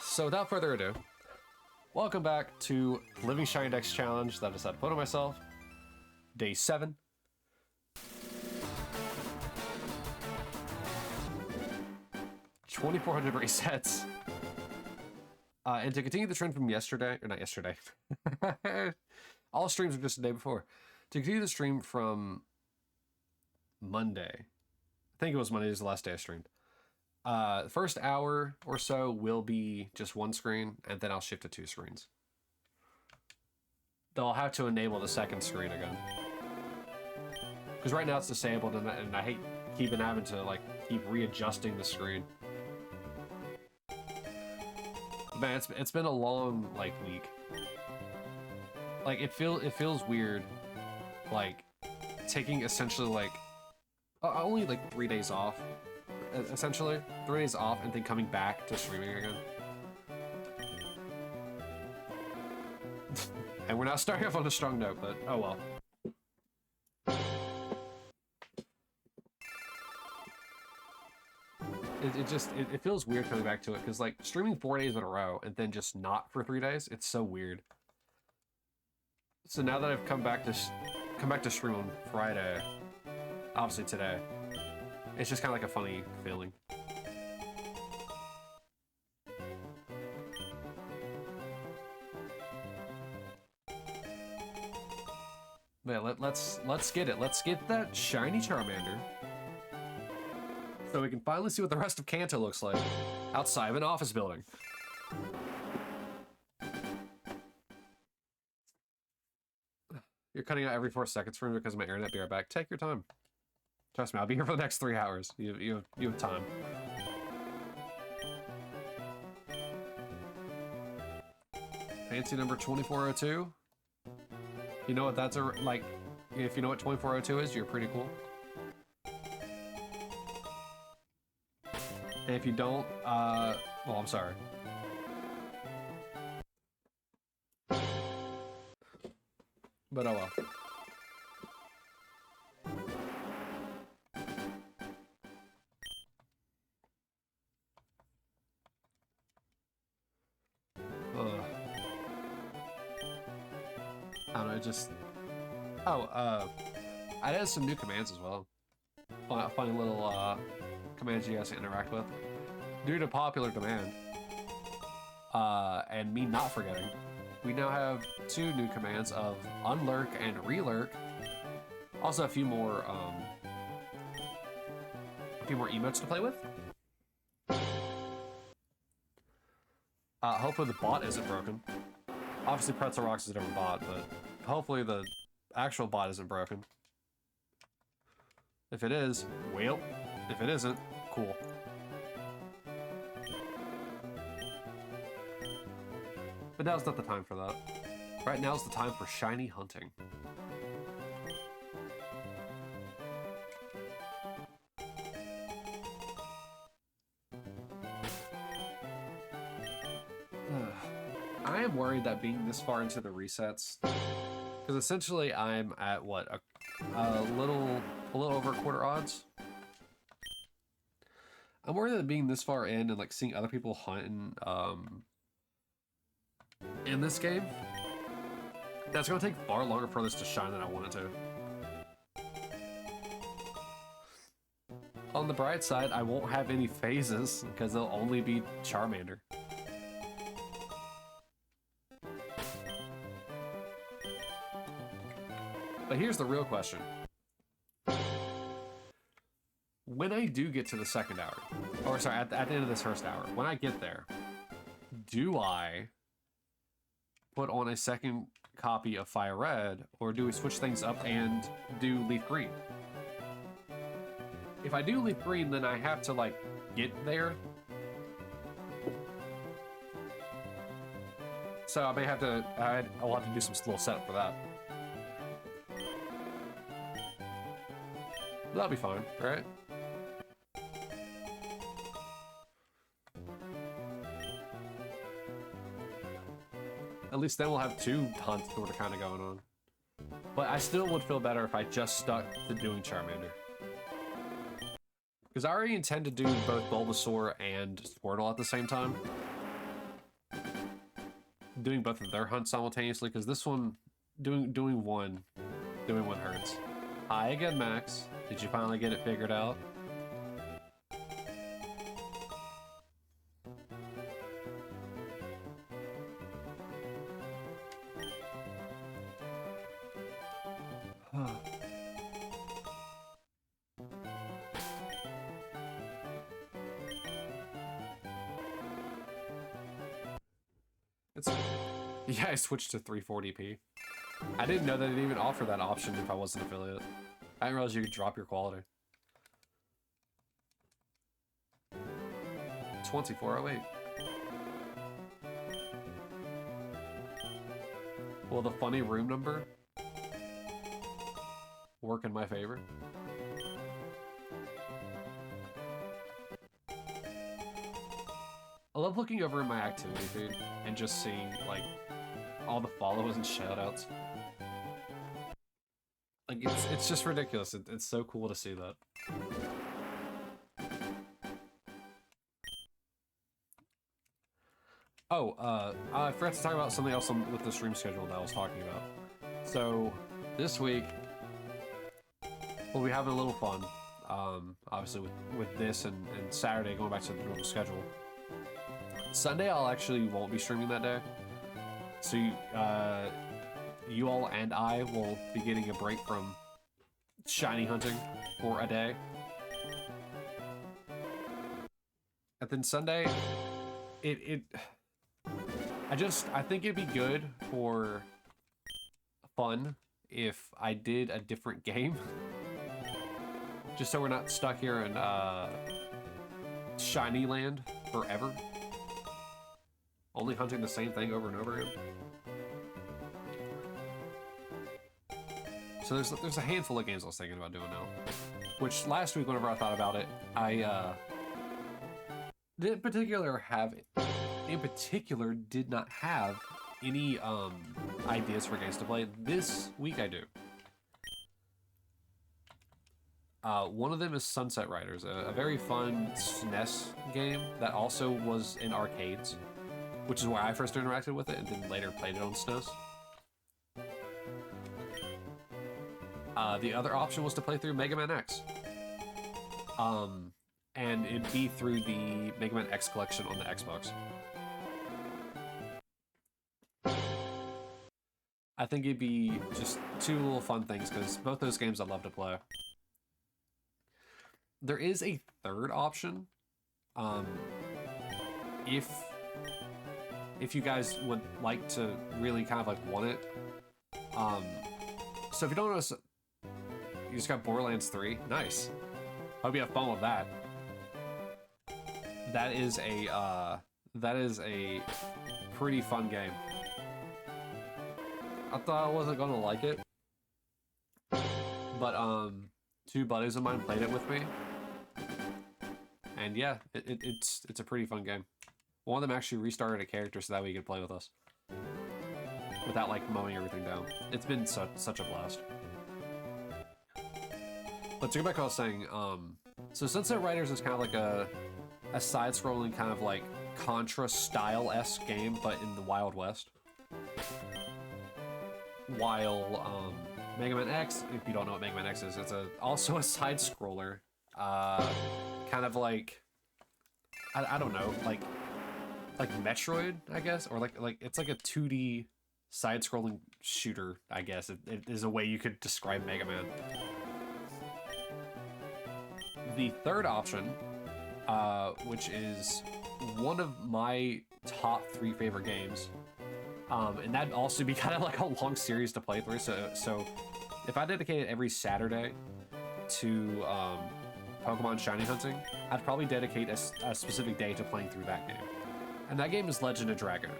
So without further ado, welcome back to Living Shiny Dex Challenge that I decided to put on myself. Day 7. $2,400 resets. And to continue the trend from yesterday, or not yesterday, all streams were just the day before. To continue the stream from Monday, I think it was Monday, is the last day I streamed. The first hour or so will be just one screen, and then I'll shift to 2 screens. Though I'll have to enable the second screen again. Because right now it's disabled, and I hate keeping having to keep readjusting the screen. Man, it's been a long week. It feels weird, taking essentially only 3 days off. Essentially 3 days off and then coming back to streaming again. And we're not starting off on a strong note, but oh well. It feels weird coming back to it, because streaming 4 days in a row and then just not for 3 days, it's so weird. So now that I've come back to stream on Friday, obviously today, it's just kind of a funny feeling. Man, let's get it. Let's get that shiny Charmander, so we can finally see what the rest of Kanto looks like outside of an office building. You're cutting out every 4 seconds for me because of my internet. Be right back. Take your time. Trust me, I'll be here for the next 3 hours. You have time. Fancy number 2402. You know what that's if you know what 2402 is, you're pretty cool. And if you don't, well, I'm sorry. But oh well. I don't know, just... Oh, I added some new commands as well. Funny little, commands you guys can interact with. Due to popular demand, and me not forgetting, we now have 2 new commands of Unlurk and Relurk. Also a few more emotes to play with. Hopefully the bot isn't broken. Obviously Pretzel Rocks is a different bot, but hopefully the actual bot isn't broken. If it is, well. If it isn't, cool. But now's not the time for that. Right now's the time for shiny hunting. I am worried that being this far into the resets, because essentially I'm at what, a little over a quarter odds. I'm worried that being this far in and seeing other people hunting in this game, that's gonna take far longer for this to shine than I want it to. On the bright side, I won't have any phases because they'll only be Charmander. But here's the real question. When I do get to the second hour, or sorry, at the end of this first hour, when I get there, do I put on a second copy of Fire Red, or do we switch things up and do Leaf Green? If I do Leaf Green, then I have to get there. So I may have to, I'll have to do some little setup for that. That'll be fine, right? At least then we'll have 2 hunts sort of kind of going on. But I still would feel better if I just stuck to doing Charmander. Because I already intend to do both Bulbasaur and Squirtle at the same time. doing both of their hunts simultaneously, because this one, doing one hurts. Hi again, Max. Did you finally get it figured out? Yeah, I switched to 340p. I didn't know that it even offered that option if I was an affiliate. I didn't realize you could drop your quality. 2408. Will the funny room number work in my favor? I love looking over in my activity feed and just seeing, like, all the follows and shoutouts. Like, it's just ridiculous. It's so cool to see that. Oh, I forgot to talk about something else with the stream schedule that I was talking about. So, this week, we'll be having a little fun. Obviously with this and Saturday going back to the normal schedule. Sunday, I'll actually won't be streaming that day. So, you all and I will be getting a break from shiny hunting for a day. And then Sunday, I think it'd be good for fun if I did a different game. Just so we're not stuck here in Shiny Land forever. Only hunting the same thing over and over again. So there's a handful of games I was thinking about doing now. Which last week, whenever I thought about it, I didn't particular have in particular did not have any ideas for games to play. This week I do. One of them is Sunset Riders, a very fun SNES game that also was in arcades, which is where I first interacted with it and then later played it on SNES. The other option was to play through Mega Man X. And it'd be through the Mega Man X collection on the Xbox. I think it'd be just two little fun things, because both those games I'd love to play. There is a third option. If you guys would like to really kind of like want it. So if you don't know, you just got Borderlands 3. Nice. Hope you have fun with that. That is a pretty fun game. I thought I wasn't gonna like it, but two buddies of mine played it with me, and yeah, it's a pretty fun game. One of them actually restarted a character so that we could play with us without like mowing everything down. It's been such a blast. But to go back to what I was saying, so Sunset Riders is kind of like a side-scrolling kind of like Contra style-esque game, but in the Wild West. While Mega Man X, if you don't know what Mega Man X is, it's also a side-scroller, kind of like I don't know, like Metroid, I guess, or like it's like a 2D side-scrolling shooter, I guess. It is a way you could describe Mega Man. The third option, which is one of my top 3 favorite games, and that'd also be kind of like a long series to play through. So if I dedicated every Saturday to Pokemon shiny hunting, I'd probably dedicate a specific day to playing through that game. And that game is Legend of Dragon,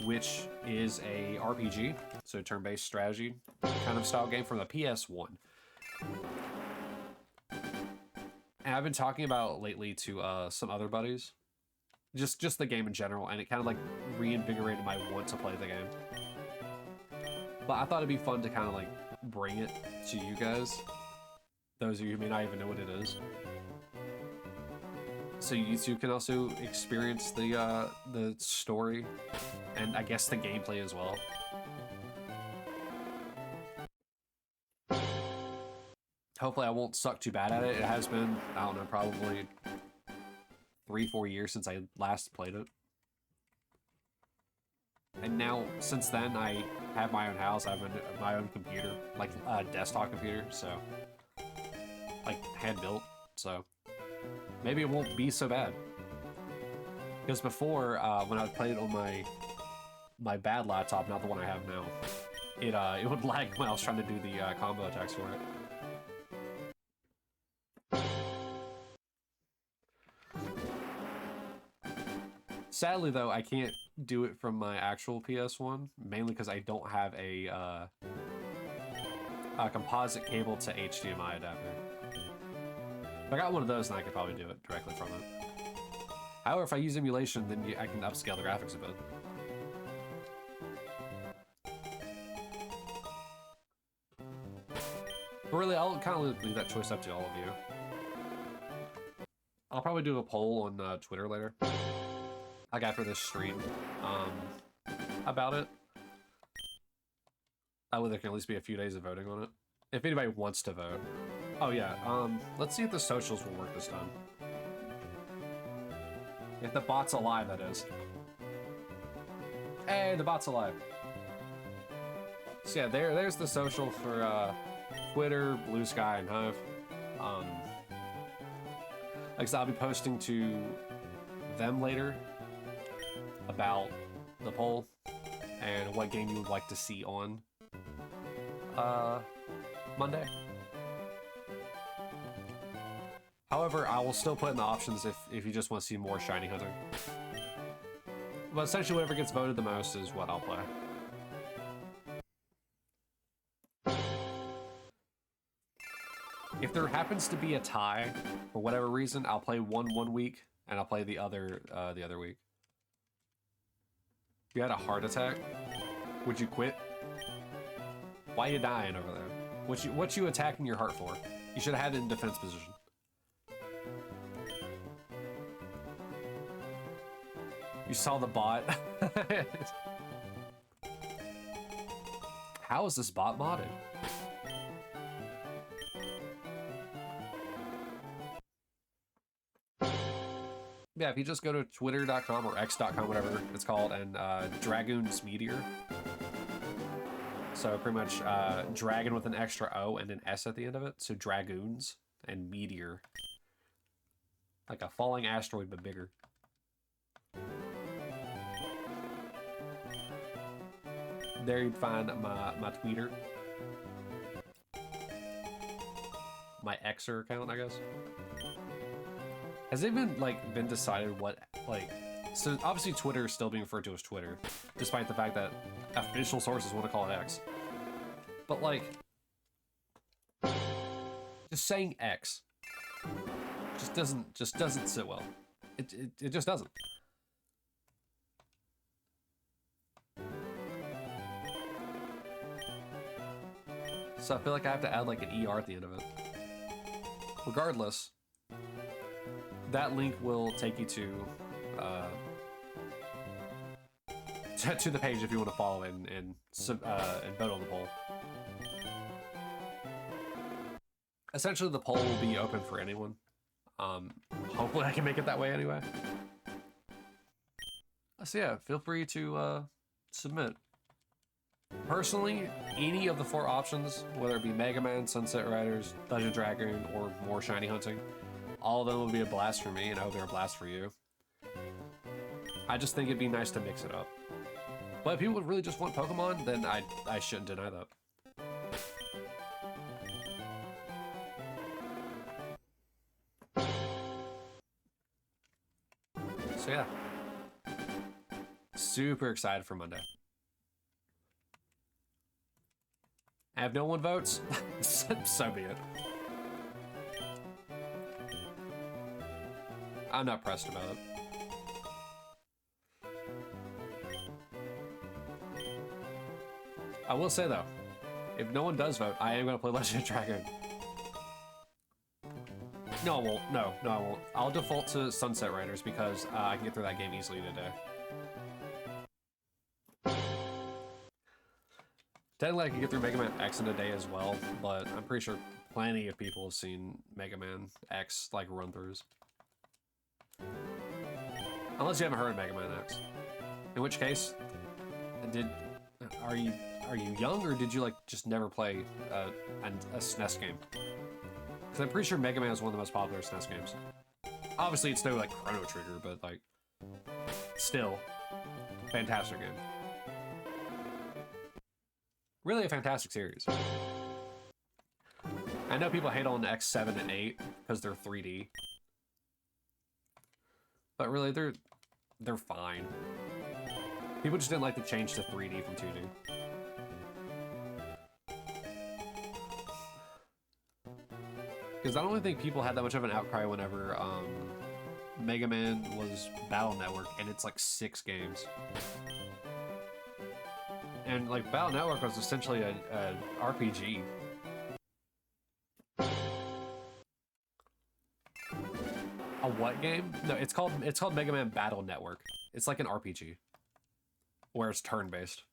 which is a RPG, so turn-based strategy kind of style game from the PS1. And I've been talking about it lately to some other buddies, just the game in general, and it kind of like reinvigorated my want to play the game. But I thought it'd be fun to kind of like bring it to you guys, those of you who may not even know what it is. so you two can also experience the story and I guess the gameplay as well. Hopefully I won't suck too bad at it. It has been, I don't know, probably 3-4 years since I last played it. And now, since then, I have my own house. I have my own computer, like a desktop computer, so like hand built. So maybe it won't be so bad. Because before, when I played it on my bad laptop, not the one I have now, it would lag when I was trying to do the combo attacks for it. Sadly, though, I can't do it from my actual PS1, mainly because I don't have a composite cable to HDMI adapter. If I got one of those, then I could probably do it directly from it. However, if I use emulation, then I can upscale the graphics a bit. But really, I'll kind of leave that choice up to all of you. I'll probably do a poll on Twitter later. Like after this stream, about it. That way there can at least be a few days of voting on it. If anybody wants to vote. Oh yeah, let's see if the socials will work this time. If the bot's alive, that is. Hey, the bot's alive. So yeah, there's the social for Twitter, Blue Sky, and Hive. Like I said, I'll be posting to them later about the poll and what game you would like to see on Monday. However, I will still put in the options if you just want to see more shiny hunting. But essentially whatever gets voted the most is what I'll play. If there happens to be a tie, for whatever reason, I'll play one week and I'll play the other week. If you had a heart attack, would you quit? Why are you dying over there? What you attacking your heart for? You should have had it in defense position. You saw the bot. How is this bot modded? Yeah, if you just go to twitter.com or x.com, whatever it's called, and Dragoon's Meteor. So pretty much dragon with an extra O and an S at the end of it. So Dragoons and Meteor. Like a falling asteroid, but bigger. There you'd find my tweeter. My Xer account, I guess. Has it been decided what, so obviously Twitter is still being referred to as Twitter, despite the fact that official sources want to call it X. But just saying X just doesn't sit well. It just doesn't. So I feel like I have to add like an ER at the end of it. Regardless, that link will take you to the page if you want to follow and vote on the poll. Essentially, the poll will be open for anyone. Hopefully, I can make it that way anyway. So yeah, feel free to submit. Personally, any of the 4 options, whether it be Mega Man, Sunset Riders, Legend Dragoon, or more shiny hunting, all of them will be a blast for me, and I hope they're a blast for you. I just think it'd be nice to mix it up. But if people would really just want Pokemon, then I shouldn't deny that. So yeah. Super excited for Monday. And if no one votes, so be it. I'm not pressed about it. I will say though, if no one does vote, I am going to play Legend of Dragoon. No, I won't. No, I won't. I'll default to Sunset Riders because I can get through that game easily in a day. Technically, I can get through Mega Man X in a day as well, but I'm pretty sure plenty of people have seen Mega Man X, like, run-throughs. Unless you haven't heard of Mega Man X. In which case, are you young, or did you, like, just never play a SNES game? Because I'm pretty sure Mega Man is one of the most popular SNES games. Obviously, it's no, like, Chrono Trigger, but, like, still, fantastic game. Really a fantastic series. I know people hate on X7 and 8 because they're 3D. But really, they're fine. People just didn't like the change to 3D from 2D. Because I don't really think people had that much of an outcry whenever Mega Man was Battle Network, and it's like 6 games. And like Battle Network was essentially a RPG. A what game? No, it's called Mega Man Battle Network. It's like an RPG, where it's turn-based.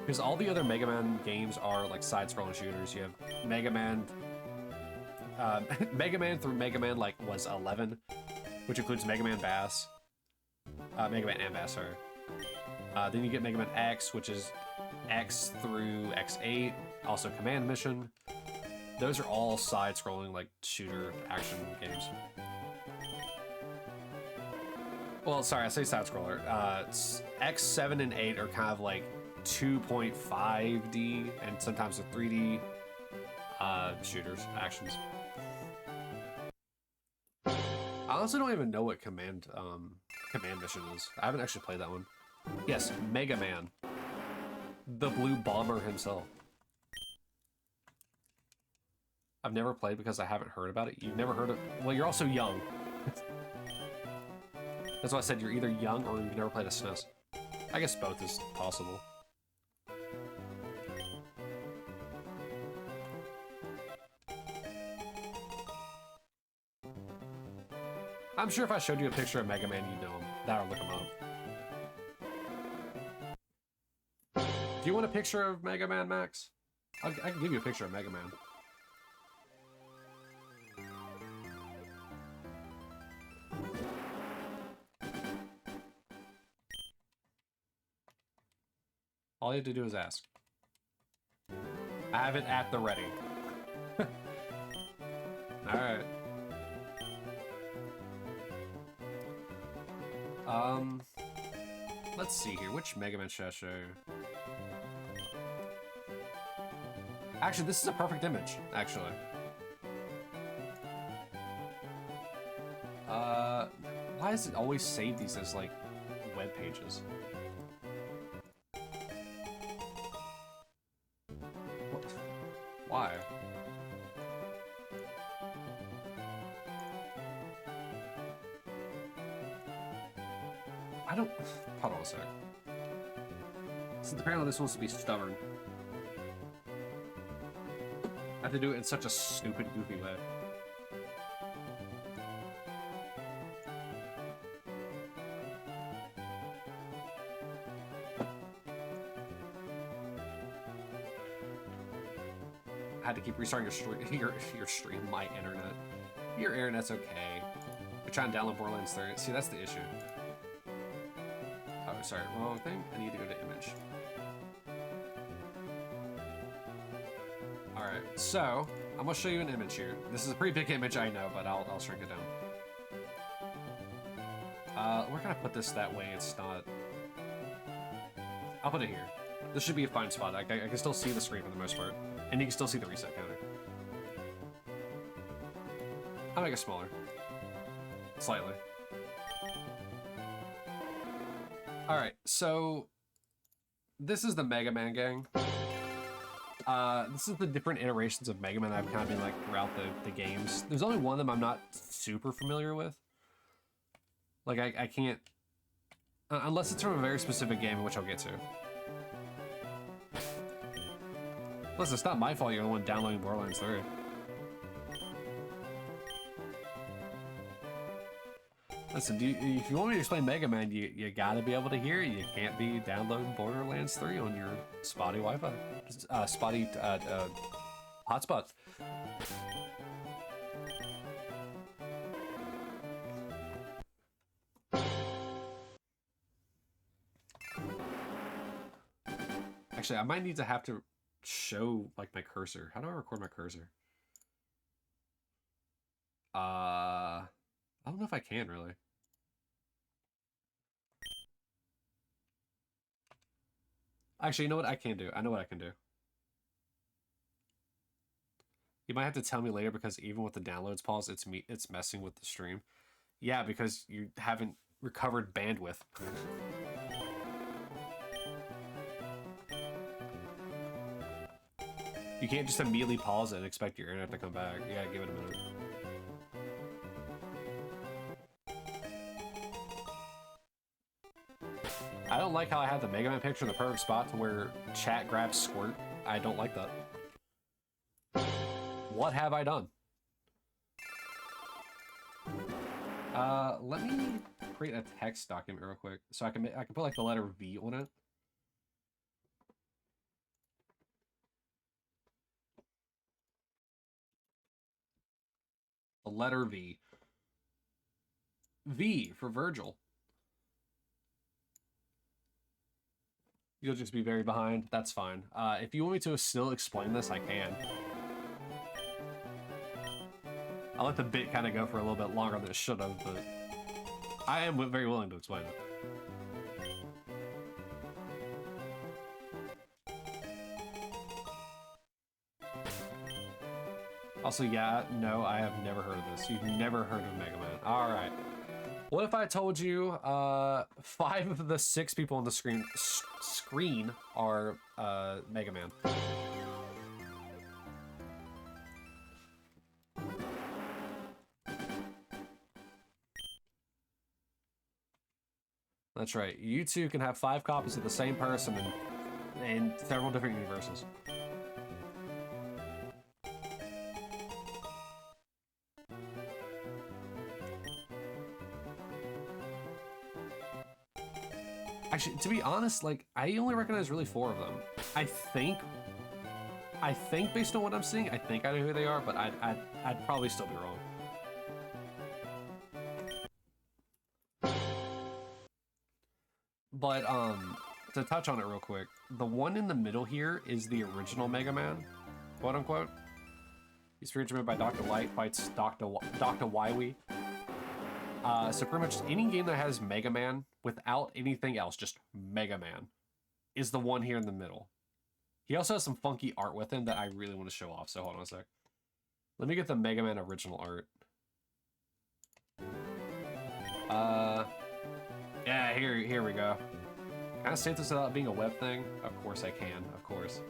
Because all the other Mega Man games are like side-scrolling shooters. You have Mega Man, Mega Man through Mega Man like was 11, which includes Mega Man Bass, Mega Man and Bass, sorry. Then you get Mega Man X, which is X through X8, also Command Mission. Those are all side-scrolling, like, shooter action games. Well, sorry, I say side-scroller. X7 and 8 are kind of like 2.5D, and sometimes the 3D shooters, actions. I honestly don't even know what Command Mission is. I haven't actually played that one. Yes, Mega Man. The Blue Bomber himself. I've never played because I haven't heard about it. You've never heard of... Well, you're also young. That's why I said you're either young or you've never played a SNES. I guess both is possible. I'm sure if I showed you a picture of Mega Man, you'd know him. That would look him up. Do you want a picture of Mega Man, Max? I can give you a picture of Mega Man. All you have to do is ask. I have it at the ready. Alright. Let's see here. Which Mega Man should I show? Actually, this is a perfect image, actually. Why does it always save these as, like, web pages? What? Why? I don't... Hold on a sec. Since apparently this wants to be stubborn. I have to do it in such a stupid, goofy way. I had to keep restarting your stream, my internet. Your internet's okay. We're trying to download Borderlands 3. See, that's the issue. Oh, sorry, wrong thing. I need to go to image. Alright, so I'm gonna show you an image here. This is a pretty big image, I know, but I'll shrink it down. Where can I put this that way it's not... I'll put it here. This should be a fine spot. I can still see the screen for the most part. And you can still see the reset counter. I'll make it smaller. Slightly. Alright, so... This is the Mega Man gang. This is the different iterations of Mega Man I've kind of been like throughout the games. There's only one of them I'm not super familiar with. Like, I can't... unless it's from a very specific game, which I'll get to. Listen, it's not my fault you're the one downloading Borderlands 3. Listen, if you want me to explain Mega Man, you gotta be able to hear it. You can't be downloading Borderlands 3 on your spotty Wi-Fi, spotty hotspot. Actually, I might need to have to show like my cursor. How do I record my cursor? I don't know if I can really. Actually, you know what I can do? I know what I can do. You might have to tell me later because even with the downloads pause, it's messing with the stream. Yeah, because you haven't recovered bandwidth. You can't just immediately pause it and expect your internet to come back. Yeah, give it a minute. I don't like how I have the Mega Man picture in the perfect spot to where chat grabs Squirt. I don't like that. What have I done? Let me create a text document real quick so I can put like the letter V on it. The letter V. V for Virgil. You'll just be very behind. That's fine. If you want me to still explain this, I can. I'll let the bit kind of go for a little bit longer than it should have, but I am very willing to explain it. Also, yeah, no, I have never heard of this. You've never heard of Mega Man. All right. What if I told you 5 of the 6 people on the screen are Mega Man? That's right. You two can have 5 copies of the same person in several different universes. Actually, to be honest, like, I only recognize really 4 of them. I think based on what I'm seeing, I think I know who they are, but I'd probably still be wrong. But, to touch on it real quick, the one in the middle here is the original Mega Man, quote unquote. He's featured by Dr. Light, fights Dr. Wily. So pretty much any game that has Mega Man without anything else, just Mega Man, is the one here in the middle. He also has some funky art with him that I really want to show off, so hold on a sec. Let me get the Mega Man original art. Yeah, here we go. Can I say this without being a web thing? Of course I can, of course.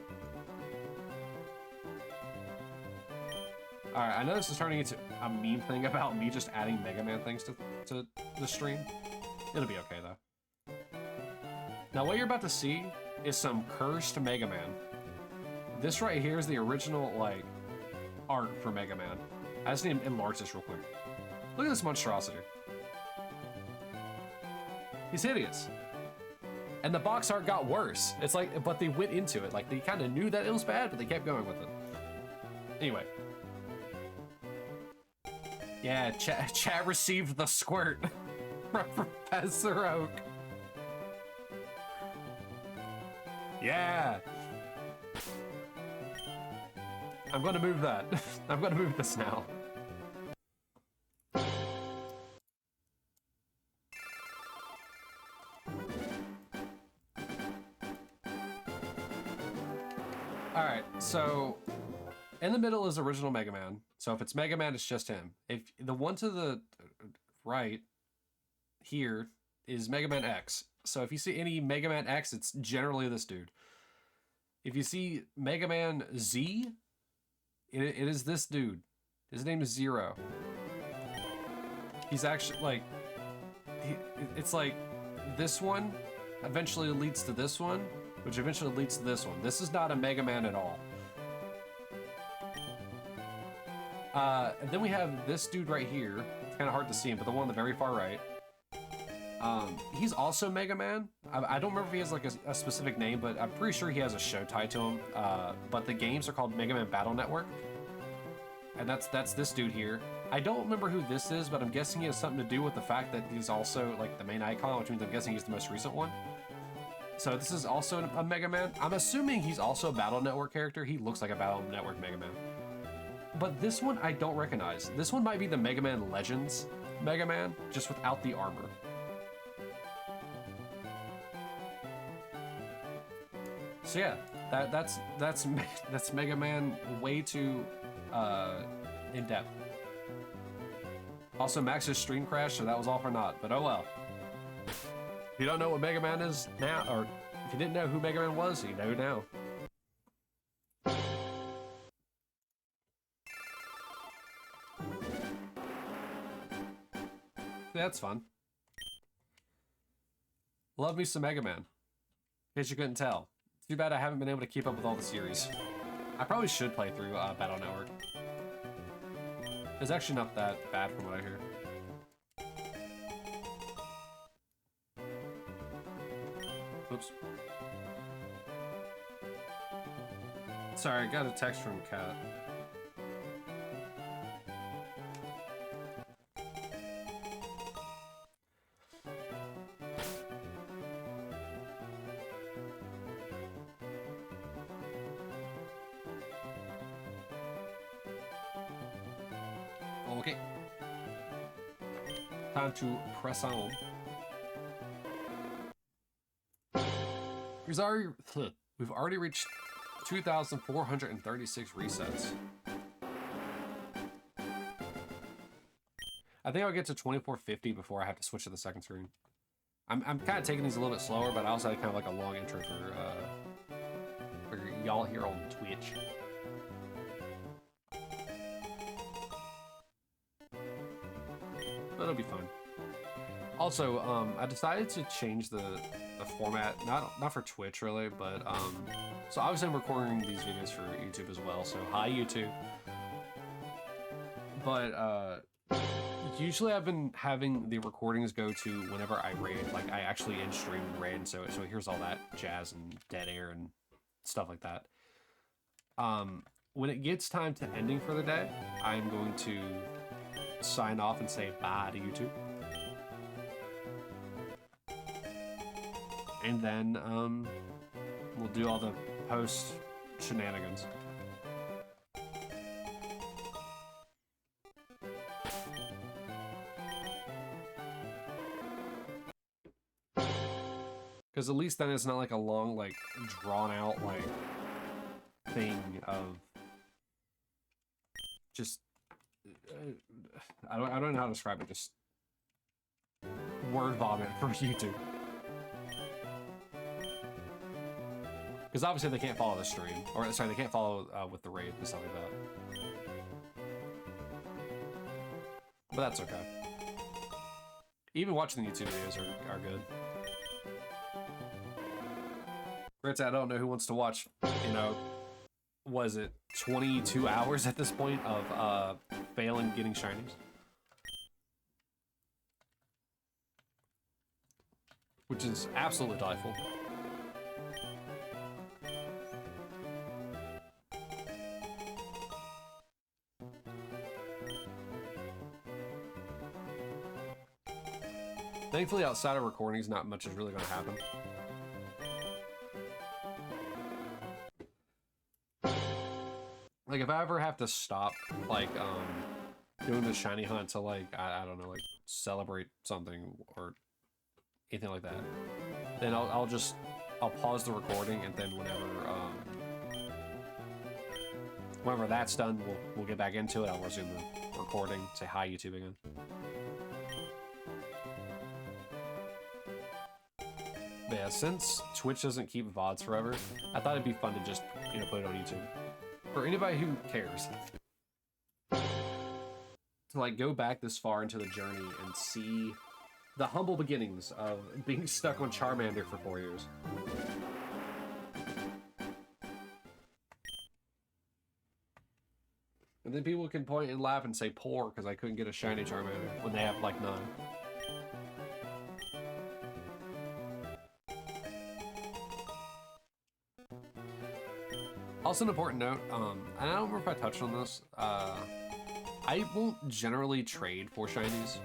Alright, I know this is turning into a meme thing about me just adding Mega Man things to the stream. It'll be okay, though. Now, what you're about to see is some cursed Mega Man. This right here is the original, like, art for Mega Man. I just need to enlarge this real quick. Look at this monstrosity. He's hideous. And the box art got worse. It's like, but they went into it. Like, they kind of knew that it was bad, but they kept going with it. Anyway. Yeah, chat received the squirt from Professor Oak. Yeah. I'm gonna move that. I'm gonna move this now. Alright, so in the middle is original Mega Man. So if it's Mega Man, it's just him. If the one to the right here is Mega Man X. So if you see any Mega Man X, it's generally this dude. If you see Mega Man Z, it is this dude. His name is Zero. He's actually like, it's like this one eventually leads to this one, which eventually leads to this one. This is not a Mega Man at all. And then we have this dude right here. It's kind of hard to see him, but the one on the very far right. He's also Mega Man. I don't remember if he has like a specific name, but I'm pretty sure he has a show tied to him. But the games are called Mega Man Battle Network. And that's this dude here. I don't remember who this is, but I'm guessing he has something to do with the fact that he's also like the main icon, which means I'm guessing he's the most recent one. So this is also a Mega Man. I'm assuming he's also a Battle Network character. He looks like a Battle Network Mega Man. But this one I don't recognize. This one might be the Mega Man Legends Mega Man, just without the armor. So yeah, that's Mega Man way too in depth. Also, Max's stream crashed, so that was all for naught. But oh well. If you don't know what Mega Man is now, or if you didn't know who Mega Man was, you know now. That's fun. Love me some Mega Man. In case you couldn't tell. Too bad I haven't been able to keep up with all the series. I probably should play through Battle Network. It's actually not that bad from what I hear. Oops. Sorry, I got a text from Kat. Okay. Time to press on. We've already reached 2,436 resets. I think I'll get to 2450 before I have to switch to the second screen. I'm kind of taking these a little bit slower, but I also had kind of like a long intro for y'all here on Twitch. But it'll be fun. Also, I decided to change the format, not for Twitch really, but so obviously I'm recording these videos for YouTube as well, so hi YouTube. But usually I've been having the recordings go to whenever I raid, like I actually in-stream raid, and so here's all that jazz and dead air and stuff like that. When it gets time to ending for the day, I'm going to sign off and say bye to YouTube. And then we'll do all the post shenanigans. Because at least then it's not like a long, like, drawn out, like, thing of just, I don't know how to describe it, just word vomit for YouTube. Because obviously they can't follow the stream, or sorry, they can't follow with the raid and stuff like that. But that's okay. Even watching the YouTube videos are good. Granted, I don't know who wants to watch, you know, was it 22 hours at this point of failing getting shinies? Which is absolutely delightful. Thankfully, outside of recordings, not much is really going to happen. Like, if I ever have to stop, like, doing the shiny hunt to, like, I don't know, like, celebrate something or anything like that, then I'll pause the recording, and then whenever that's done, we'll get back into it. I'll resume the recording, say hi YouTube again. But yeah, since Twitch doesn't keep VODs forever, I thought it'd be fun to just, you know, put it on YouTube. For anybody who cares. To, like, go back this far into the journey and see the humble beginnings of being stuck on Charmander for 4 years. And then people can point and laugh and say poor because I couldn't get a shiny Charmander when they have, like, none. Also, an important note, and I don't remember if I touched on this, I won't generally trade for shinies.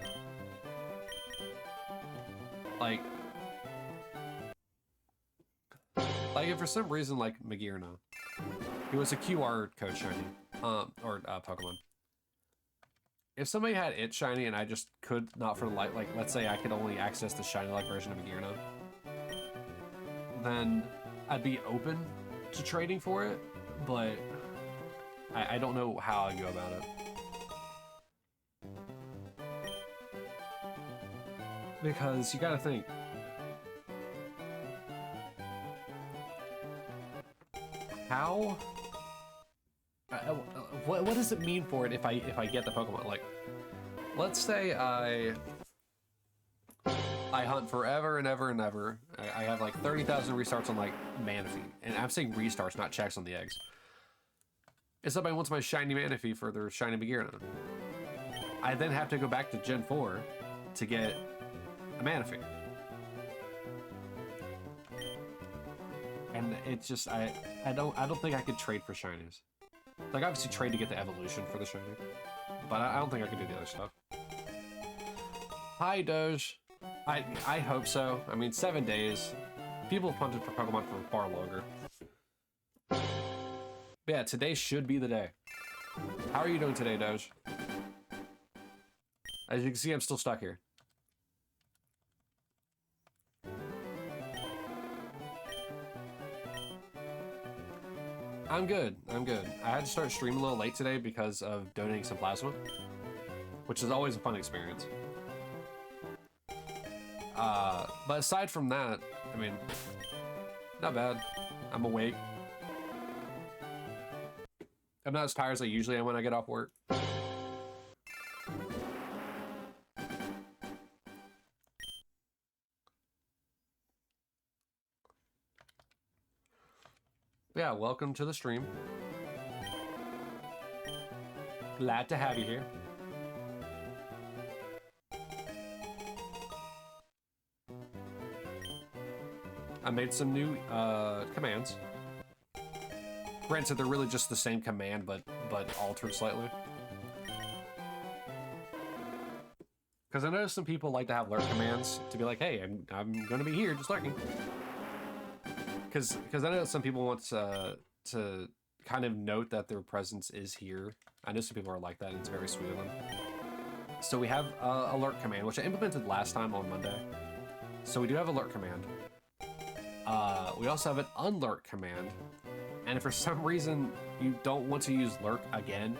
Like if for some reason, like Magirna, he was a QR code shiny, Pokemon. If somebody had it shiny and I just could not for the light, like let's say I could only access the shiny-like version of Magirna, then I'd be open to trading for it, but I don't know how I go about it. Because you gotta think, how, what does it mean for it if I get the Pokemon? Like, let's say I hunt forever and ever and ever. I have like 30,000 restarts on like Manaphy, and I'm saying restarts, not checks on the eggs. If somebody wants my shiny Manaphy for their shiny Magirna, I then have to go back to Gen 4 to get a Manaphy. And it's just I don't think I could trade for shinies. Like obviously trade to get the evolution for the shiny, but I don't think I could do the other stuff. Hi Doge. I hope so. I mean, 7 days. People have punted for Pokemon for far longer. But yeah, today should be the day. How are you doing today, Doge? As you can see, I'm still stuck here. I'm good. I'm good. I had to start streaming a little late today because of donating some plasma, which is always a fun experience. But aside from that, I mean, not bad. I'm awake. I'm not as tired as I usually am when I get off work. Yeah, welcome to the stream. Glad to have you here. I made some new commands. Granted, they're really just the same command, but altered slightly. Because I noticed some people like to have lurk commands to be like, hey, I'm gonna be here just lurking. Because I know some people want to kind of note that their presence is here. I know some people are like that, and it's very sweet of them. So we have a lurk command, which I implemented last time on Monday. So we do have a lurk command. We also have an unlurk command. And if for some reason you don't want to use lurk again,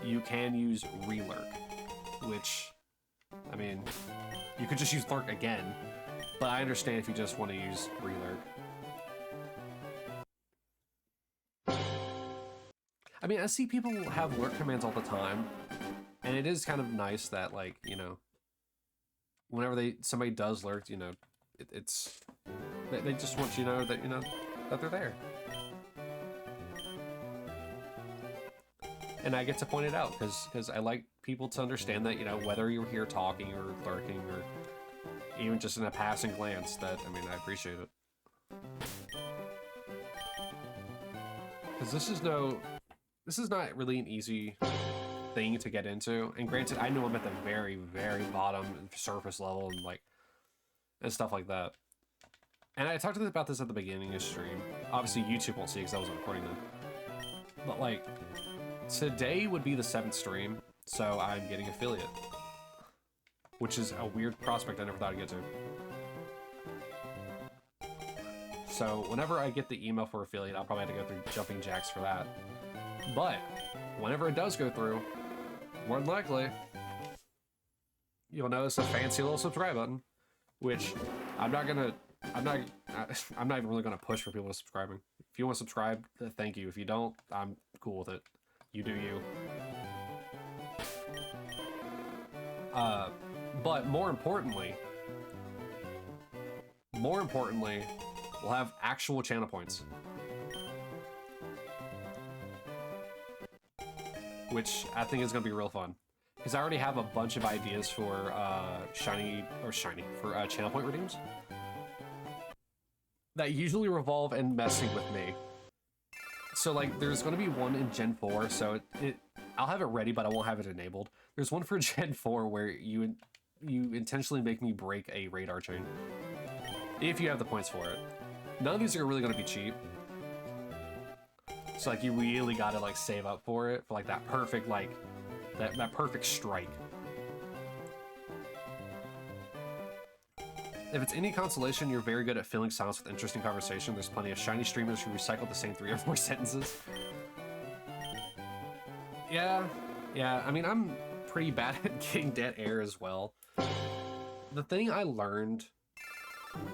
you can use relurk, which, I mean, you could just use lurk again, but I understand if you just want to use relurk. I mean, I see people have lurk commands all the time, and it is kind of nice that, like, you know, whenever somebody does lurk, you know, they just want you to know that they're there. And I get to point it out because I like people to understand that, you know, whether you're here talking or lurking or even just in a passing glance, that, I mean, I appreciate it. Because this is not really an easy thing to get into. And granted, I know I'm at the very, very bottom surface level and stuff like that. And I talked about this at the beginning of the stream. Obviously, YouTube won't see because I wasn't recording them. But, like, today would be the 7th stream, so I'm getting affiliate. Which is a weird prospect I never thought I'd get to. So, whenever I get the email for affiliate, I'll probably have to go through jumping jacks for that. But, whenever it does go through, more than likely, you'll notice a fancy little subscribe button, which I'm not even really gonna push for people to subscribing. If you want to subscribe, thank you. If you don't, I'm cool with it. You do you. But more importantly, we'll have actual channel points, which I think is gonna be real fun. Because I already have a bunch of ideas for channel point redeems that usually revolve in messing with me. So like there's going to be one in Gen 4, so I'll have it ready, but I won't have it enabled. There's one for Gen 4 where you intentionally make me break a radar chain. If you have the points for it. None of these are really going to be cheap. So like you really got to like save up for it, for like that perfect like that perfect strike. If it's any consolation, you're very good at filling silence with interesting conversation. There's plenty of shiny streamers who recycle the same 3 or 4 sentences. Yeah. I mean, I'm pretty bad at getting dead air as well. The thing I learned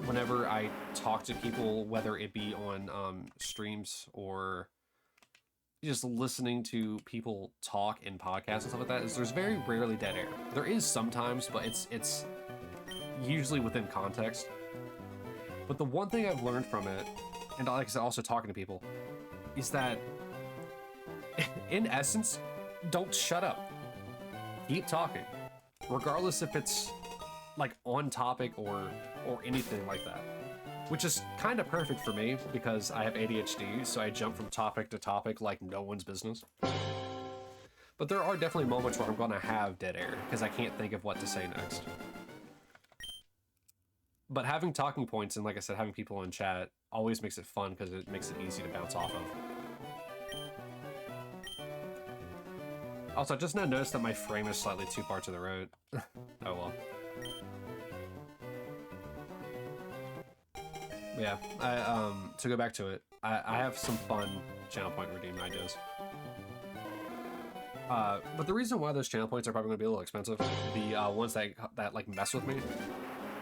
whenever I talk to people, whether it be on streams or just listening to people talk in podcasts and stuff like that, is there's very rarely dead air. There is sometimes, but it's usually within context. But the one thing I've learned from it, and like I said, also talking to people, is that in essence, don't shut up. Keep talking, regardless if it's like on topic or anything like that. Which is kind of perfect for me because I have ADHD, so I jump from topic to topic like no one's business. But there are definitely moments where I'm gonna have dead air because I can't think of what to say next. But having talking points and, like I said, having people in chat always makes it fun because it makes it easy to bounce off of. Also, I just now noticed that my frame is slightly too far to the right. Oh well. Yeah, to go back to it, I have some fun channel point redeem ideas. But the reason why those channel points are probably going to be a little expensive, the ones that like mess with me,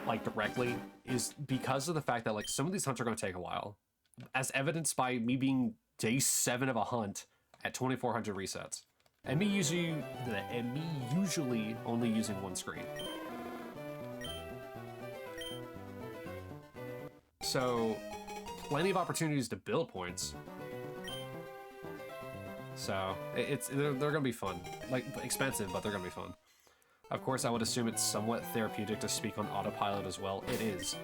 like directly, is because of the fact that like some of these hunts are going to take a while, as evidenced by me being day 7 of a hunt at 2400 resets, and me usually only using one screen. So, plenty of opportunities to build points. So they're gonna be fun, like expensive, but they're gonna be fun. Of course, I would assume it's somewhat therapeutic to speak on autopilot as well. It is,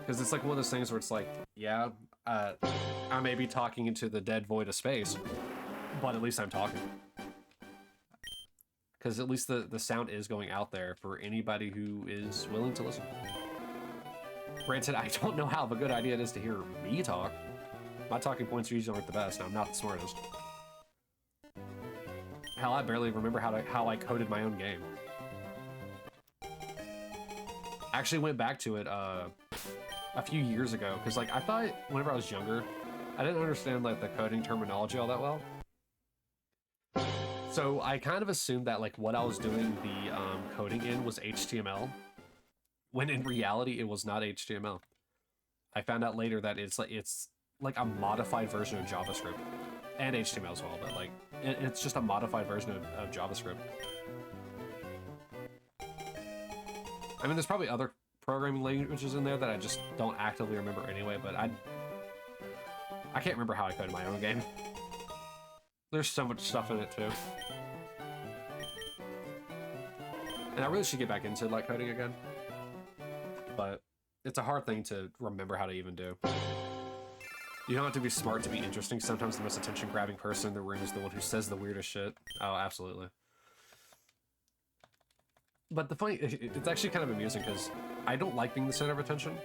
because it's like one of those things where it's like, yeah, I may be talking into the dead void of space, but at least I'm talking. Because at least the sound is going out there for anybody who is willing to listen. Granted, I don't know how of a good idea it is to hear me talk. My talking points usually aren't the best, and I'm not the smartest. Hell, I barely remember how I coded my own game. I actually went back to it a few years ago, because like I thought whenever I was younger, I didn't understand like the coding terminology all that well. So I kind of assumed that like what I was doing the coding in was HTML, when in reality it was not HTML. I found out later that it's like a modified version of JavaScript, and HTML as well, but like it's just a modified version of JavaScript. I mean, there's probably other programming languages in there that I just don't actively remember anyway, but I can't remember how I coded my own game. There's so much stuff in it too. And I really should get back into like coding again. But it's a hard thing to remember how to even do. You don't have to be smart to be interesting. Sometimes the most attention-grabbing person in the room is the one who says the weirdest shit. Oh, absolutely. But the funny, it's actually kind of amusing because I don't like being the center of attention.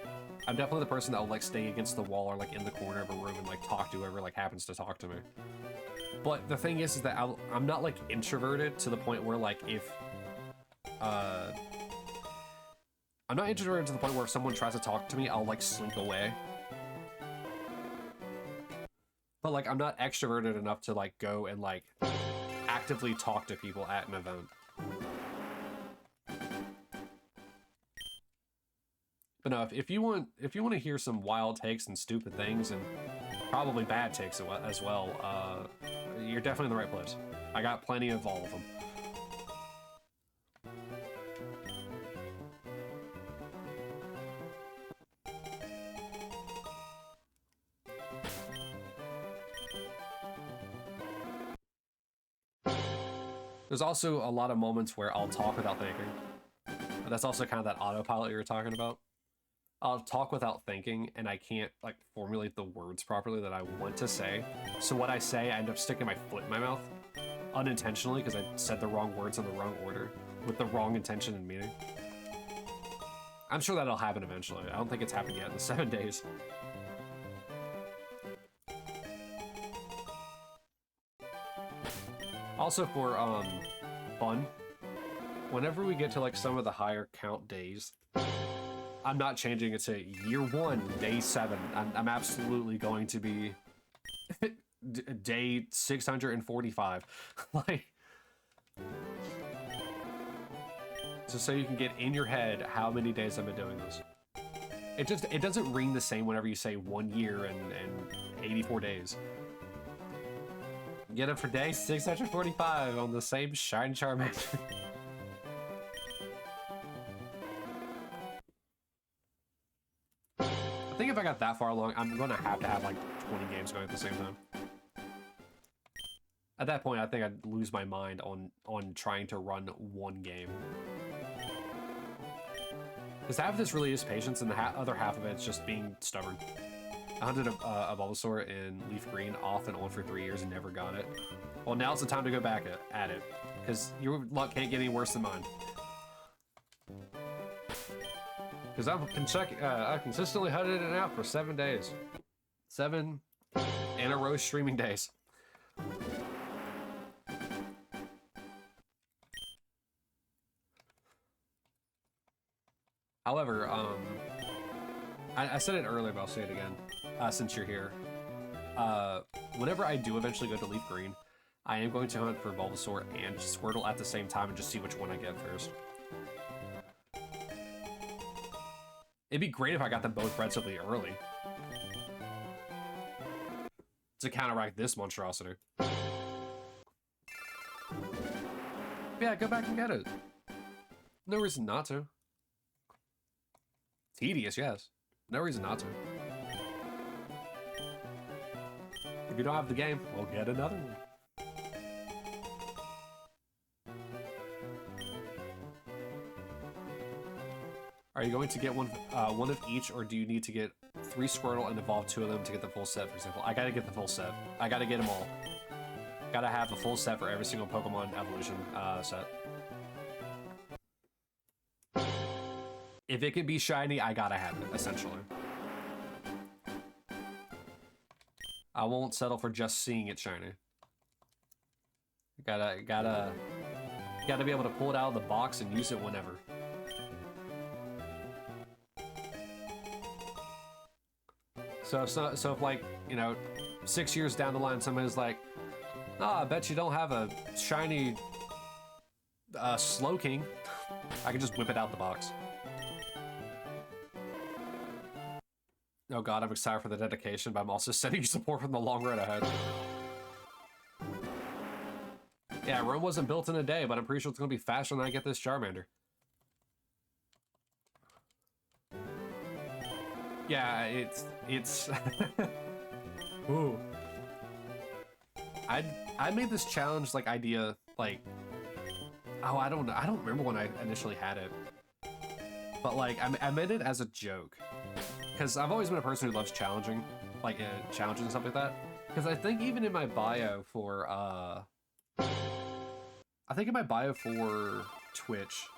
I'm definitely the person that will like stay against the wall or like in the corner of a room and like talk to whoever like happens to talk to me. But the thing is that I'm not like introverted to the point where like if I'm not introverted to the point where if someone tries to talk to me, I'll like slink away. But like I'm not extroverted enough to like go and like actively talk to people at an event. But no, if you want to hear some wild takes and stupid things and probably bad takes as well, you're definitely in the right place. I got plenty of all of them. There's also a lot of moments where I'll talk without thinking. But that's also kind of that autopilot you were talking about. I'll talk without thinking, and I can't like formulate the words properly that I want to say. So what I say, I end up sticking my foot in my mouth unintentionally because I said the wrong words in the wrong order with the wrong intention and meaning. I'm sure that'll happen eventually. I don't think it's happened yet in the 7 days. Also for fun, whenever we get to like some of the higher count days, I'm not changing it to year 1, day 7. I'm absolutely going to be day 645. Like, just so you can get in your head how many days I've been doing this. It doesn't ring the same whenever you say 1 year and 84 days. Get it for day 645 on the same Shine Charmander. I think if I got that far along, I'm gonna have to have like 20 games going at the same time. At that point, I think I'd lose my mind on trying to run one game. Because half of this really is patience, and the other half of it's just being stubborn. I hunted a Bulbasaur in Leaf Green off and on for 3 years and never got it. Well, now's the time to go back at it, because your luck can't get any worse than mine. Because I consistently hunted it out for 7 days. 7 in a row streaming days. However, I said it earlier, but I'll say it again, since you're here. Whenever I do eventually go to Leaf Green, I am going to hunt for Bulbasaur and Squirtle at the same time and just see which one I get first. It'd be great if I got them both relatively early to counteract this monstrosity. Yeah, go back and get it. No reason not to. Tedious, yes. No reason not to. If you don't have the game, we'll get another one. Are you going to get one of each, or do you need to get 3 Squirtle and evolve 2 of them to get the full set, for example? I gotta get the full set. I gotta get them all. Gotta have a full set for every single Pokemon evolution set. If it can be shiny, I gotta have it, essentially. I won't settle for just seeing it shiny. Gotta be able to pull it out of the box and use it whenever. So if like, you know, 6 years down the line, somebody's like, "Oh, I bet you don't have a shiny Slowking," I can just whip it out the box. Oh god, I'm excited for the dedication, but I'm also sending you support from the long road ahead. Yeah, Rome wasn't built in a day, but I'm pretty sure it's gonna be faster than I get this Charmander. Yeah, it's Ooh. I made this challenge like idea like, oh, I don't remember when I initially had it. But like I made it as a joke. Because I've always been a person who loves challenging, like challenges and stuff like that. Because I think even in my bio for Twitch,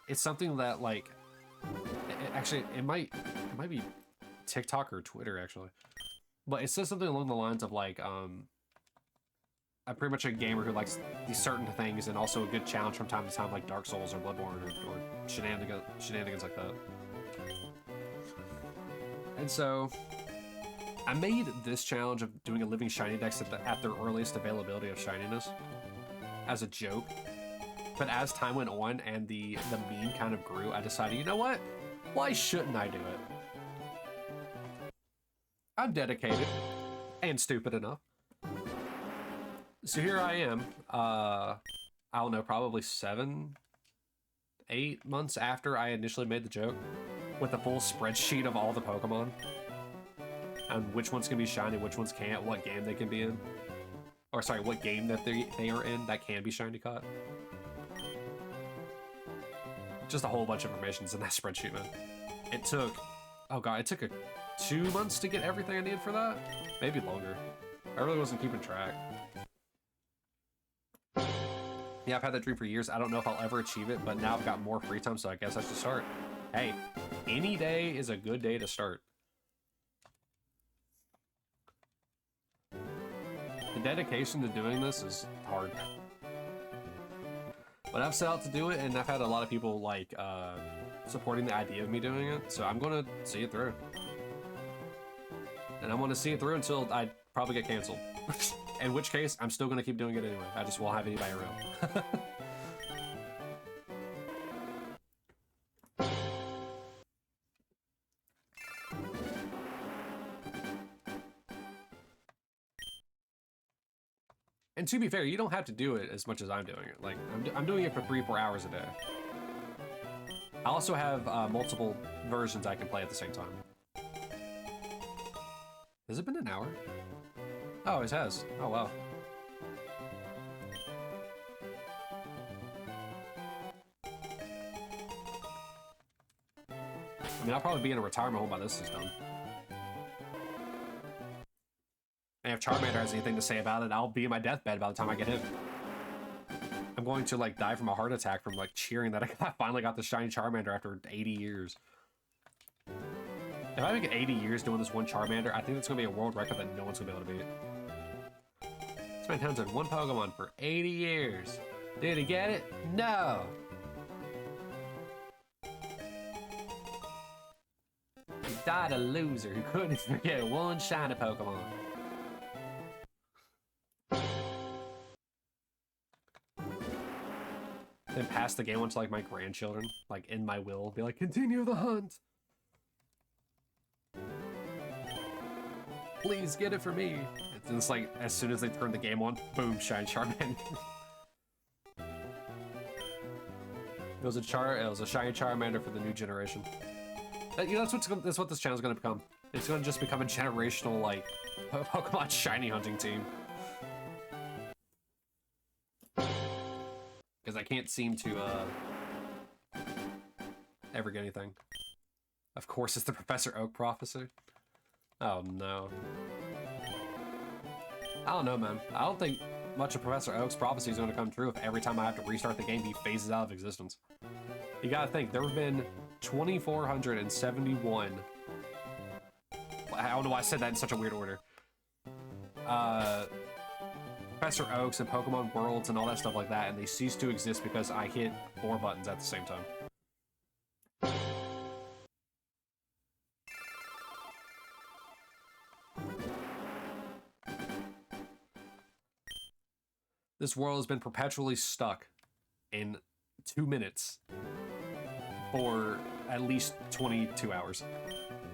it's something that like, it might be TikTok or Twitter actually, but it says something along the lines of like, I'm pretty much a gamer who likes these certain things and also a good challenge from time to time, like Dark Souls or Bloodborne or shenanigans like that. And so I made this challenge of doing a living Shiny Dex at their earliest availability of shininess as a joke. But as time went on and the meme kind of grew, I decided, you know what? Why shouldn't I do it? I'm dedicated and stupid enough. So here I am, I don't know, probably 7, 8 months after I initially made the joke, with a full spreadsheet of all the Pokemon and which one's gonna be shiny, which ones can't, what game they can be in, or sorry, what game that they are in that can be shiny caught. Just a whole bunch of information's in that spreadsheet, man. It took Oh god, it took 2 months to get everything I needed for that? Maybe longer. I really wasn't keeping track. Yeah, I've had that dream for years. I don't know if I'll ever achieve it, but now I've got more free time, so I guess I should start. Hey, any day is a good day to start. The dedication to doing this is hard. But I've set out to do it, and I've had a lot of people, like, supporting the idea of me doing it, so I'm gonna see it through. And I'm gonna see it through until I probably get canceled. In which case, I'm still gonna keep doing it anyway. I just won't have anybody around. And to be fair, you don't have to do it as much as I'm doing it. Like, I'm doing it for 3-4 hours a day. I also have multiple versions I can play at the same time. Has it been an hour? Oh, it has. Oh, wow. I mean, I'll probably be in a retirement home by this is done. And if Charmander has anything to say about it, I'll be in my deathbed by the time I get hit. I'm going to, like, die from a heart attack from, like, cheering that I finally got the shiny Charmander after 80 years. If I make it 80 years doing this one Charmander, I think it's going to be a world record that no one's going to be able to beat. Spent time on one Pokemon for 80 years. Did he get it? No! He died a loser who couldn't forget one shiny Pokemon. Then pass the game on to, like, my grandchildren, like, in my will, be like, continue the hunt! Please get it for me! And it's like, as soon as they turn the game on, boom, shiny Charmander. It was a shiny Charmander for the new generation. You know, that's what this channel's gonna become. It's gonna just become a generational, like, Pokemon shiny hunting team. Because I can't seem to, ever get anything. Of course, it's the Professor Oak prophecy. Oh, no. I don't know, man. I don't think much of Professor Oak's prophecy is going to come true if every time I have to restart the game, he phases out of existence. You gotta think, there have been 2,471... I don't know why I said that in such a weird order. Professor Oaks and Pokemon Worlds and all that stuff like that, and they cease to exist because I hit 4 buttons at the same time. This world has been perpetually stuck in 2 minutes for at least 22 hours.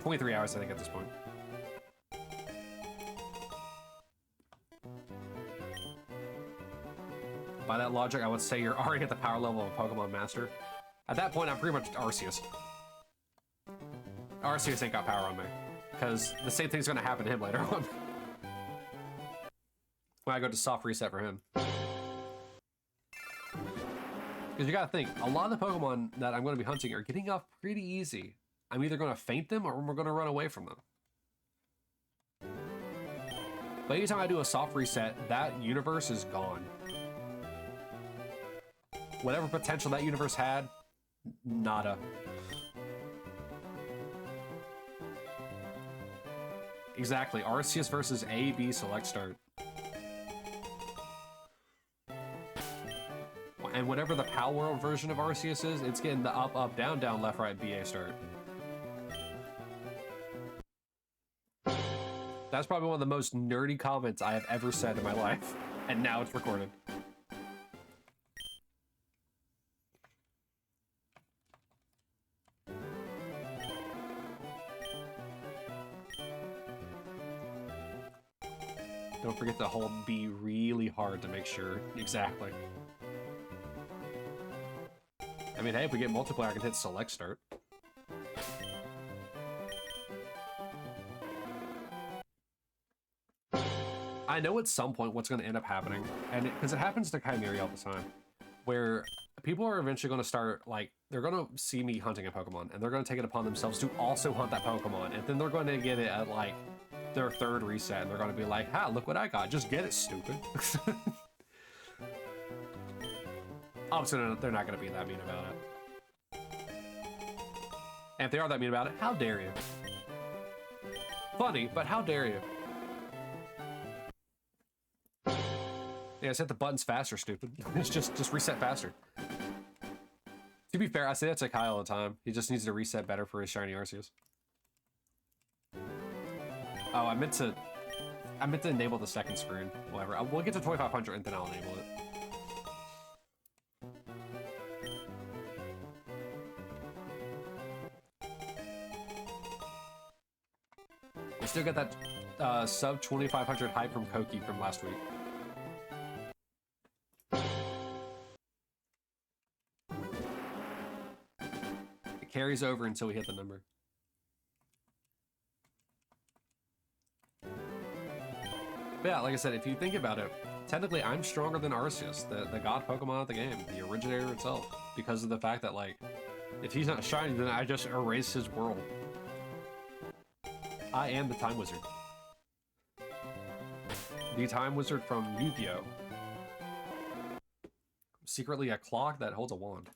23 hours, I think, at this point. By that logic, I would say you're already at the power level of a Pokemon Master. At that point, I'm pretty much Arceus. Arceus ain't got power on me, because the same thing's going to happen to him later on. When I go to soft reset for him. Because you gotta think, a lot of the Pokemon that I'm going to be hunting are getting off pretty easy. I'm either going to faint them or we're going to run away from them. But anytime I do a soft reset, that universe is gone. Whatever potential that universe had, nada. Exactly, Arceus versus A, B, select start. And whatever the Pal World version of Arceus is, it's getting the up, up, down, down, left, right, BA start. That's probably one of the most nerdy comments I have ever said in my life. And now it's recorded. Don't forget to hold B really hard to make sure. Exactly. I mean, hey, if we get multiplayer, I can hit select start. I know at some point what's going to end up happening, and because it happens to Chimera all the time, where people are eventually going to start, like, they're going to see me hunting a Pokemon, and they're going to take it upon themselves to also hunt that Pokemon, and then they're going to get it at, like, their third reset, and they're going to be like, ha, look what I got. Just get it, stupid. Obviously, they're not going to be that mean about it. And if they are that mean about it, how dare you? Funny, but how dare you? Yeah, just hit the buttons faster, stupid. It's just reset faster. To be fair, I say that to Kyle all the time. He just needs to reset better for his shiny Arceus. Oh, I meant to enable the second screen. Whatever. We'll get to 2500 and then I'll enable it. We still got that sub 2500 hype from Koki from last week. It carries over until we hit the number. But yeah, like I said, if you think about it, technically I'm stronger than Arceus, the god Pokemon of the game, the originator itself, because of the fact that, like, if he's not shiny, then I just erase his world. I am the Time Wizard. The Time Wizard from Yu-Gi-Oh! Secretly a clock that holds a wand.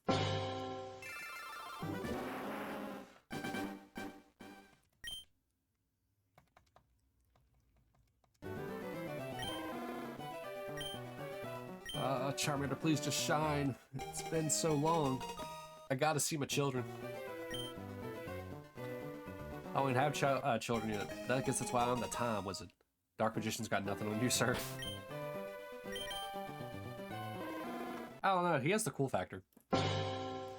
Charmander, please just shine. It's been so long. I gotta see my children. Oh, and have children yet. I guess that's why I'm the Time Wizard. Dark Magician's got nothing on you, sir. I don't know. He has the cool factor.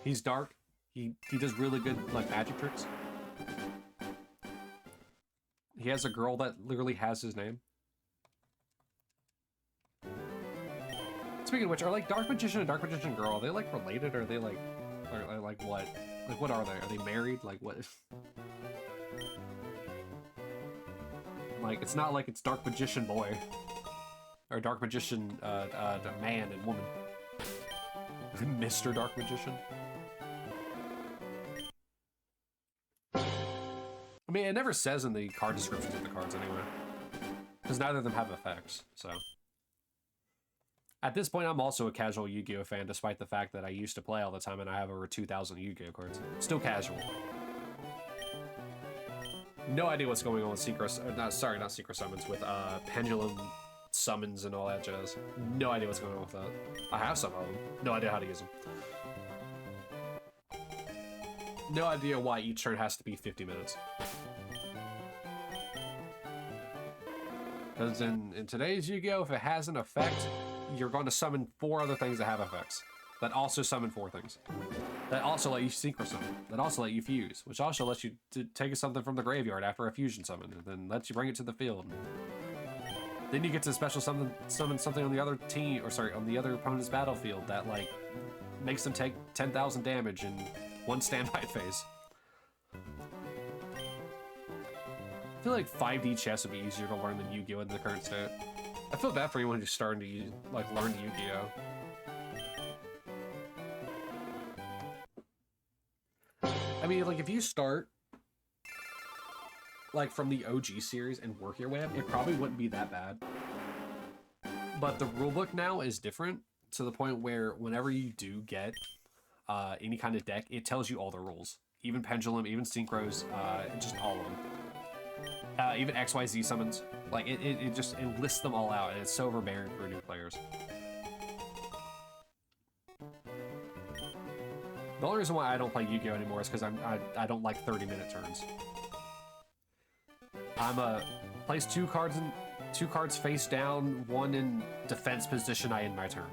He's dark. He does really good, like, magic tricks. He has a girl that literally has his name. Speaking of which, are, like, Dark Magician and Dark Magician Girl, are they, like, related, or are they, like what? Like, what are they? Are they married? Like, what? Like, it's not like it's Dark Magician Boy. Or Dark Magician, man and woman. Mr. Dark Magician. I mean, it never says in the card descriptions of the cards, anyway. Because neither of them have effects, so... At this point, I'm also a casual Yu-Gi-Oh fan, despite the fact that I used to play all the time and I have over 2,000 Yu-Gi-Oh cards. Still casual. No idea what's going on with Synchro... not Synchro Summons, with Pendulum Summons and all that jazz. No idea what's going on with that. I have some of them. No idea how to use them. No idea why each turn has to be 50 minutes. Because in today's Yu-Gi-Oh, if it has an effect... you're going to summon 4 other things that have effects. That also summon 4 things. That also let you Synchro Summon. That also let you fuse. Which also lets you take something from the graveyard after a fusion summon. And then lets you bring it to the field. Then you get to special summon something on the other team, or sorry, on the other opponent's battlefield that, like, makes them take 10,000 damage in one standby phase. I feel like 5D chess would be easier to learn than Yu-Gi-Oh! In the current state. I feel bad for anyone who's starting to use, like, learn Yu-Gi-Oh! I mean, like, if you start, like, from the OG series and work your way up, it probably wouldn't be that bad. But the rulebook now is different, to the point where whenever you do get any kind of deck, it tells you all the rules. Even Pendulum, even Synchros, just all of them. Even XYZ summons. Like, it just lists them all out, and it's so overbearing for new players. The only reason why I don't play Yu-Gi-Oh! Anymore is because I don't like 30-minute turns. Place 2 cards face down, 1 in defense position, I end my turn.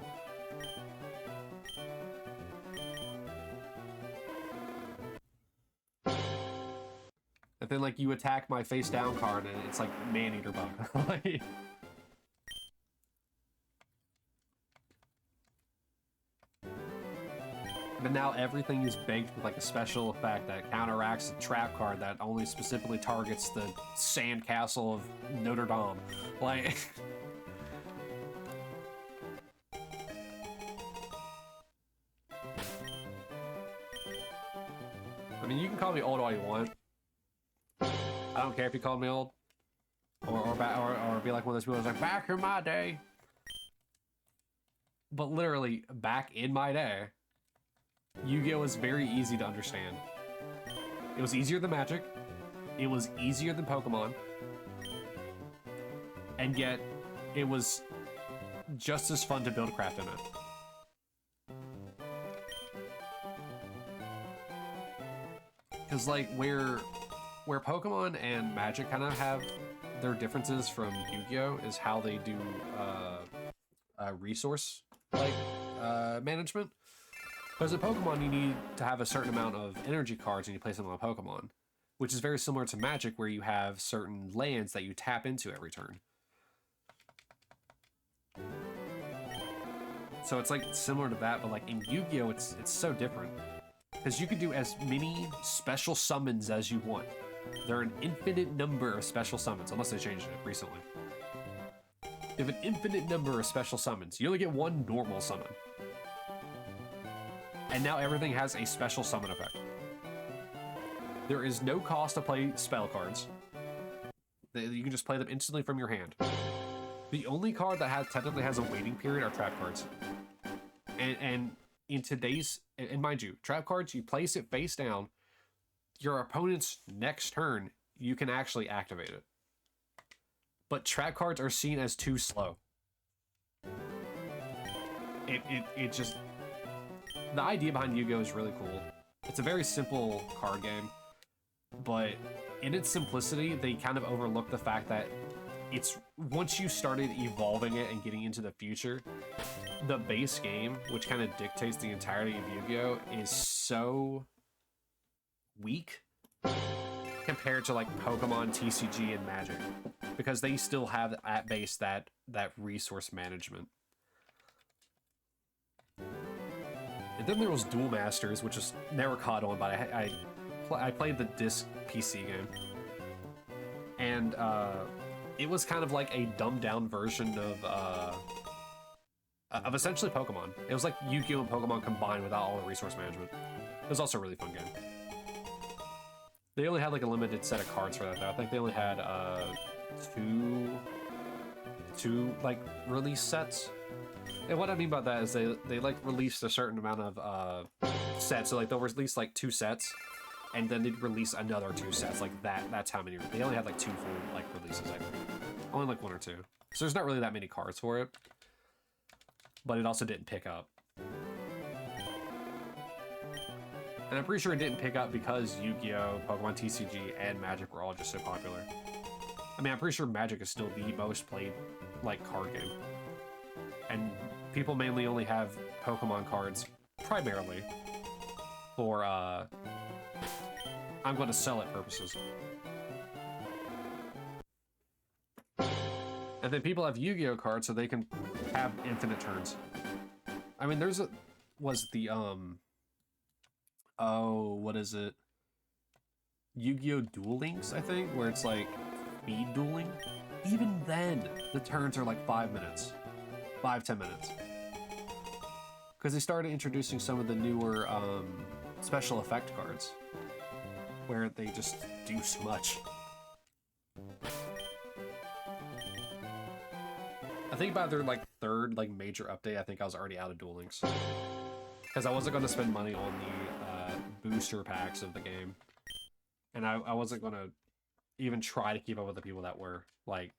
And then, like, you attack my face down card and it's like Man-Eater Bug. Like... But now everything is baked with, like, a special effect that counteracts a trap card that only specifically targets the sand castle of Notre Dame. Like... I mean, you can call me old all you want. I don't care if you call me old. Or be like one of those people who's like, back in my day. But literally, back in my day, Yu-Gi-Oh! Was very easy to understand. It was easier than Magic. It was easier than Pokemon. And yet, it was just as fun to build craft in it. Because, like, where Pokemon and Magic kind of have their differences from Yu-Gi-Oh! Is how they do resource, like, management. Because in Pokemon, you need to have a certain amount of energy cards when you place them on a Pokemon, which is very similar to Magic, where you have certain lands that you tap into every turn. So it's like similar to that, but like in Yu-Gi-Oh, it's so different. Because you can do as many special summons as you want. There are an infinite number of special summons, unless they changed it recently. You have an infinite number of special summons. You only get one normal summon. And now everything has a special summon effect. There is no cost to play spell cards. You can just play them instantly from your hand. The only card that technically has a waiting period are trap cards. And in today's, and mind you, trap cards, you place it face down, your opponent's next turn, you can actually activate it. But trap cards are seen as too slow. It just... The idea behind Yu-Gi-Oh! Is really cool. It's a very simple card game, but in its simplicity, they kind of overlook the fact that it's... Once you started evolving it and getting into the future, the base game, which kind of dictates the entirety of Yu-Gi-Oh! Is so weak compared to like Pokemon, TCG, and Magic, because they still have at base that resource management. And then there was Duel Masters, which was never caught on, but I played the disc PC game, and it was kind of like a dumbed down version of essentially Pokemon. It was like Yu-Gi-Oh! And Pokemon combined without all the resource management. It was also a really fun game. They only had like a limited set of cards for that though. I think they only had two like release sets. And what I mean by that is they like released a certain amount of sets. So like they'll release like 2 sets, and then they'd release another 2 sets. Like that's how many. They only had like 2 full like releases, I think. Only like 1 or 2. So there's not really that many cards for it. But it also didn't pick up. And I'm pretty sure it didn't pick up because Yu-Gi-Oh!, Pokemon TCG, and Magic were all just so popular. I mean, I'm pretty sure Magic is still the most played, like, card game. And people mainly only have Pokemon cards, primarily, for, I'm going to sell it purposes. And then people have Yu-Gi-Oh! Cards so they can have infinite turns. I mean, oh, what is it? Yu-Gi-Oh! Duel Links, I think, where it's like speed dueling. Even then, the turns are like 5 minutes. 5-10 minutes. Because they started introducing some of the newer special effect cards, where they just do so much. I think by their like 3rd like major update, I think I was already out of Duel Links. Because I wasn't going to spend money on the booster packs of the game. And I wasn't going to even try to keep up with the people that were, like,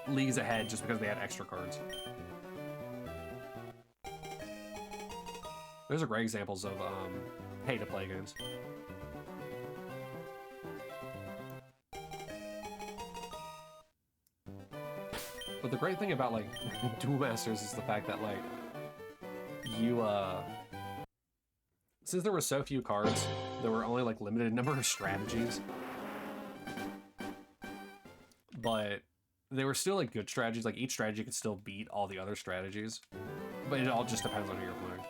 leagues ahead just because they had extra cards. Those are great examples of pay-to-play games. But the great thing about, like, Duel Masters is the fact that, like, you, since there were so few cards, there were only, like, limited number of strategies. But they were still, like, good strategies. Like, each strategy could still beat all the other strategies. But it all just depends on who you're playing.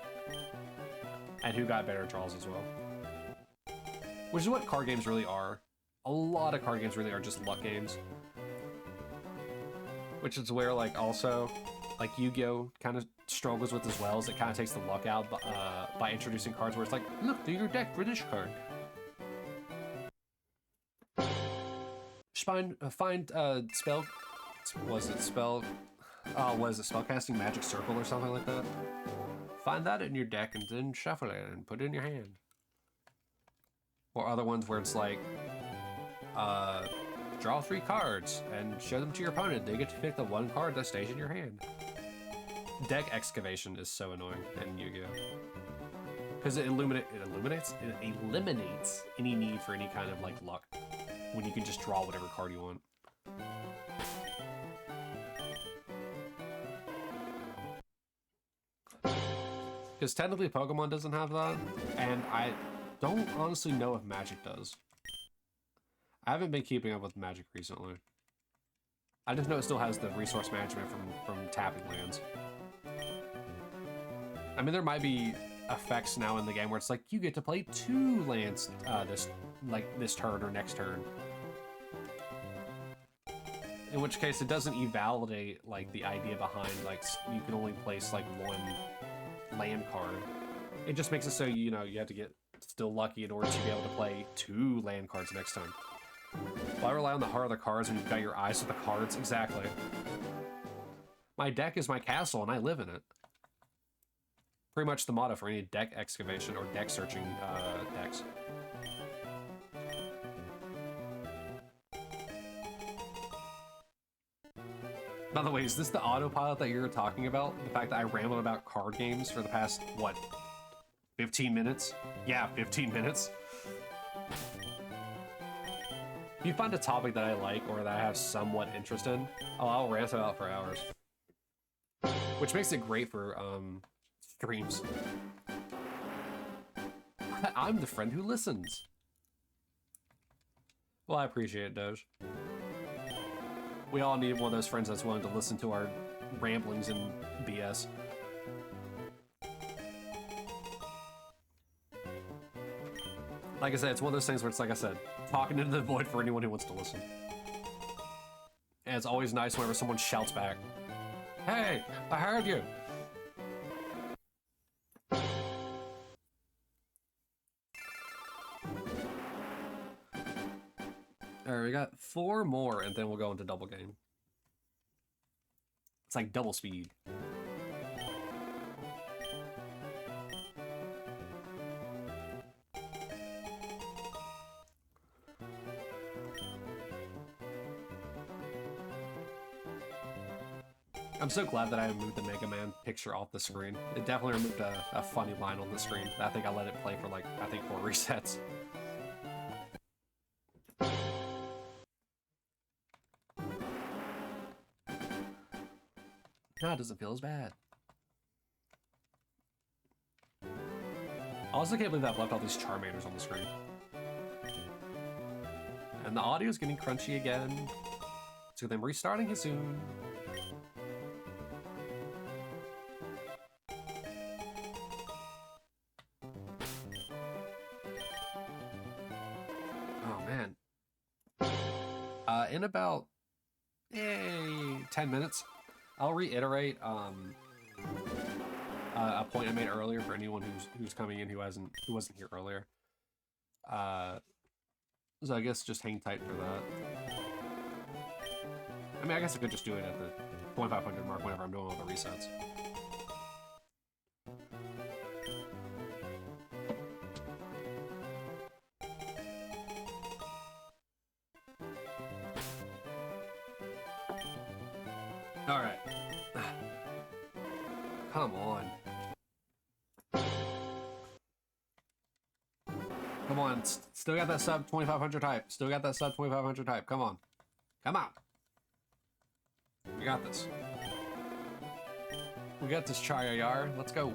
And who got better draws as well. Which is what card games really are. A lot of card games really are just luck games. Which is where, like, also, like Yu-Gi-Oh kind of struggles with as well, is it kind of takes the luck out by introducing cards where it's like, look, do your deck for this card. Find spell, was it spellcasting magic circle or something like that? Find that in your deck and then shuffle it and put it in your hand. Or other ones where it's like, draw 3 cards and show them to your opponent. They get to pick the 1 card that stays in your hand. Deck excavation is so annoying in Yu-Gi-Oh! Because it eliminates any need for any kind of like luck when you can just draw whatever card you want. Because technically Pokemon doesn't have that, and I don't honestly know if Magic does. I haven't been keeping up with Magic recently. I just know it still has the resource management from tapping lands. I mean, there might be effects now in the game where it's like, you get to play 2 lands this turn or next turn. In which case, it doesn't invalidate, like, the idea behind, like, you can only place, like, 1 land card. It just makes it so, you know, you have to get still lucky in order to be able to play 2 land cards next time. Why rely on the heart of the cards when you've got your eyes to the cards? Exactly. My deck is my castle, and I live in it. Pretty much the motto for any deck excavation or deck searching decks. By the way, is this the autopilot that you're talking about? The fact that I rambled about card games for the past, what, 15 minutes? Yeah, 15 minutes. If you find a topic that I like or that I have somewhat interest in, I'll rant about for hours. Which makes it great for streams. I'm the friend who listens. Well, I appreciate it, Doge. We all need one of those friends that's willing to listen to our ramblings and BS. Like I said, it's one of those things where it's like I said, talking into the void for anyone who wants to listen. And it's always nice whenever someone shouts back, "Hey, I heard you!" Alright, we got 4 more and then we'll go into double game. It's like double speed. I'm so glad that I removed the Mega Man picture off the screen. It definitely removed a funny line on the screen. I think I let it play for like, I think 4 resets. No, it doesn't feel as bad. I also can't believe I've left all these Charmanders on the screen. And the audio's getting crunchy again. So then restarting it soon. Oh man. In about 10 minutes, I'll reiterate a point I made earlier for anyone who's coming in who wasn't here earlier. So I guess just hang tight for that. I mean, I guess I could just do it at the 2500 mark whenever I'm doing all the resets. All right. Come on. Come on. Still got that sub 2500 hype. Still got that sub 2500 hype. Come on. Come on. We got this. We got this, Chayayar. Let's go.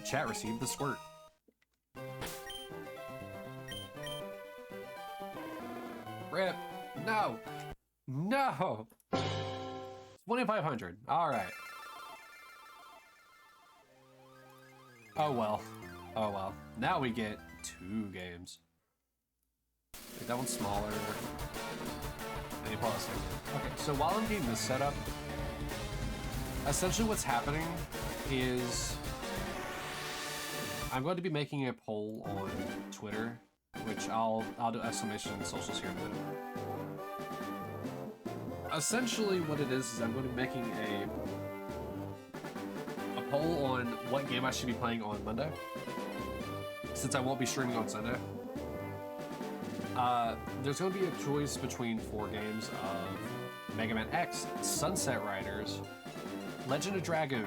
Chat received the squirt. Rip. No. No. 2500. All right. Oh well. Oh well. Now we get 2 games. Make that one smaller. And you pull this thing in. Okay, so while I'm getting this set up, essentially what's happening is I'm going to be making a poll on Twitter, which I'll do exclamation socials here in a minute. Essentially what it is I'm going to be making a poll on what game I should be playing on Monday, since I won't be streaming on Sunday. There's going to be a choice between 4 games of Mega Man X, Sunset Riders, Legend of Dragoon,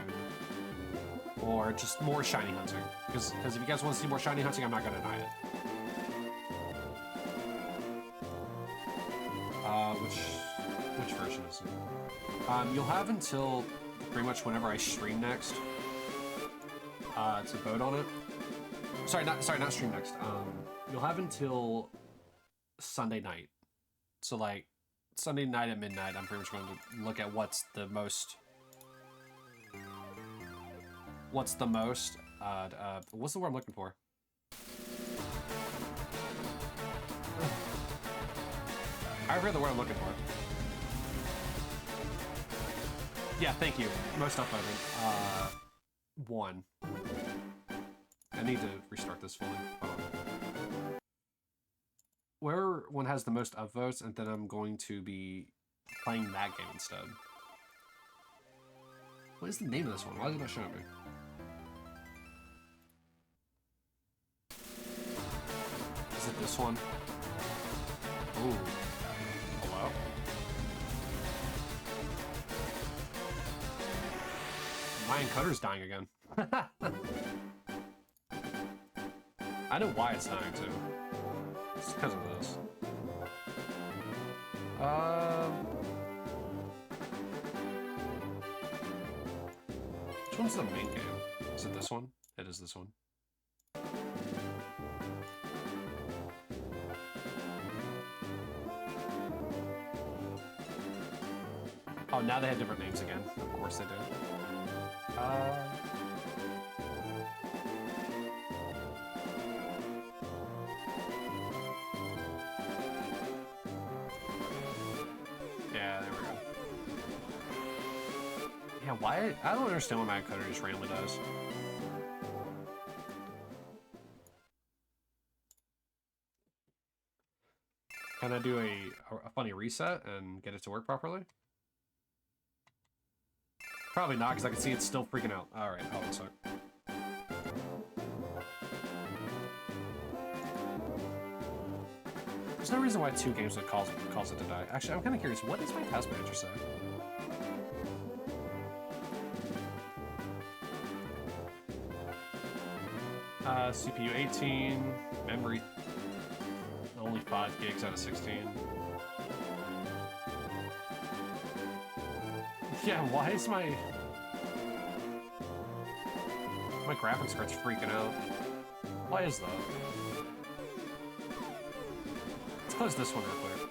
or just more shiny hunting. Because if you guys want to see more shiny hunting, I'm not going to deny it. Which version is it? You'll have until pretty much whenever I stream next to vote on it. Sorry, not stream next. You'll have until Sunday night. So like Sunday night at midnight, I'm pretty much going to look at what's the most. What's the word I'm looking for? I forget the word I'm looking for. Yeah, thank you. Most upvoted. 1. I need to restart this fully. Where one has the most upvotes, and then I'm going to be playing that game instead. What is the name of this one? Why is it not showing me? Is it this one? Ooh. Hello? My encoder's dying again. I know why it's dying too. It's because of this. Which one's the main game? Is it this one? It is this one. Oh, now they have different names again. Of course they do. Yeah, there we go. Yeah, why? I don't understand why my encoder just randomly does. Can I do a funny reset and get it to work properly? Probably not, because I can see it's still freaking out. Alright, hold on a sec. There's no reason why 2 games would cause it to die. Actually, I'm kind of curious, what does my task manager say? CPU 18, memory only 5 gigs out of 16. Yeah, why is my graphics card's freaking out? Why is that? Let's close this one real quick.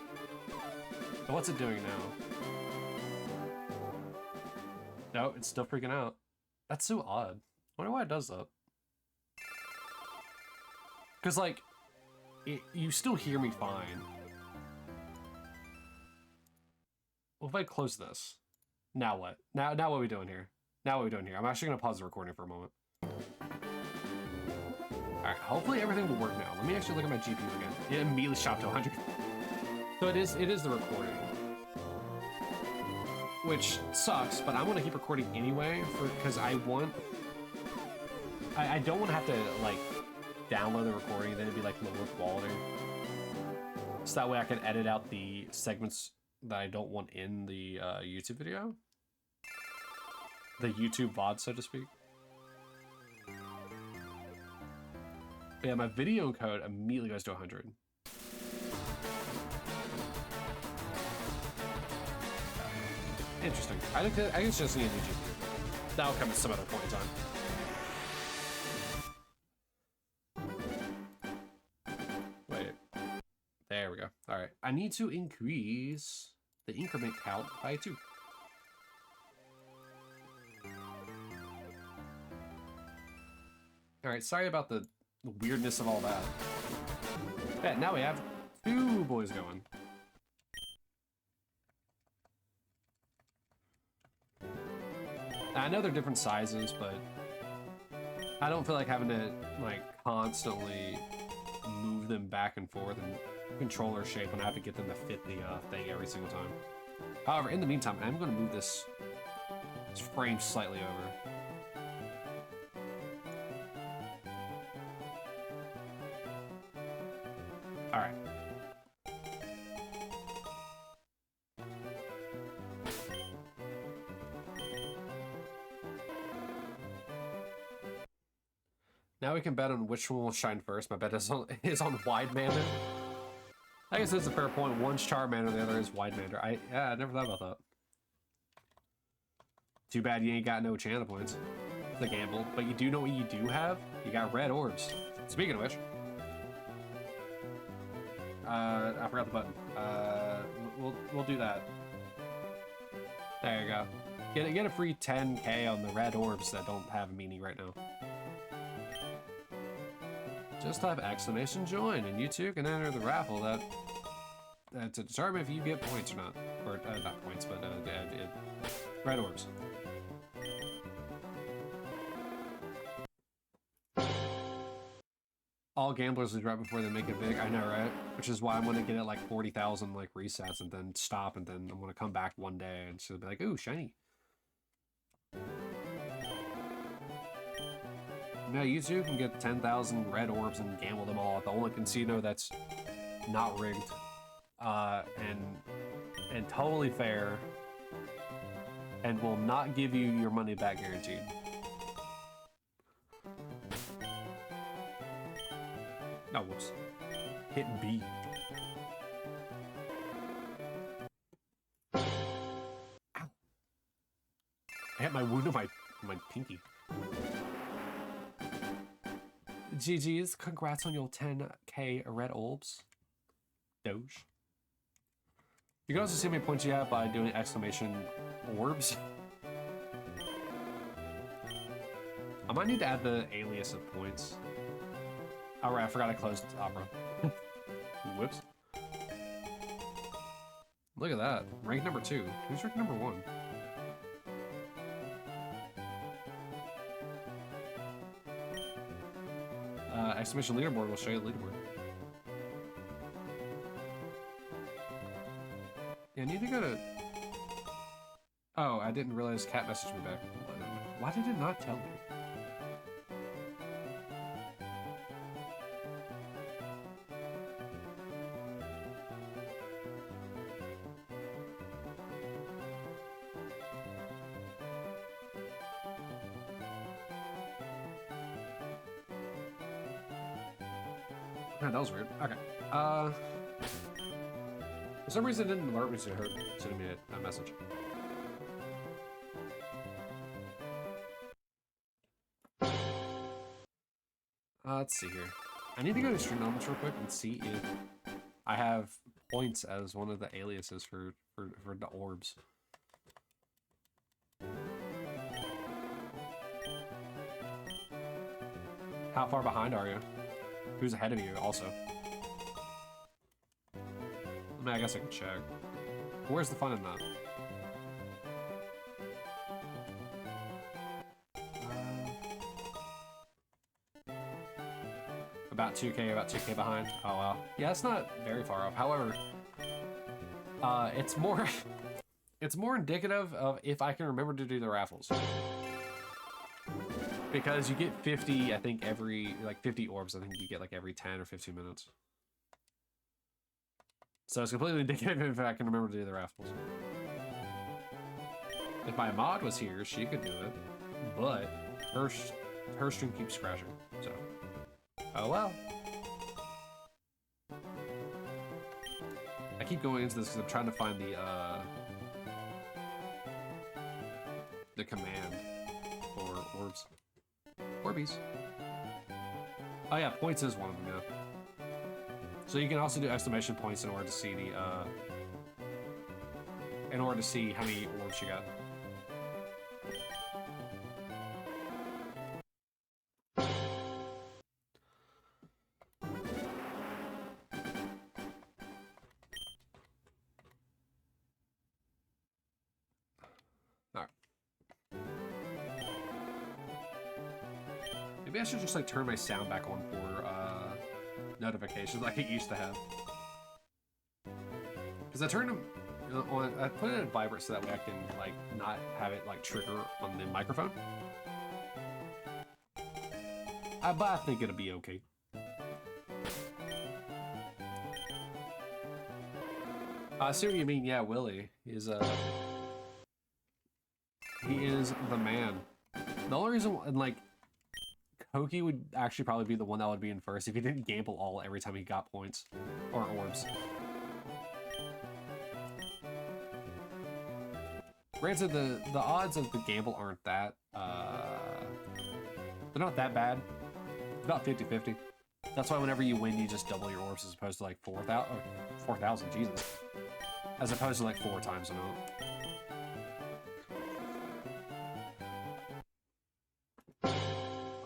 So what's it doing now? No, it's still freaking out. That's so odd. I wonder why it does that. Because, like, you still hear me fine. Well, if I close this, now what? Now what are we doing here? Now what are we doing here? I'm actually going to pause the recording for a moment. Alright, hopefully everything will work now. Let me actually look at my GPU again. It immediately shot to 100. So it is the recording. Which sucks, but I'm going to keep recording anyway, because I don't want to have to, like, download the recording, then it'd be like lower quality. So that way I can edit out the segments that I don't want in the YouTube video. The YouTube VOD, so to speak. But yeah, my video encode immediately goes to 100. Interesting. I think it's just need a new GPU. That'll come at some other point in time. There we go. All right. I need to increase the increment count by 2. All right. Sorry about the weirdness of all that. Yeah, now we have Two boys going. I know they're different sizes, but I don't feel like having to like constantly move them back and forth and controller shape when I have to get them to fit the thing every single time. However, in the meantime, I'm going to move this frame slightly over. All right. Now we can bet on which one will shine first. My bet is on Wide Mander. I guess that's a fair point. One's Charmander, the other is Wide Mander. I never thought about that. Too bad you ain't got no channel points. It's a gamble. But you do know what you do have? You got red orbs. Speaking of which. I forgot the button. We'll do that. There you go. Get a free 10k on the red orbs that don't have a meaning right now. Just type !join and you too can enter the raffle to determine if you get points or not. Or not points, but red orbs. All gamblers leave right before they make it big. I know, right? Which is why I'm gonna get it like 40,000 like resets and then stop, and then I'm gonna come back one day and she'll be like, ooh, shiny. Now you too can get 10,000 red orbs and gamble them all at the only casino that's not rigged, and totally fair, and will not give you your money back guaranteed. Oh, whoops. Hit B. Ow. I hit my wound on my pinky. GG's, congrats on your 10k red orbs. Doge. You can also see how many points you have by doing !orbs. I might need to add the alias of points. Oh right, I forgot I closed Opera. Whoops. Look at that. Rank number 2. Who's rank number 1? Exclamation leaderboard will show you the leaderboard. Yeah, I need to go to... Oh, I didn't realize Cat messaged me back. Why did it not tell me? Man, that was weird. Okay. For some reason it didn't alert me to her sending me a message. Let's see here. I need to go to stream elements real quick and see if I have points as one of the aliases for the orbs. How far behind are you? Who's ahead of you also? I mean, I guess I can check. Where's the fun in that? About 2k behind. Oh wow. Yeah, it's not very far off. However, it's more it's more indicative of if I can remember to do the raffles. Because you get 50, I think every, like 50 orbs, I think you get like every 10 or 15 minutes. So it's completely indicative if I can remember to do the raffles. If my mod was here, she could do it, but her stream keeps crashing, so. Oh well. I keep going into this because I'm trying to find the command for orbs. Orbeez. Oh yeah, points is one of them, yeah. So you can also do exclamation points in order to see the in order to see how many orbs you got. Maybe I should just like turn my sound back on for notifications like it used to have. Because I turned them on, I put it in vibrate so that way I can like not have it like trigger on the microphone. But I think it'll be okay. I see what you mean. Yeah, Willie is he is the man. The only reason, and like, Koki would actually probably be the one that would be in first if he didn't gamble all every time he got points or orbs. Granted, the odds of the gamble aren't that they're not that bad. It's about 50-50. That's why whenever you win, you just double your orbs as opposed to like 4,000. Jesus, as opposed to like 4 times amount.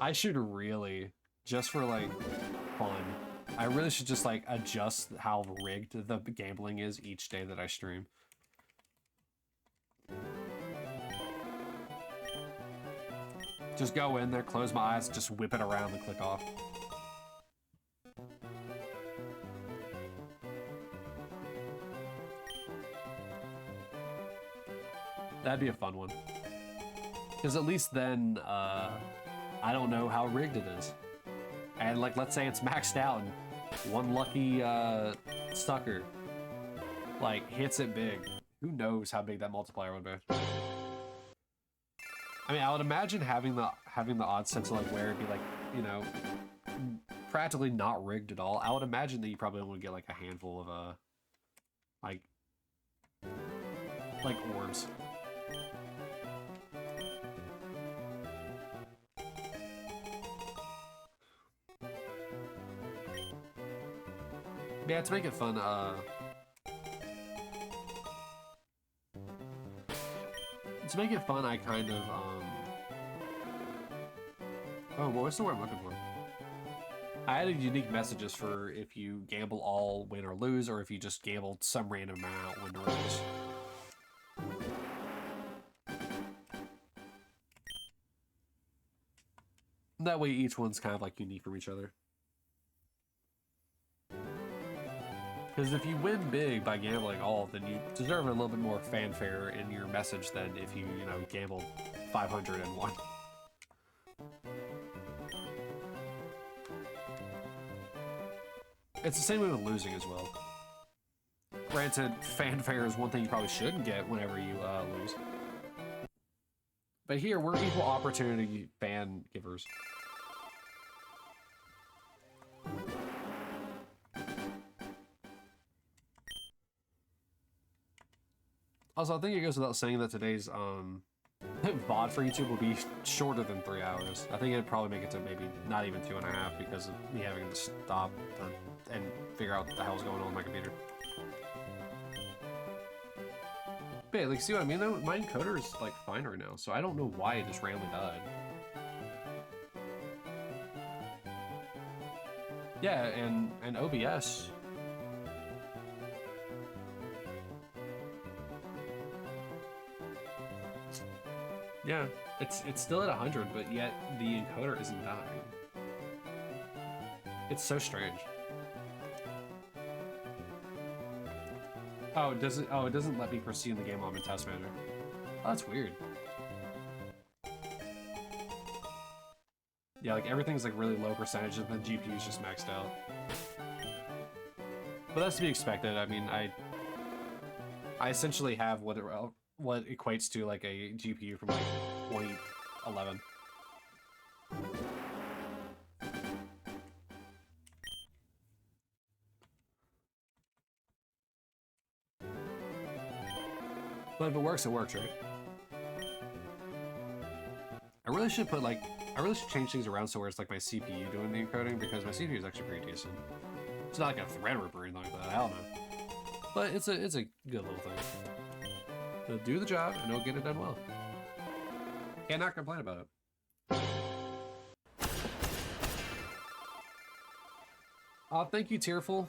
I should really, just for like fun, I really should just like adjust how rigged the gambling is each day that I stream. Just go in there, close my eyes, just whip it around and click off. That'd be a fun one. Because at least then, I don't know how rigged it is. And like, let's say it's maxed out and one lucky sucker like hits it big. Who knows how big that multiplier would be? I mean, I would imagine having the odds set to like where it'd be like, you know, practically not rigged at all. I would imagine that you probably only get like a handful of like orbs. Yeah, to make it fun, I kind of, oh, what was the word I'm looking for? I added unique messages for if you gamble all, win or lose, or if you just gambled some random amount, win or lose. That way each one's kind of like unique from each other. Because if you win big by gambling all, then you deserve a little bit more fanfare in your message than if you, you know, gambled 501. It's the same way with losing as well. Granted, fanfare is one thing you probably shouldn't get whenever you lose. But here, we're equal opportunity fan givers. Also, I think it goes without saying that today's VOD for YouTube will be shorter than 3 hours. I think it'd probably make it to maybe not even 2.5 because of me having to stop and figure out what the hell's going on with my computer. But yeah, like, see what I mean though? My encoder is like fine right now, so I don't know why it just randomly died. Yeah, and OBS. Yeah, it's still at 100, but yet the encoder isn't dying. It's so strange. Oh, it doesn't let me proceed in the game while I'm in test manager. Oh, that's weird. Yeah, like everything's like really low percentage and the GPU is just maxed out. But that's to be expected. I mean, I essentially have what equates to like a GPU from like 2011. But if it works, right? I really should change things around so where it's like my CPU doing the encoding, because my CPU is actually pretty decent. It's not like a Threadripper or anything like that, I don't know. But it's a good little thing. It'll do the job and it'll get it done well. Cannot complain about it. Thank you, Tearful.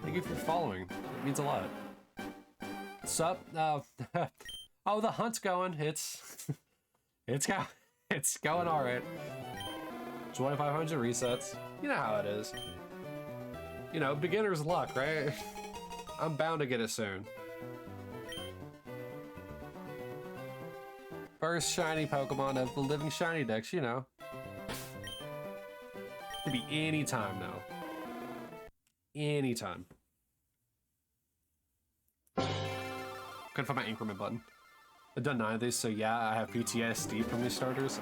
Thank you for following. It means a lot. Sup? Oh, the hunt's going. It's going all right. 2,500 resets. You know how it is. You know, beginner's luck, right? I'm bound to get it soon. First shiny Pokemon of the Living Shiny Dex, you know. Could be any time now. Anytime. Couldn't find my increment button. I've done 9 of these, so yeah, I have PTSD from these starters.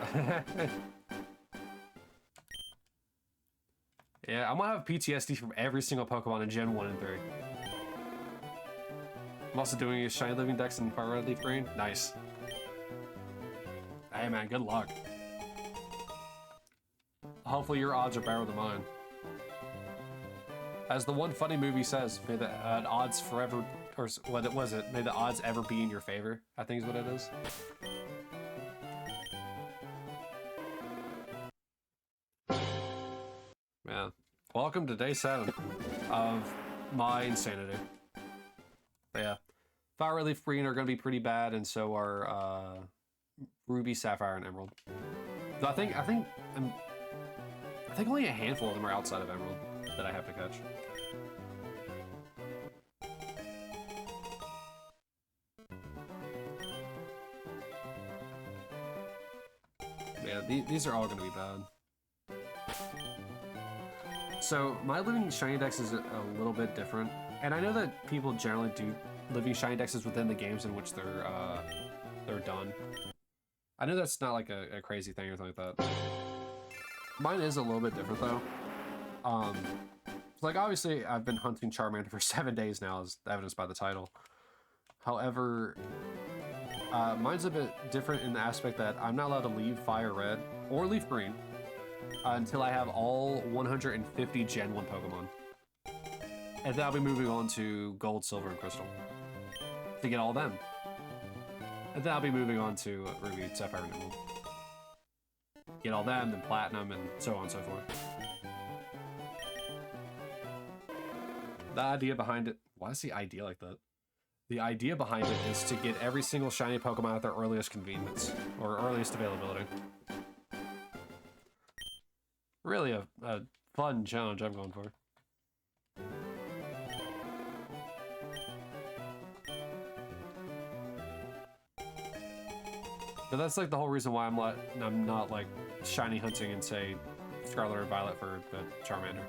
Yeah, I'm gonna have PTSD from every single Pokemon in Gen 1 and 3. I'm also doing a Shiny Living Dex in Fire Red Leaf Green. Nice. Hey man, good luck. Hopefully your odds are better than mine. As the one funny movie says, may the odds forever, or what was it? May the odds ever be in your favor, I think is what it is. Yeah. Welcome to day 7 of my insanity. But yeah. Fire Red Leaf Green are going to be pretty bad, and so are Ruby, Sapphire, and Emerald. So I think only a handful of them are outside of Emerald that I have to catch. Yeah, these are all going to be bad. So my Living Shiny Dex is a little bit different, and I know that people generally do Living Shiny Dexes within the games in which they're done. I know that's not like a crazy thing or anything like that. Mine is a little bit different though. Like obviously I've been hunting Charmander for 7 days now, as evidenced by the title. However, mine's a bit different in the aspect that I'm not allowed to leave Fire Red or Leaf Green until I have all 150 Gen 1 Pokemon. And then I'll be moving on to Gold, Silver, and Crystal to get all them. And then I'll be moving on to Ruby, Sapphire, and Emerald. Get all them, then Platinum, and so on and so forth. The idea behind it... Why is the idea like that? The idea behind it is to get every single shiny Pokemon at their earliest convenience, or earliest availability. Really a fun challenge I'm going for. But that's like the whole reason why I'm not like shiny hunting and say Scarlet or Violet for the Charmander.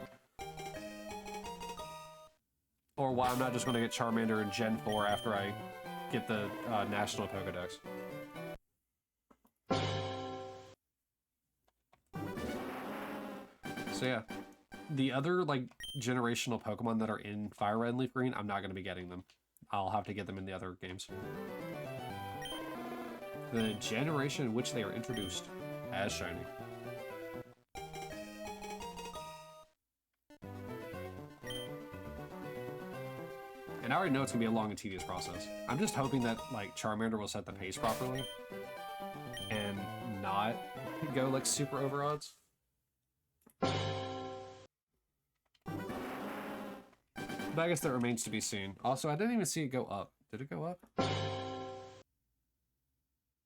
Or why I'm not just going to get Charmander in Gen 4 after I get the National Pokedex. So yeah, the other like generational Pokemon that are in Fire Red and Leaf Green, I'm not going to be getting them. I'll have to get them in the other games. The generation in which they are introduced as shiny. And I already know it's gonna be a long and tedious process. I'm just hoping that like Charmander will set the pace properly and not go like super over odds. But I guess that remains to be seen. Also, I didn't even see it go up. Did it go up?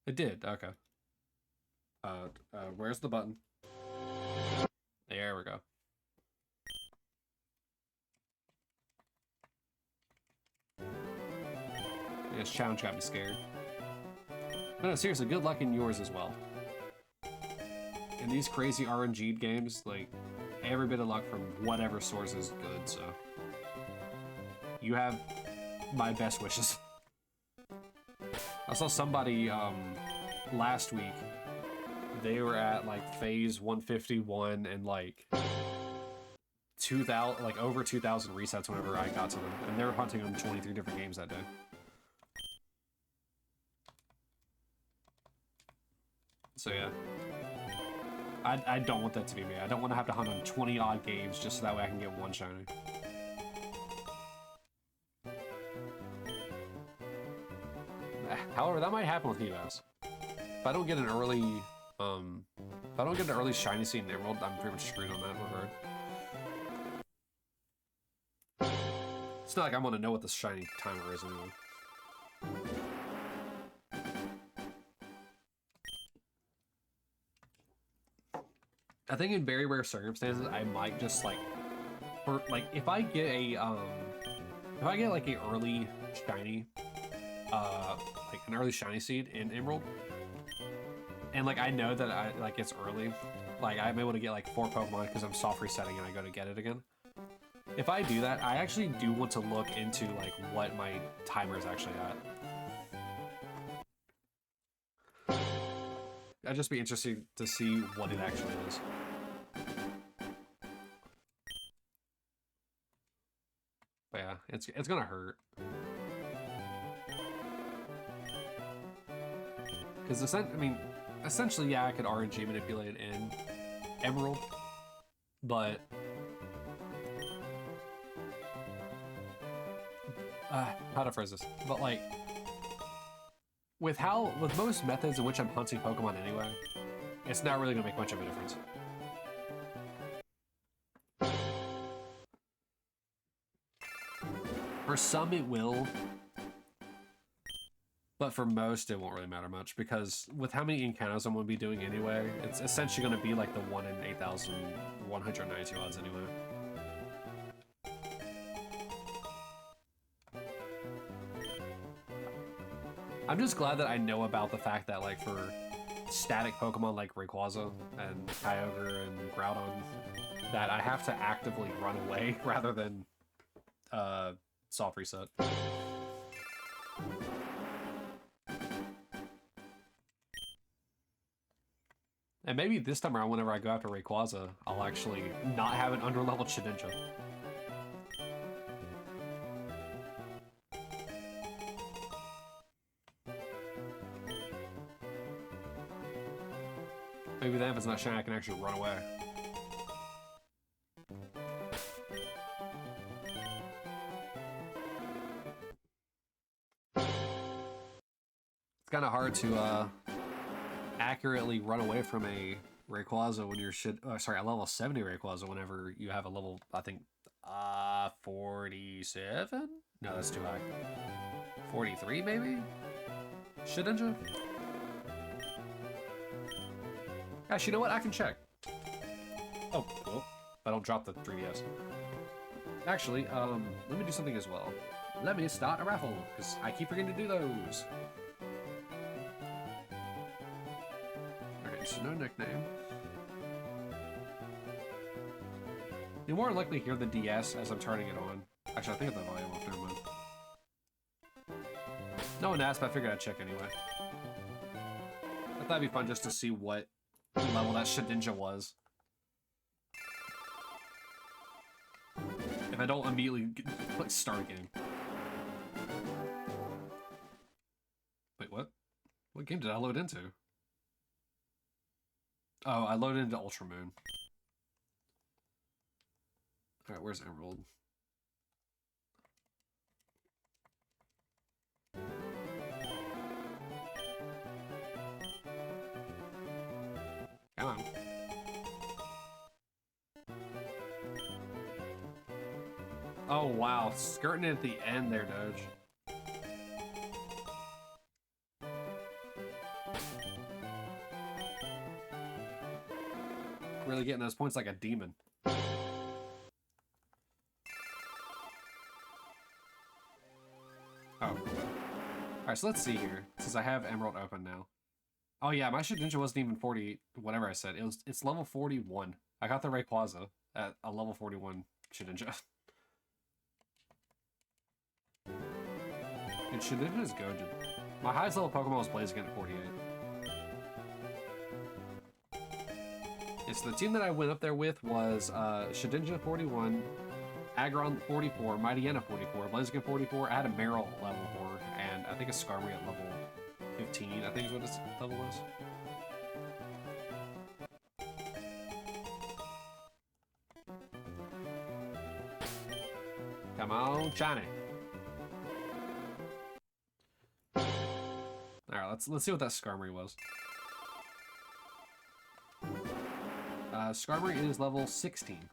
It did, okay. Where's the button? There we go. This challenge got me scared. But no, seriously, good luck in yours as well. In these crazy RNG games, like, every bit of luck from whatever source is good, so... You have my best wishes. I saw somebody, last week, they were at, like, phase 151 and, like, 2,000, like, over 2,000 resets whenever I got to them. And they were hunting on 23 different games that day. So, yeah. I don't want that to be me. I don't want to have to hunt on 20-odd games just so that way I can get one shiny. However, that might happen with Eevas. If I don't get an early, shiny seed in Emerald, I'm pretty much screwed on that regard. It's not like I'm gonna know what the shiny timer is anyway. I think in very rare circumstances, I might just like, for like, if I get a if I get like a early shiny, like an early shiny seed in Emerald, and like I know that I like it's early, like I'm able to get like 4 Pokemon because I'm soft resetting and I go to get it again. If I do that, I actually do want to look into like what my timer is actually at. I'd just be interested to see what it actually is. But yeah, it's gonna hurt. Because I mean, essentially, yeah, I could RNG manipulate in Emerald, but how to phrase this? But like, with most methods in which I'm hunting Pokemon anyway, it's not really gonna make much of a difference. For some, it will. But for most, it won't really matter much, because with how many encounters I'm going to be doing anyway, it's essentially going to be like the 1 in 8,192 odds anyway. I'm just glad that I know about the fact that, like, for static Pokemon like Rayquaza and Kyogre and Groudon, that I have to actively run away rather than soft reset. And maybe this time around, whenever I go after Rayquaza, I'll actually not have an underleveled Shedinja. Maybe then if it's not shiny, I can actually run away. It's kind of hard to accurately run away from a Rayquaza when you're a level 70 Rayquaza whenever you have a level, I think, 47? No, that's too high. 43 maybe? Shedinja? Gosh, you know what? I can check. Oh, cool. I don't drop the 3DS. Actually, let me do something as well. Let me start a raffle, because I keep forgetting to do those. Okay, so no nickname. You'll more likely hear the DS as I'm turning it on. Actually, I think I have the volume off, never mind. No one asked, but I figured I'd check anyway. I thought it'd be fun just to see what level that Shedinja was. If I don't immediately click start again. Wait, what? What game did I load into? Oh, I loaded into Ultra Moon. Alright, where's Emerald? Come on. Oh, wow. Skirting it at the end there, Doge. Really getting those points like a demon. Oh. Alright, so let's see here. Since I have Emerald open now. Oh yeah, my Shedinja wasn't even 40, whatever I said. It's level 41. I got the Rayquaza at a level 41 Shedinja. And Shedinja is goaded. My highest level Pokemon was Blaziken at 48. Yes, the team that I went up there with was Shedinja 41, Aggron 44, Mightyena 44, Blaziken 44, I had a Meryl at level 4, and I think a Skarmory at level 15, I think is what its level was. Come on, Shiny. Alright, let's see what that Skarmory was. Skarmory is level 16.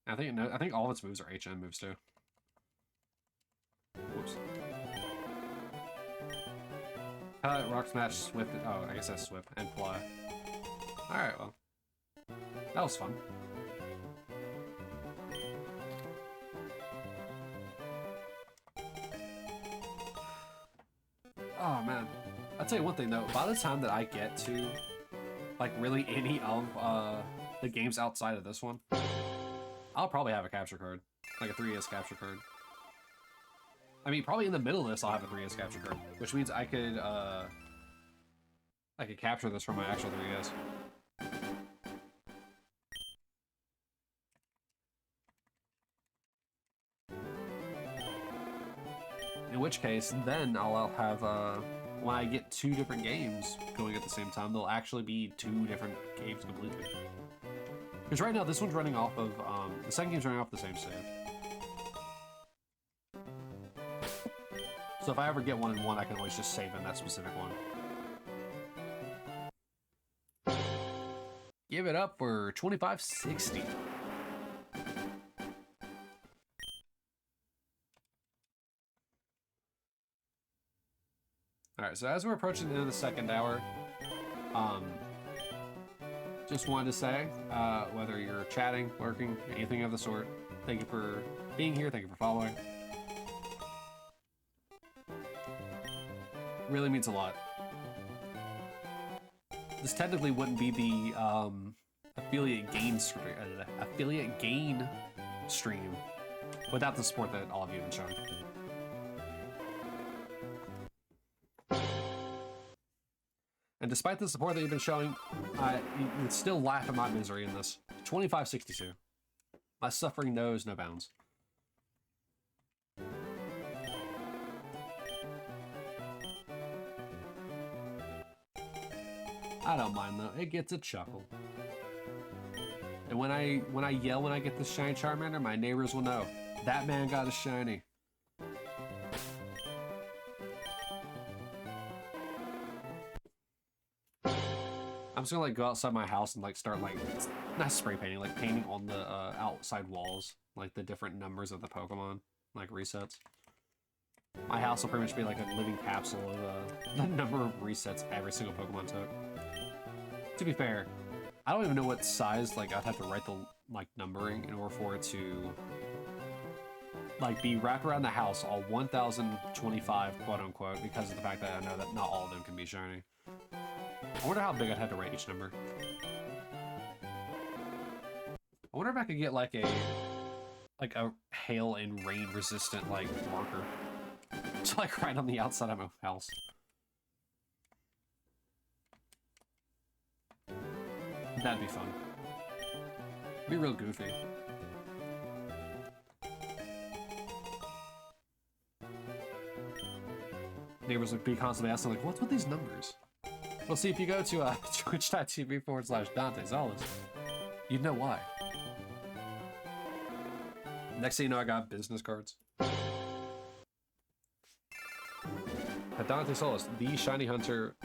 I think all of its moves are HM moves too. Whoops. Rock Smash, Swift. Oh, I guess that's Swift and Fly. All right, well, That was fun. Oh man, I'll tell you one thing though. By the time that I get to like really any of the games outside of this one, I'll probably have a capture card, like a 3DS capture card. I mean, probably in the middle of this, I'll have a 3DS capture card, which means I could capture this from my actual 3DS. In which case, then I'll have, when I get 2 different games going at the same time, they'll actually be 2 different games completely. Because right now, this one's running off of, the second game's running off the same save. So if I ever get 1 in 1, I can always just save in that specific one. Give it up for 2560. Alright, so as we're approaching the end of the second hour, just wanted to say, whether you're chatting, lurking, anything of the sort, thank you for being here, thank you for following. Really means a lot. This technically wouldn't be the affiliate gain stream without the support that all of you have been showing. And despite the support that you've been showing, you can still laugh at my misery in this. 2562. My suffering knows no bounds. I don't mind though, it gets a chuckle. And when I yell when I get this shiny Charmander, my neighbors will know. That man got a shiny. I'm just gonna like go outside my house and like start like, not spray painting, like painting on the outside walls, like the different numbers of the Pokemon, like resets. My house will pretty much be like a living capsule of the number of resets every single Pokemon took. To be fair, I don't even know what size like I'd have to write the like numbering in order for it to like be wrapped around the house, all 1025 quote unquote, because of the fact that I know that not all of them can be shiny. I wonder how big I'd have to write each number. I wonder if I could get like a hail and rain resistant like marker to like right on the outside of my house. That'd be fun. It'd be real goofy. Neighbors would be constantly asking like, what's with these numbers? Well, see, if you go to twitch.tv/DanteZalas, you'd know why. Next thing you know, I got business cards. Dante Solis, the shiny hunter,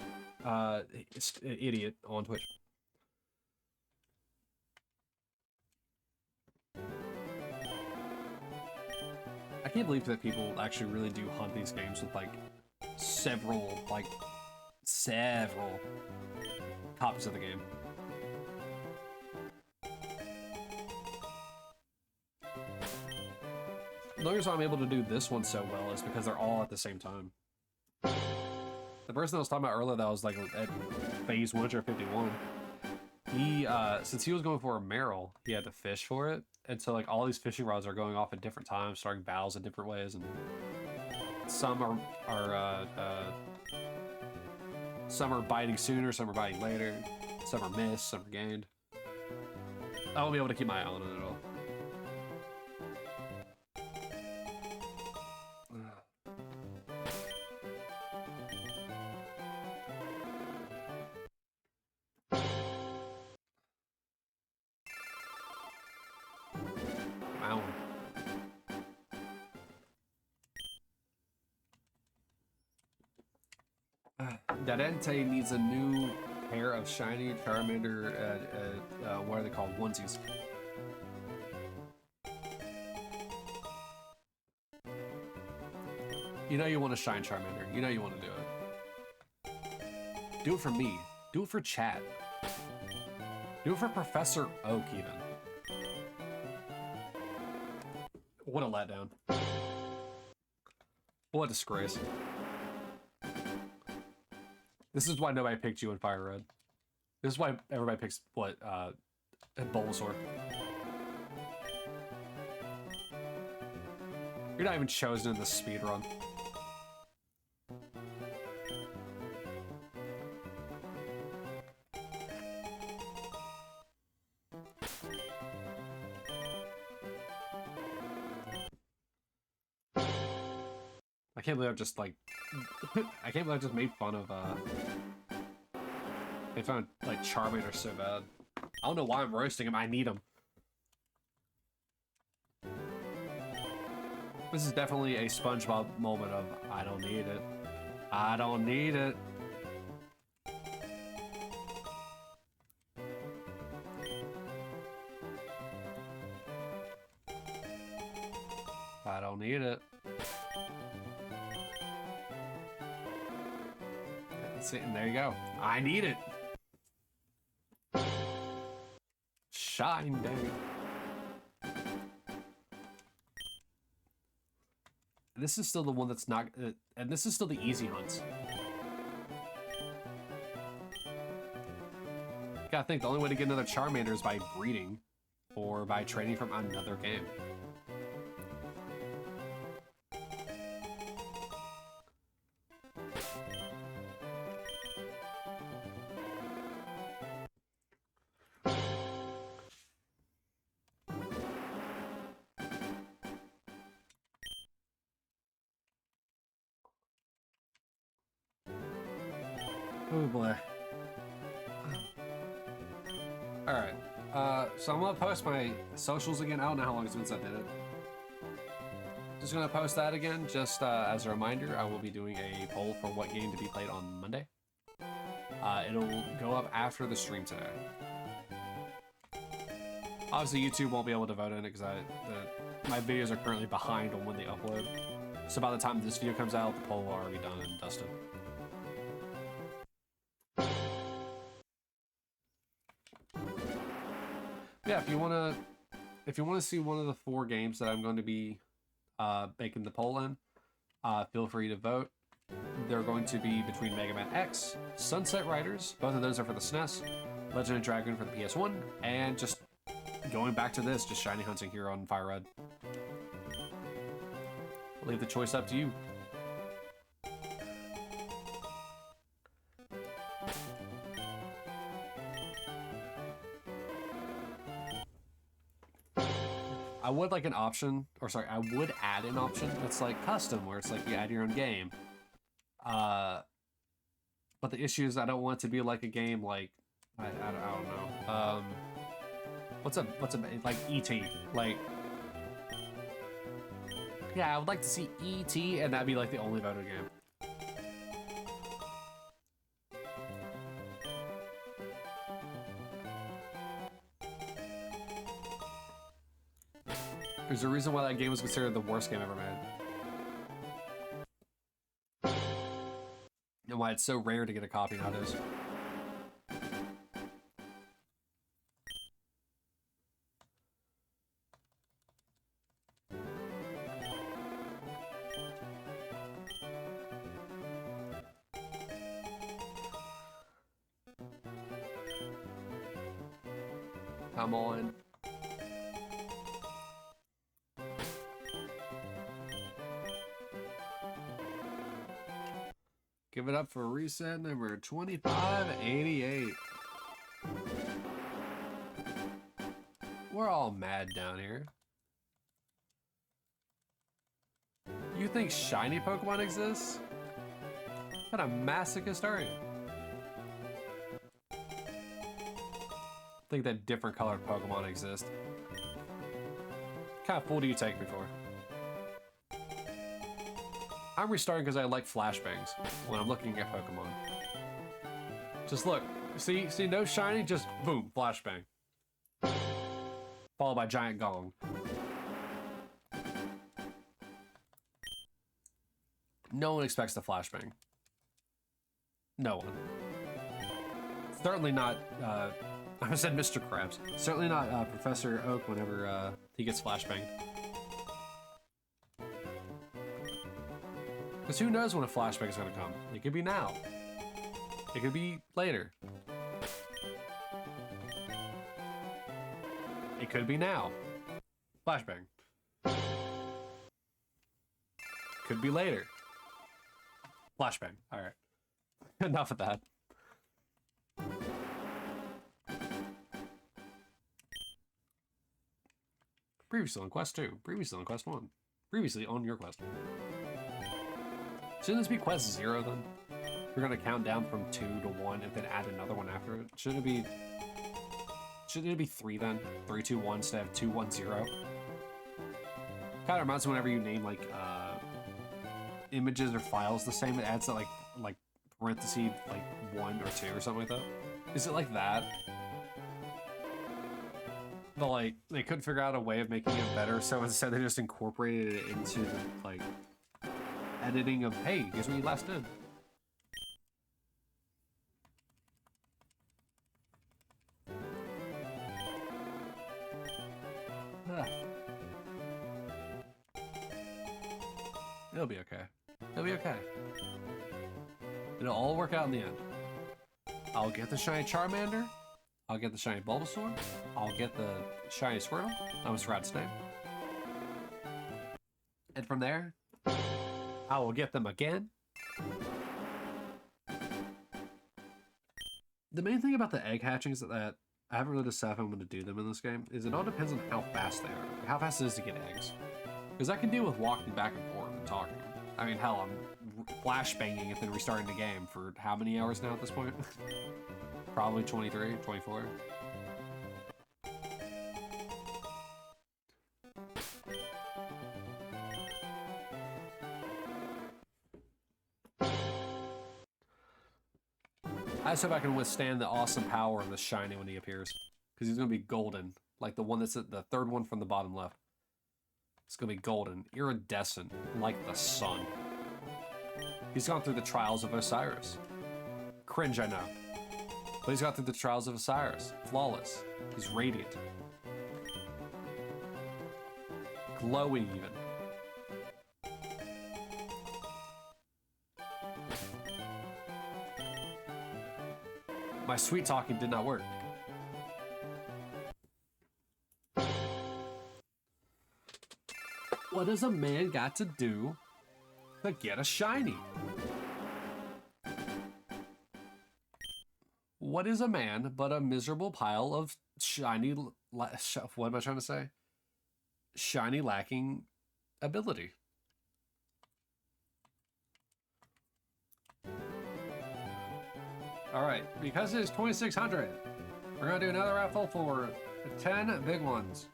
idiot on Twitch. I can't believe that people actually really do hunt these games with like several copies of the game. The only reason I'm able to do this one so well is because they're all at the same time. The person I was talking about earlier that was like at phase 151, he, since he was going for a Meryl, he had to fish for it. And so like all these fishing rods are going off at different times, starting battles in different ways, and some are biting sooner, some are biting later, some are missed, some are gained. I won't be able to keep my eye on it at all. Wow. Dadente needs a new pair of shiny Charmander, what are they called? Onesies. You know you want to shine Charmander. You know you want to do it. Do it for me. Do it for chat. Do it for Professor Oak, even. What a letdown. What a disgrace. This is why nobody picked you in Fire Red. This is why everybody picks, what, Bulbasaur. You're not even chosen in the speedrun. I can't believe I've just, like... I can't believe I just made fun of, They found, like, Charmander so bad. I don't know why I'm roasting him. I need him. This is definitely a SpongeBob moment of, I don't need it. I don't need it. I don't need it. That's it, and there you go. I need it. Shine day. This is still the one that's not, and this is still the easy hunts. Gotta think the only way to get another Charmander is by breeding, or by trading from another game. Oh boy. Alright. So I'm gonna post my socials again. I don't know how long it's been since I did it. Just gonna post that again, just as a reminder. I will be doing a poll for what game to be played on Monday. It'll go up after the stream today. Obviously, YouTube won't be able to vote in it because my videos are currently behind on when they upload. So by the time this video comes out, the poll will already be done and dusted. Yeah, if you wanna see one of the 4 games that I'm going to be making the poll in, feel free to vote. They're going to be between Mega Man X, Sunset Riders, both of those are for the SNES, Legend of Dragoon for the PS1, and just going back to this, just shiny hunting here on Fire Red. I'll leave the choice up to you. I would like an option, or sorry, I would add an option that's like custom, where it's like you add your own game. But the issue is I don't want it to be like a game like, I don't know. What's a like E.T. Like, yeah, I would like to see E.T. and that'd be like the only voted game. There's a reason why that game was considered the worst game ever made. And why it's so rare to get a copy nowadays. Come on. Give it up for reset number 2588. We're all mad down here. You think shiny Pokemon exists? What a masochist are you? Think that different colored Pokemon exist. What kind of fool do you take me for? I'm restarting because I like flashbangs when I'm looking at Pokemon. Just look, see no shiny, just boom, flashbang. Followed by giant gong. No one expects the flashbang. No one. Certainly not I said Mr. Krabs. Certainly not Professor Oak whenever he gets flashbanged. Because who knows when a flashbang is going to come? It could be now. It could be later. It could be now. Flashbang. Could be later. Flashbang. Alright. Enough of that. Previously on Quest 2. Previously on Quest 1. Previously on your quest. Shouldn't this be Quest 0 then? We're gonna count down from 2 to 1 and then add another one after it. Shouldn't it be 3 then? 3, 2, 1 instead of 2, 1, 0? Kinda reminds me whenever you name like images or files the same, it adds that like parenthesis like 1 or 2 or something like that. Is it like that? But like they couldn't figure out a way of making it better, so instead they just incorporated it into like editing of, hey, guess what you last did? It'll be okay. It'll be okay. It'll all work out in the end. I'll get the shiny Charmander. I'll get the shiny Bulbasaur. I'll get the shiny Squirtle. I almost forgot its name. And from there, I will get them again. The main thing about the egg hatchings that I haven't really decided if I'm going to do them in this game is it all depends on how fast they are. How fast it is to get eggs. Because I can deal with walking back and forth and talking. I mean, hell, I'm flashbanging and then restarting the game for how many hours now at this point? Probably 23, 24. I just hope I can withstand the awesome power of the shiny when he appears. Because he's going to be golden. Like the one that's at the third one from the bottom left. It's going to be golden, iridescent, like the sun. He's gone through the trials of Osiris. Cringe, I know. But he's gone through the trials of Osiris. Flawless. He's radiant. Glowing, even. My sweet talking did not work. What does a man got to do to get a shiny? What is a man but a miserable pile of shiny... What am I trying to say? Shiny lacking ability. Alright, because it is 2600, we're gonna do another raffle for 10 big ones.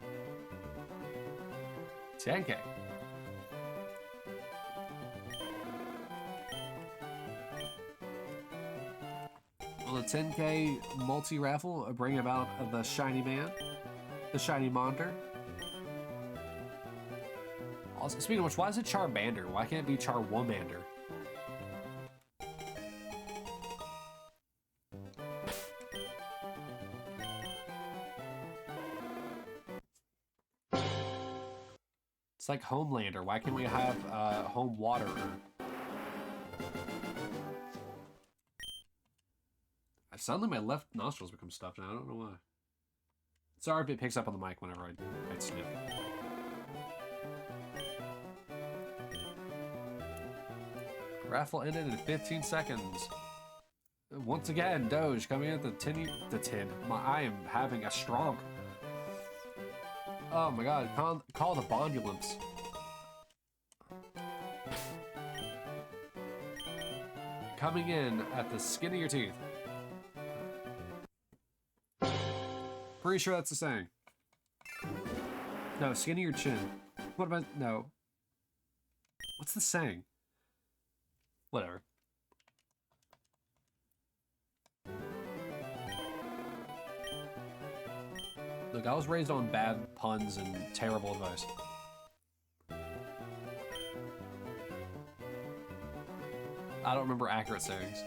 10K. Will the 10K multi-raffle bring about the shiny man? The shiny monitor? Also, speaking of which, why is it Charmander? Why can't it be Charwomander? It's like Homelander. Why can't we have Home Waterer? Suddenly my left nostrils become stuffed and I don't know why. Sorry if it picks up on the mic whenever I sniff. Raffle ended in 15 seconds. Once again, Doge coming in at the 10. I am having a stroke. Oh my god, call the Bondulance. Coming in at the skin of your teeth. Pretty sure that's the saying. No, skin of your chin. What about, no. What's the saying? Whatever. Look, I was raised on bad puns and terrible advice. I don't remember accurate sayings.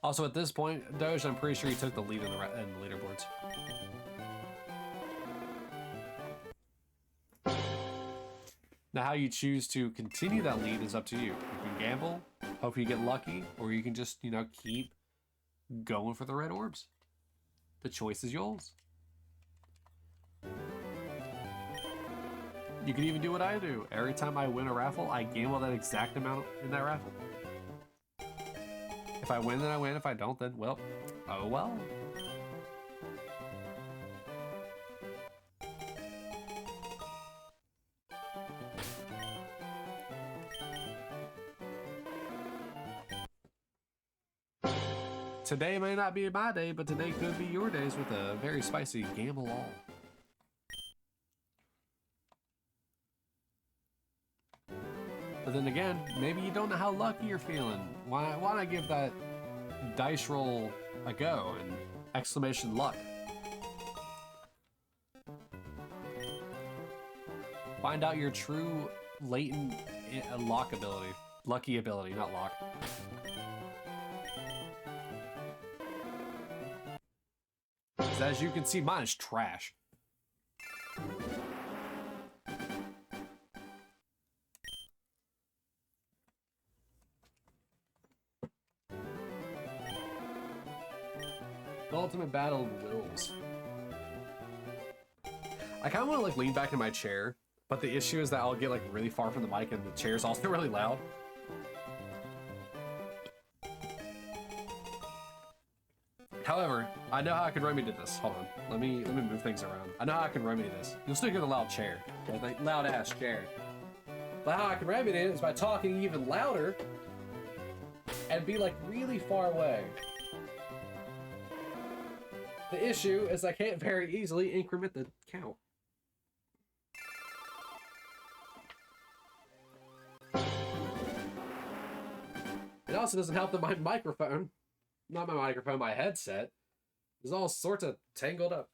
Also, at this point, Doge, I'm pretty sure he took the lead in the leaderboards. Now, how you choose to continue that lead is up to you. You can gamble, hope you get lucky, or you can just, you know, keep going for the red orbs. The choice is yours. You can even do what I do. Every time I win a raffle, I gamble that exact amount in that raffle. If I win, then I win. If I don't, then, well, oh well. Today may not be my day, but today could be your days with a very spicy gamble all. But then again, maybe you don't know how lucky you're feeling. Why not give that dice roll a go and exclamation luck? Find out your true latent lock ability. Lucky ability, not lock. As you can see, mine is trash. The ultimate battle of wills. I kind of want to like lean back in my chair, but the issue is that I'll get like really far from the mic and the chair's also really loud. However, I know how I can remedy this. Hold on, let me move things around. I know how I can remedy this. You'll still hear the loud chair, like loud ass chair. But how I can remedy it is by talking even louder and be like really far away. The issue is I can't very easily increment the count. It also doesn't help that my microphone, not my microphone, my headset, is all sorts of tangled up.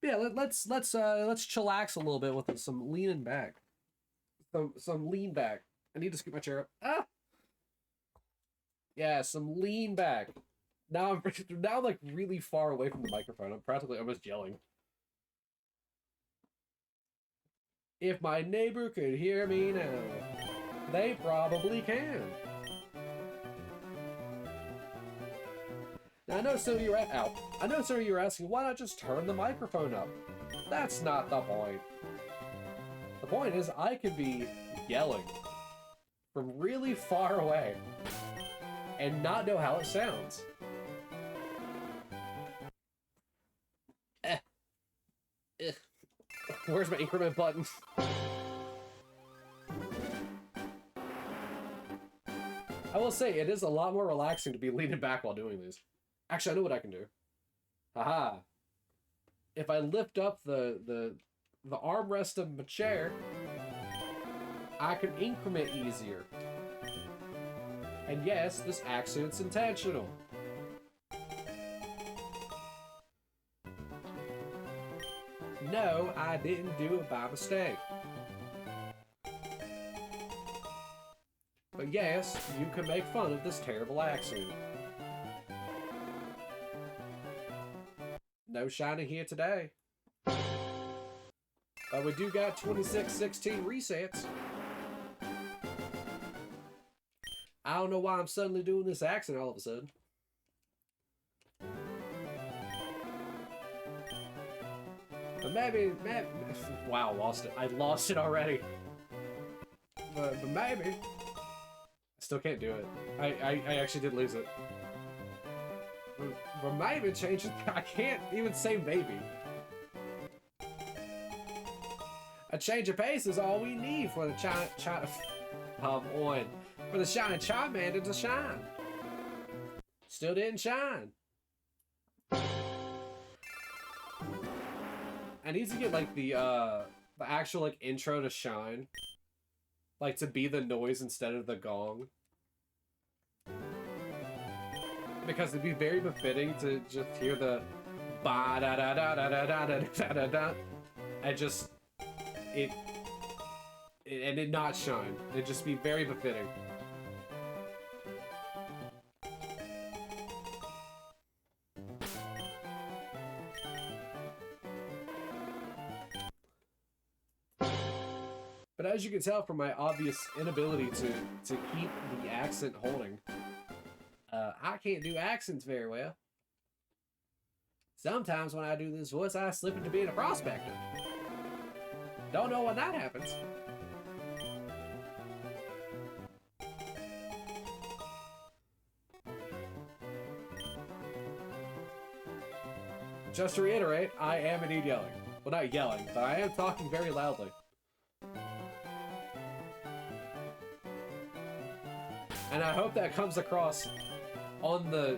Yeah, let's chillax a little bit with some leaning back. Some lean back. I need to scoot my chair up. Ah! Yeah, some lean back. Now I'm like really far away from the microphone. I'm practically almost yelling. If my neighbor could hear me now, they probably can. Now, I know some of you are asking, why not just turn the microphone up? That's not the point. The point is I could be yelling from really far away and not know how it sounds. Where's my increment button? I will say, it is a lot more relaxing to be leaning back while doing these. Actually, I know what I can do. Haha. If I lift up the armrest of my chair, I can increment easier. And yes, this accident's intentional. No, I didn't do it by mistake. But yes, you can make fun of this terrible accident. No Shiny here today. But we do got 26-16 resets. I don't know why I'm suddenly doing this accent all of a sudden. But maybe, wow, lost it. I lost it already. But maybe. I still can't do it. I actually did lose it. But maybe change it. I can't even say maybe. A change of pace is all we need for the China for the Shiny Charmander to shine. Still didn't shine. I need to get like the actual like intro to Shine, like to be the noise instead of the gong, because it'd be very befitting to just hear the ba da da da da da da da da da, and just it not shine. It'd just be very befitting. As you can tell from my obvious inability to keep the accent holding, I can't do accents very well. Sometimes when I do this voice, I slip into being a prospector. Don't know when that happens. Just to reiterate, I am indeed yelling. Well, not yelling, but I am talking very loudly. And I hope that comes across on the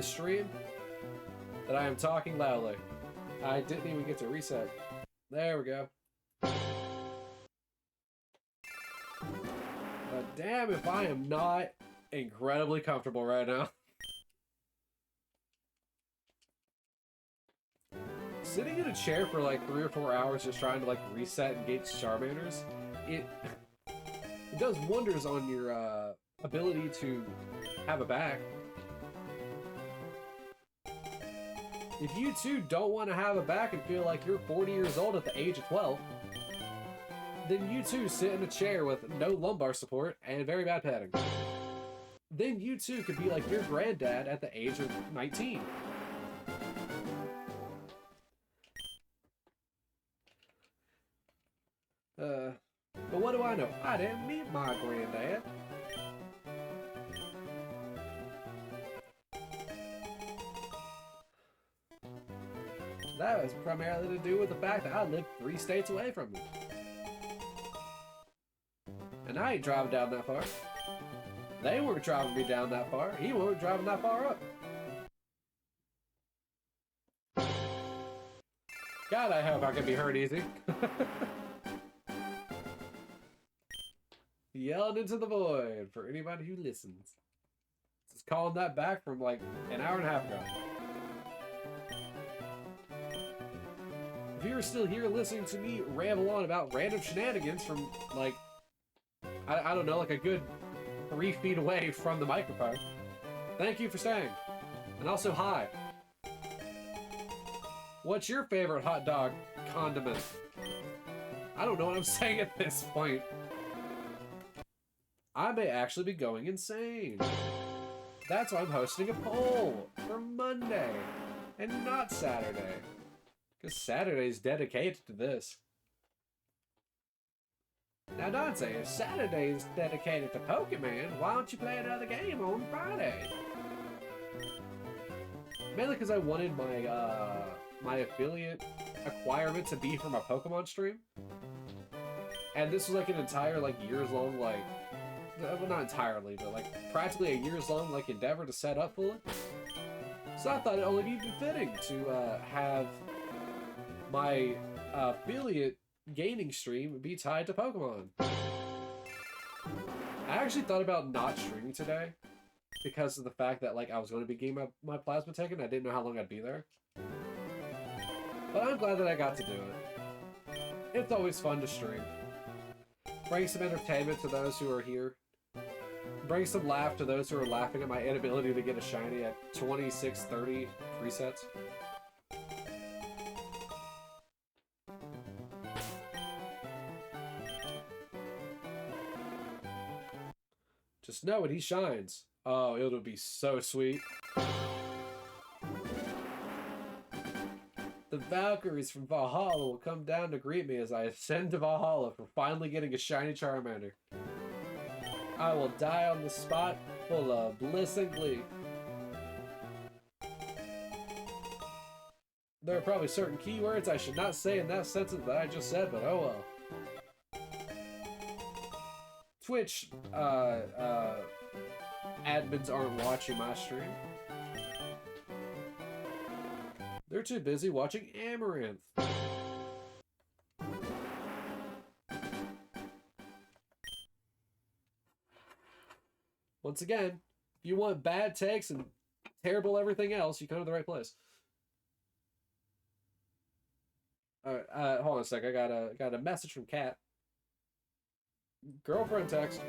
stream that I am talking loudly. I didn't even get to reset. There we go. But damn if I am not incredibly comfortable right now. Sitting in a chair for like 3 or 4 hours just trying to like reset and gauge Charmanders, it does wonders on your ability to have a back. If you too don't want to have a back and feel like you're 40 years old at the age of 12, then you too sit in a chair with no lumbar support and very bad padding. Then you too could be like your granddad at the age of 19. But what do I know? I didn't meet my granddad. That was primarily to do with the fact that I lived 3 states away from him. And I ain't driving down that far. They weren't driving me down that far. He wasn't driving that far up. God, I hope I can be heard easy. Yelling into the void for anybody who listens. Just calling that back from like an hour and a half ago. If you're still here listening to me ramble on about random shenanigans from like, I don't know, like a good 3 feet away from the microphone, thank you for staying. And also, hi. What's your favorite hot dog condiment? I don't know what I'm saying at this point. I may actually be going insane. That's why I'm hosting a poll for Monday and not Saturday. Because Saturday is dedicated to this. Now Dante, if Saturday is dedicated to Pokemon, why don't you play another game on Friday? Mainly because I wanted my my affiliate acquirement to be from a Pokemon stream. And this was like an entire like years long like, well not entirely, but like practically a years long like endeavor to set up fully. So I thought it only be befitting to have my affiliate gaming stream be tied to Pokemon. I actually thought about not streaming today because of the fact that like I was going to be getting my plasma taken. I didn't know how long I'd be there. But I'm glad that I got to do it. It's always fun to stream. Bring some entertainment to those who are here. Bring some laugh to those who are laughing at my inability to get a shiny at 26:30 resets. Just know when he shines. Oh, it'll be so sweet. The Valkyries from Valhalla will come down to greet me as I ascend to Valhalla for finally getting a shiny Charmander. I will die on the spot, full of bliss and glee. There are probably certain keywords I should not say in that sentence that I just said, but oh well. Twitch admins aren't watching my stream. They're too busy watching Amaranth. Once again, if you want bad takes and terrible everything else, you come to the right place. Alright, hold on a sec. I got a message from Kat. Girlfriend text.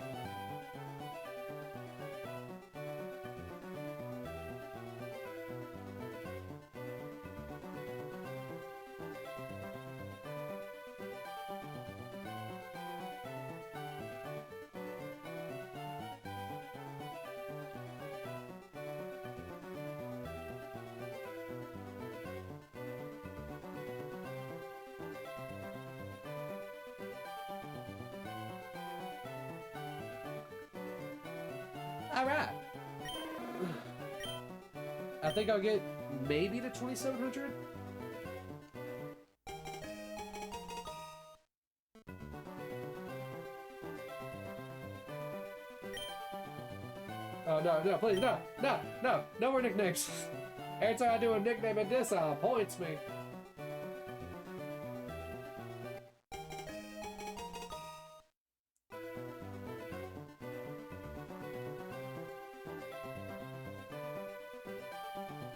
Alright. I think I'll get maybe to 2700. Oh, no, please, no more nicknames. Every time I do a nickname in this, points me.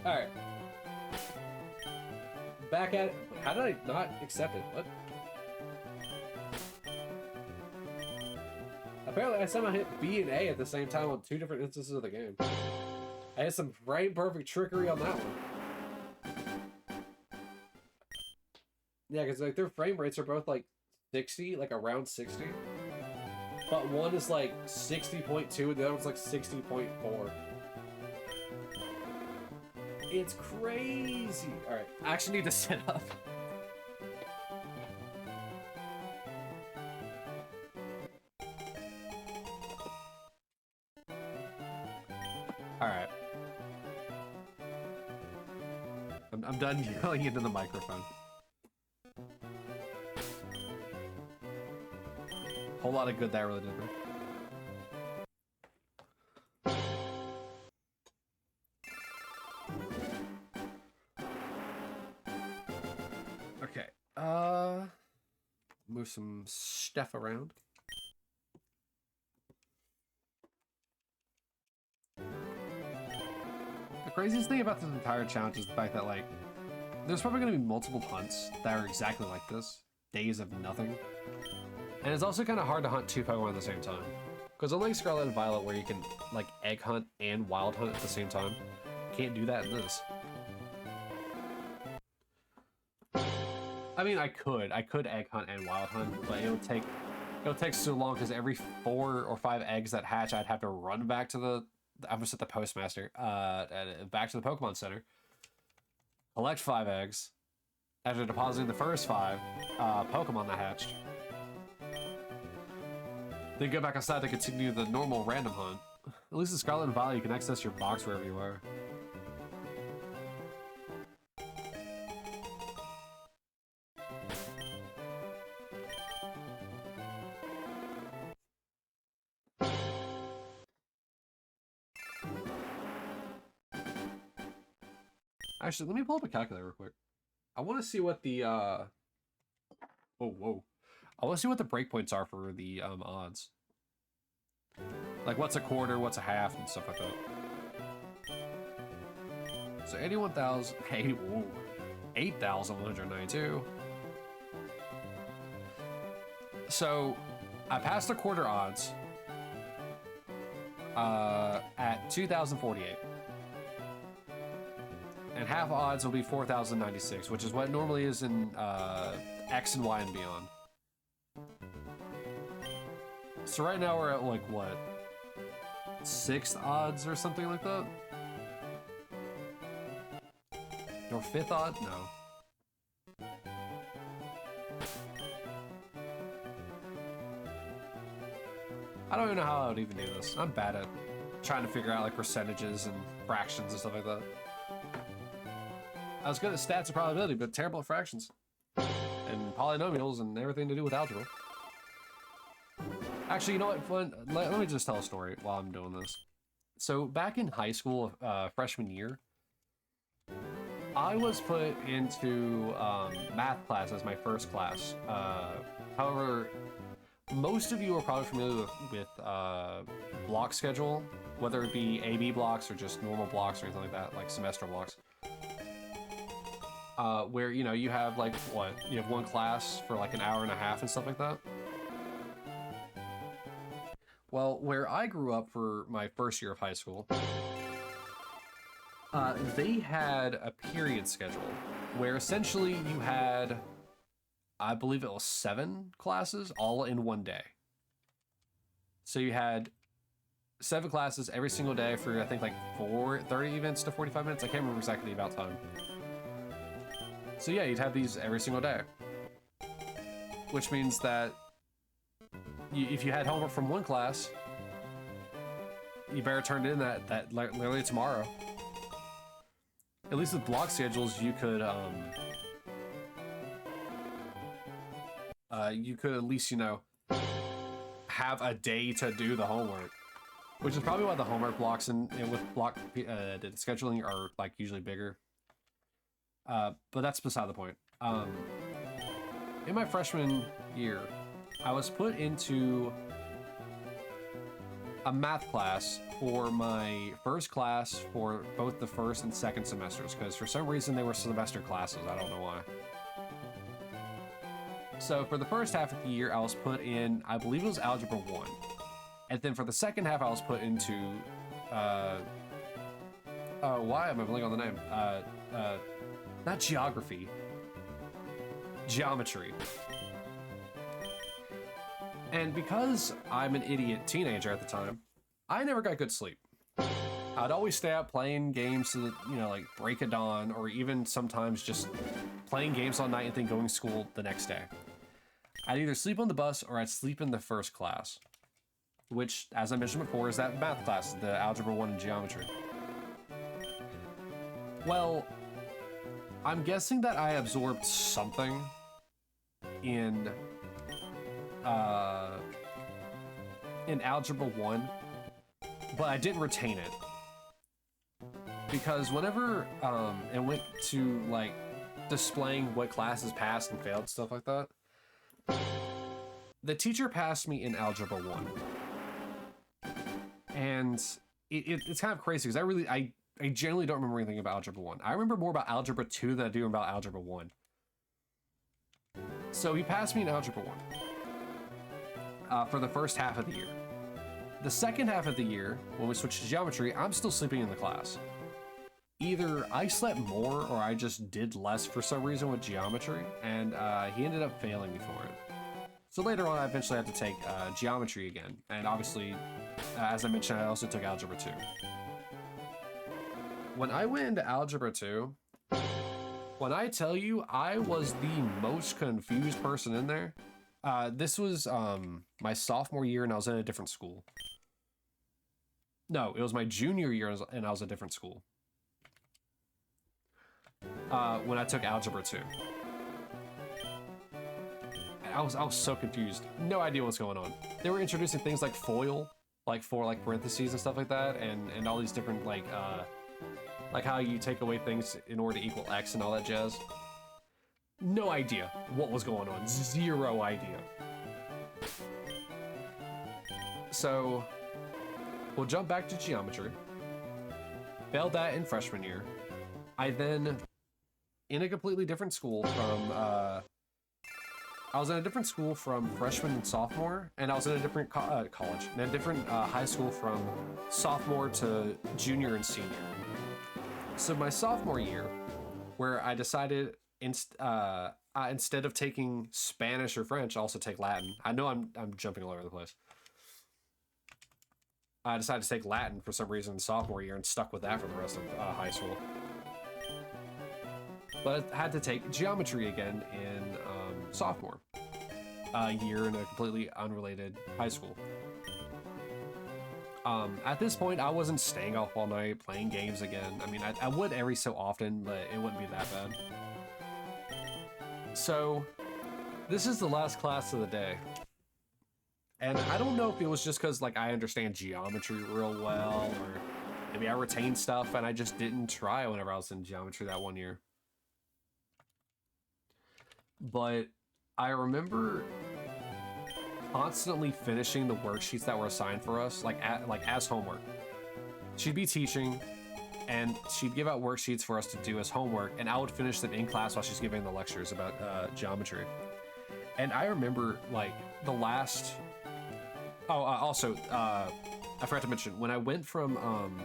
Alright. Back at it. How did I not accept it? What? Apparently I somehow hit B and A at the same time on 2 different instances of the game. I had some frame perfect trickery on that one. Yeah, because like their frame rates are both like 60, like around 60. But one is like 60.2 and the other one's like 60.4. It's crazy. Alright, I actually need to set up. Alright. I'm done yelling into the microphone. Whole lot of good that really did me. Okay. Move some stuff around. The craziest thing about this entire challenge is the fact that, like, there's probably going to be multiple hunts that are exactly like this. Days of nothing. And it's also kind of hard to hunt 2 Pokemon at the same time. Because unlike Scarlet and Violet, where you can, like, egg hunt and wild hunt at the same time, you can't do that in this. I mean, I could egg hunt and wild hunt, but it would take so long because every 4 or 5 eggs that hatch, I'd have to run back to the, I'm gonna set the postmaster, back to the Pokemon Center, collect 5 eggs, after depositing the first 5 Pokemon that hatched, then go back outside to continue the normal random hunt. At least in Scarlet and Violet, you can access your box wherever you are. Actually, let me pull up a calculator real quick. I want to see what the, oh, whoa. I want to see what the breakpoints are for the, odds. Like, what's a quarter, what's a half, and stuff like that. So, 81,000, 8,192. So, I passed the quarter odds, at 2,048. And half odds will be 4,096, which is what it normally is in X and Y and beyond. So right now we're at like what? 6th odds or something like that? Or 5th odd? No. I don't even know how I would even do this. I'm bad at trying to figure out like percentages and fractions and stuff like that. I was good at stats and probability, but terrible at fractions. And polynomials and everything to do with algebra. Actually, you know what? Let me just tell a story while I'm doing this. So back in high school, freshman year, I was put into math class as my first class. However, most of you are probably familiar with block schedule, whether it be AB blocks or just normal blocks or anything like that, like semester blocks. Where, you know, you have like, what, you have one class for like an hour and a half and stuff like that. Well, where I grew up for my first year of high school, they had a period schedule where essentially you had, I believe it was 7 classes all in one day. So you had 7 classes every single day for, I think, like 30 events to 45 minutes. I can't remember exactly the about time. So yeah, you'd have these every single day. Which means that if you had homework from one class, you better turn it in that literally tomorrow. At least with block schedules, you could at least, you know, have a day to do the homework, which is probably why the homework blocks and with block scheduling are like usually bigger. But that's beside the point. In my freshman year, I was put into a math class for my first class for both the first and second semesters, because for some reason they were semester classes. I don't know why. So for the first half of the year, I was put in, I believe it was Algebra 1. And then for the second half, I was put into, why am I blanking on the name? Not geography. Geometry. And because I'm an idiot teenager at the time, I never got good sleep. I'd always stay out playing games to, you know, like break of dawn, or even sometimes just playing games all night and then going to school the next day. I'd either sleep on the bus or I'd sleep in the first class, which, as I mentioned before, is that math class, the Algebra 1 and Geometry. Well, I'm guessing that I absorbed something in Algebra 1, but I didn't retain it. Because whenever it went to, like, displaying what classes passed and failed, stuff like that, the teacher passed me in Algebra 1. And it's kind of crazy, because I generally don't remember anything about Algebra 1. I remember more about Algebra 2 than I do about Algebra 1. So he passed me in Algebra 1 for the first half of the year. The second half of the year, when we switched to Geometry, I'm still sleeping in the class. Either I slept more or I just did less for some reason with Geometry, and he ended up failing me for it. So later on, I eventually had to take Geometry again, and obviously, as I mentioned, I also took Algebra 2. When I went into Algebra 2, when I tell you I was the most confused person in there, this was my sophomore year and I was in a different school. No, it was my junior year and I was a different school. When I took Algebra 2. I was so confused. No idea what's going on. They were introducing things like FOIL, like for like parentheses and stuff like that, and all these different like how you take away things in order to equal X and all that jazz. No idea what was going on. Zero idea. So we'll jump back to Geometry. Failed that in freshman year. I then, in a completely different school from, I was in a different school from freshman and sophomore, and I was in a different college, in a different high school from sophomore to junior and senior. So my sophomore year, where I decided instead of taking Spanish or French, I also take Latin. I know I'm jumping all over the place. I decided to take Latin for some reason in sophomore year and stuck with that for the rest of high school. But I had to take Geometry again in sophomore year in a completely unrelated high school. At this point, I wasn't staying up all night playing games again. I mean, I would every so often, but it wouldn't be that bad. So, this is the last class of the day. And I don't know if it was just because, like, I understand geometry real well, or maybe I retained stuff and I just didn't try whenever I was in geometry that one year. But I remember constantly finishing the worksheets that were assigned for us, like as homework. She'd be teaching, and she'd give out worksheets for us to do as homework, and I would finish them in class while she's giving the lectures about geometry. And I remember, like, the last... I forgot to mention, when I went from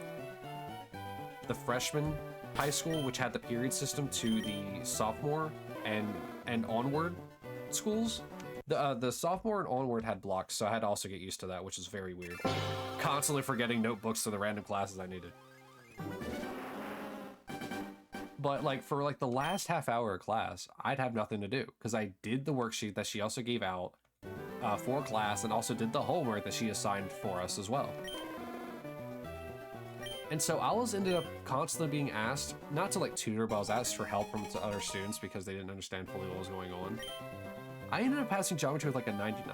the freshman high school, which had the period system, to the sophomore and onward schools, the sophomore and onward had blocks, so I had to also get used to that, which is very weird. Constantly forgetting notebooks to the random classes I needed. But like for like the last half hour of class, I'd have nothing to do because I did the worksheet that she also gave out for class, and also did the homework that she assigned for us as well. And so I was ended up constantly being asked, not to like tutor, but I was asked for help from other students because they didn't understand fully what was going on. I ended up passing geometry with like a 99.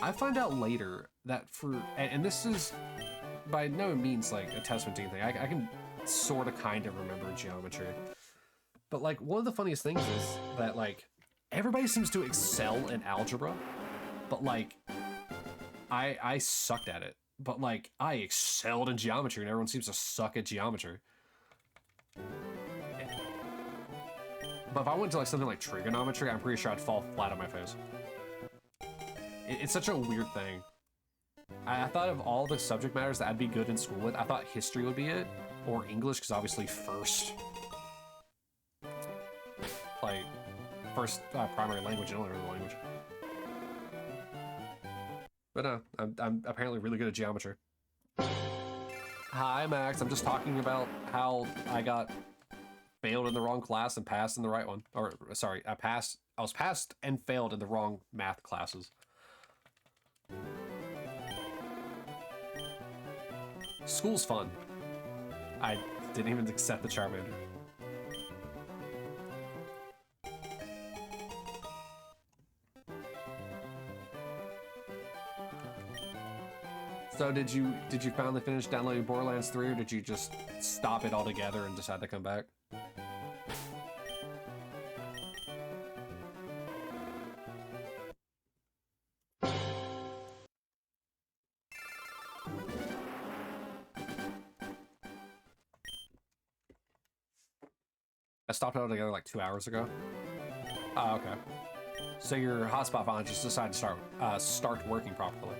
I find out later that and this is by no means like a testament to anything. I can sort of kind of remember geometry. But like one of the funniest things is that like everybody seems to excel in algebra, but like I sucked at it. But like I excelled in geometry and everyone seems to suck at geometry. But if I went to like something like trigonometry, I'm pretty sure I'd fall flat on my face. It's such a weird thing. I thought of all the subject matters that I'd be good in school with, I thought history would be it, or English, because obviously first primary language and other language. But no, I'm apparently really good at geometry. Hi, Max. I'm just talking about how I got failed in the wrong class and passed in the right one. Or, sorry, I was passed and failed in the wrong math classes. School's fun. I didn't even accept the Charmander. So did you finally finish downloading Borderlands 3, or did you just stop it altogether and decide to come back? I stopped it altogether like 2 hours ago. Oh, okay. So your hotspot finally just decided to start working properly.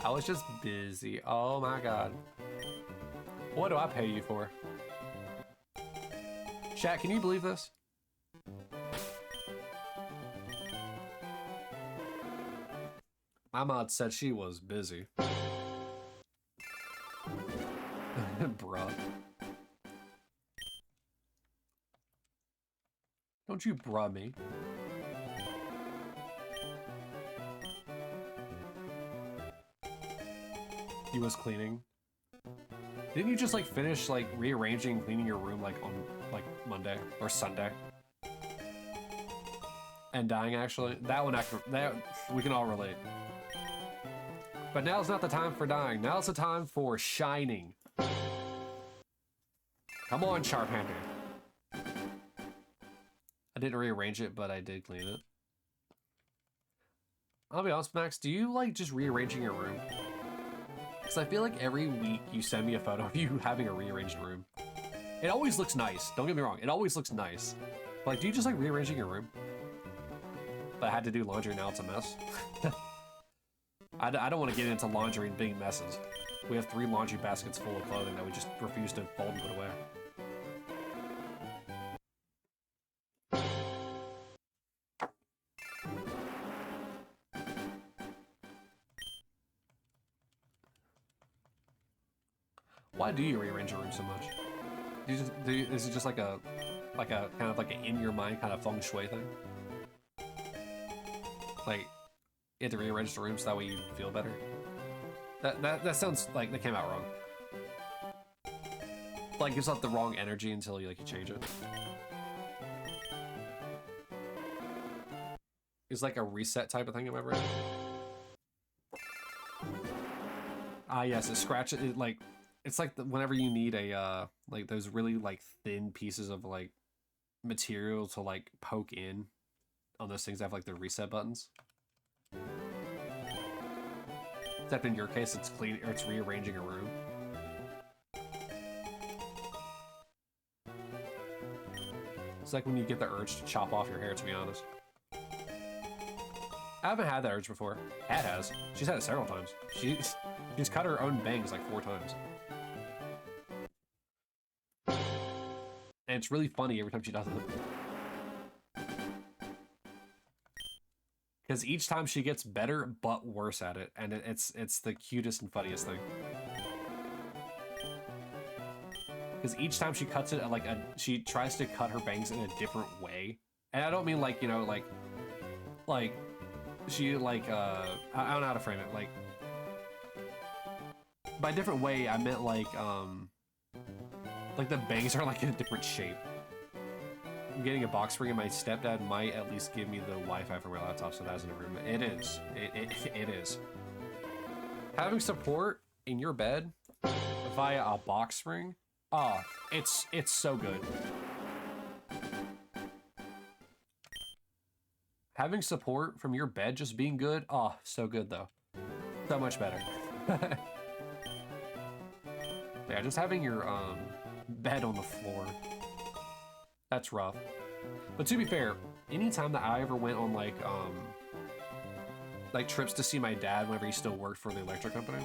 I was just busy. Oh my god. What do I pay you for? Chat, can you believe this? My mod said she was busy. Bruh. Don't you bruh me. He was cleaning. Didn't you just like finish like rearranging, cleaning your room like on like Monday or Sunday? And dying actually? That one that we can all relate. But now's not the time for dying. Now's the time for shining. Come on, Charmander. I didn't rearrange it, but I did clean it. I'll be honest, Max, do you like just rearranging your room? Because I feel like every week you send me a photo of you having a rearranged room. It always looks nice, don't get me wrong, it always looks nice. But like, do you just like rearranging your room? But I had to do laundry, now it's a mess. I don't want to get into laundry and big messes. We have 3 laundry baskets full of clothing that we just refuse to fold and put away. Why do you rearrange your room so much? Is it just like a kind of like an in your mind kind of feng shui thing? Like you have to rearrange the room so that way you feel better? That sounds like that came out wrong. Like gives off the wrong energy until you change it. It's like a reset type of thing, am I right? Ah yes, it scratches it like it's like whenever you need a like those really like thin pieces of like material to like poke in on those things that have like the reset buttons. Except in your case, it's clean or it's rearranging a room. It's like when you get the urge to chop off your hair, to be honest. I haven't had that urge before. Kat has. She's had it several times. She's cut her own bangs like 4 times. And it's really funny every time she does it. Because each time she gets better, but worse at it. And it's the cutest and funniest thing. Because each time she cuts it, she tries to cut her bangs in a different way. And I don't mean like, you know, like, she like, I don't know how to frame it. by different way, I meant like the bangs are like in a different shape. I'm getting a box spring, and my stepdad might at least give me the Wi-Fi for my laptop, so that's an improvement. It is. It is. Having support in your bed via a box spring, oh, it's so good. Having support from your bed just being good, oh, so good though. So much better. Yeah, just having your bed on the floor, that's rough. But to be fair, anytime that I ever went on like trips to see my dad whenever he still worked for the electric company,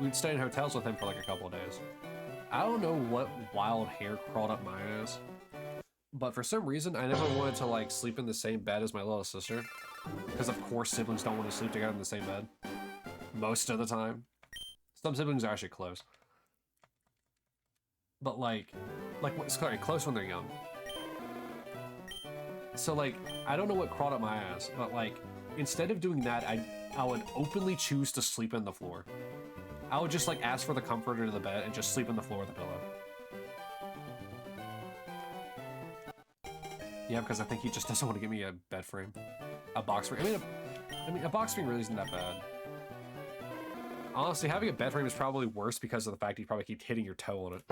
we'd stay in hotels with him for like a couple of days. I don't know what wild hair crawled up my ass, but for some reason I never wanted to like sleep in the same bed as my little sister, because of course siblings don't want to sleep together in the same bed most of the time. Some siblings are actually close, but like sorry, close when they're young. So like, I don't know what crawled up my ass, but like, instead of doing that, I would openly choose to sleep in the floor. I would just like ask for the comforter to the bed and just sleep on the floor with a pillow. Yeah, because I think he just doesn't want to give me a bed frame, a box frame. I mean, a box frame really isn't that bad. Honestly, having a bed frame is probably worse because of the fact you probably keep hitting your toe on it.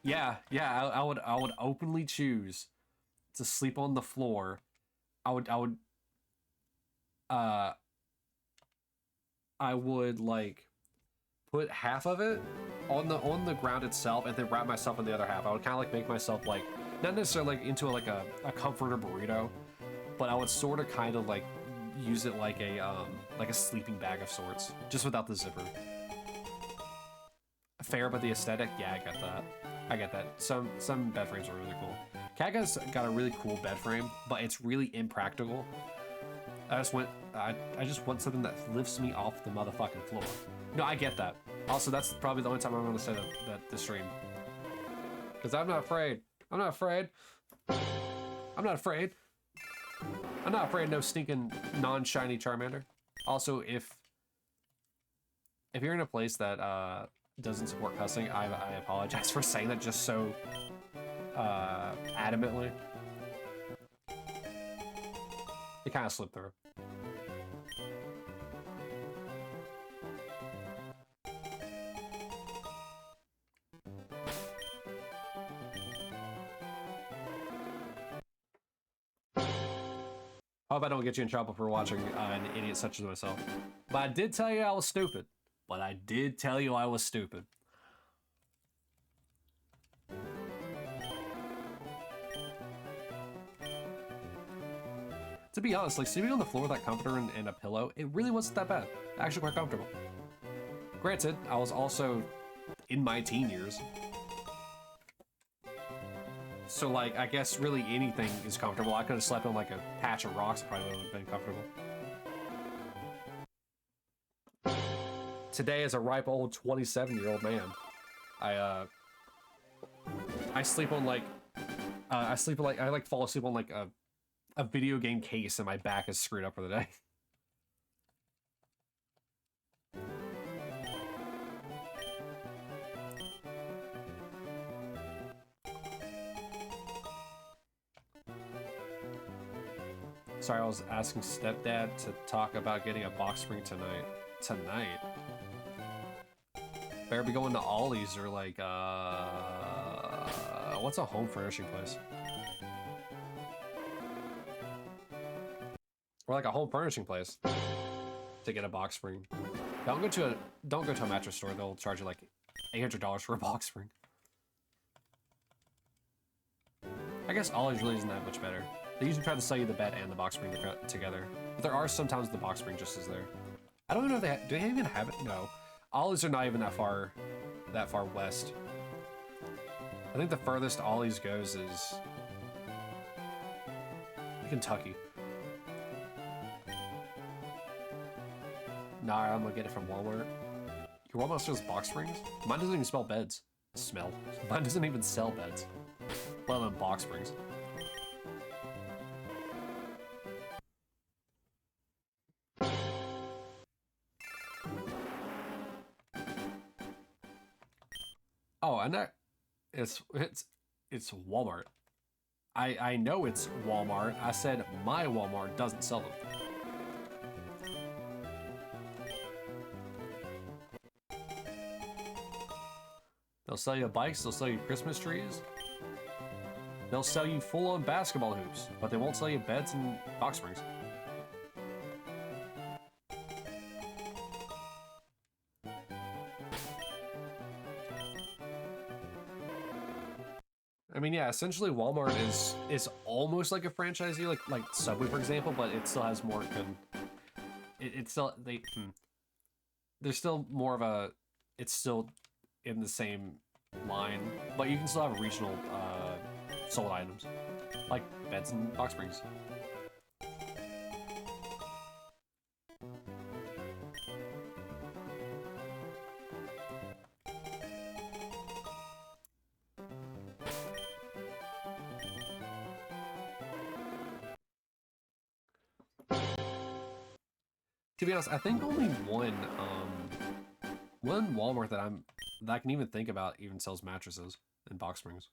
Yeah, I would openly choose to sleep on the floor. I would like put half of it on the ground itself and then wrap myself in the other half. I would kind of like make myself like, not necessarily like into like a comforter burrito, but I would sort of kind of like use it like a sleeping bag of sorts, just without the zipper. Fair, but the aesthetic, yeah, I get that. Some bed frames are really cool. Kaga's got a really cool bed frame, but it's really impractical. I just want something that lifts me off the motherfucking floor. No, I get that. Also, that's probably the only time I'm gonna say that this stream. Because I'm not afraid. I'm not afraid. I'm not afraid. I'm not afraid of no stinking non-shiny Charmander. Also, if you're in a place that doesn't support cussing, I apologize for saying that just so adamantly. It kind of slipped through. Hope I don't get you in trouble for watching an idiot such as myself. But I did tell you I was stupid. To be honest, like sleeping on the floor with that comforter and a pillow, it really wasn't that bad. Actually quite comfortable. Granted, I was also in my teen years. So like, I guess really anything is comfortable. I could have slept on like a patch of rocks, probably would have been comfortable. Today, as a ripe old 27-year-old man, I sleep on like, I fall asleep on like a video game case and my back is screwed up for the day. Sorry, I was asking stepdad to talk about getting a box spring tonight. Tonight? Better be going to Ollie's or like, what's a home furnishing place? Or like a home furnishing place to get a box spring. Don't go to a mattress store. They'll charge you like $800 for a box spring. I guess Ollie's really isn't that much better. They usually try to sell you the bed and the box spring together. But there are sometimes the box spring just is there. I don't even know if do they even have it? No. Ollie's are not even that far west. I think the furthest Ollie's goes is Kentucky. Nah, I'm gonna get it from Walmart. Your Walmart sells box springs? Mine doesn't even spell beds. Mine doesn't even sell beds. Let alone box springs. I know it's Walmart. I know it's Walmart. I said my Walmart doesn't sell them. They'll sell you bikes, they'll sell you Christmas trees. They'll sell you full-on basketball hoops, but they won't sell you beds and box springs. I mean, yeah, essentially Walmart is almost like a franchisee, like Subway, for example, but it still has more it's still there's still more of a, it's still in the same line, but you can still have regional sold items like beds and box springs. To be honest, I think only one Walmart that I can even think about even sells mattresses and box springs.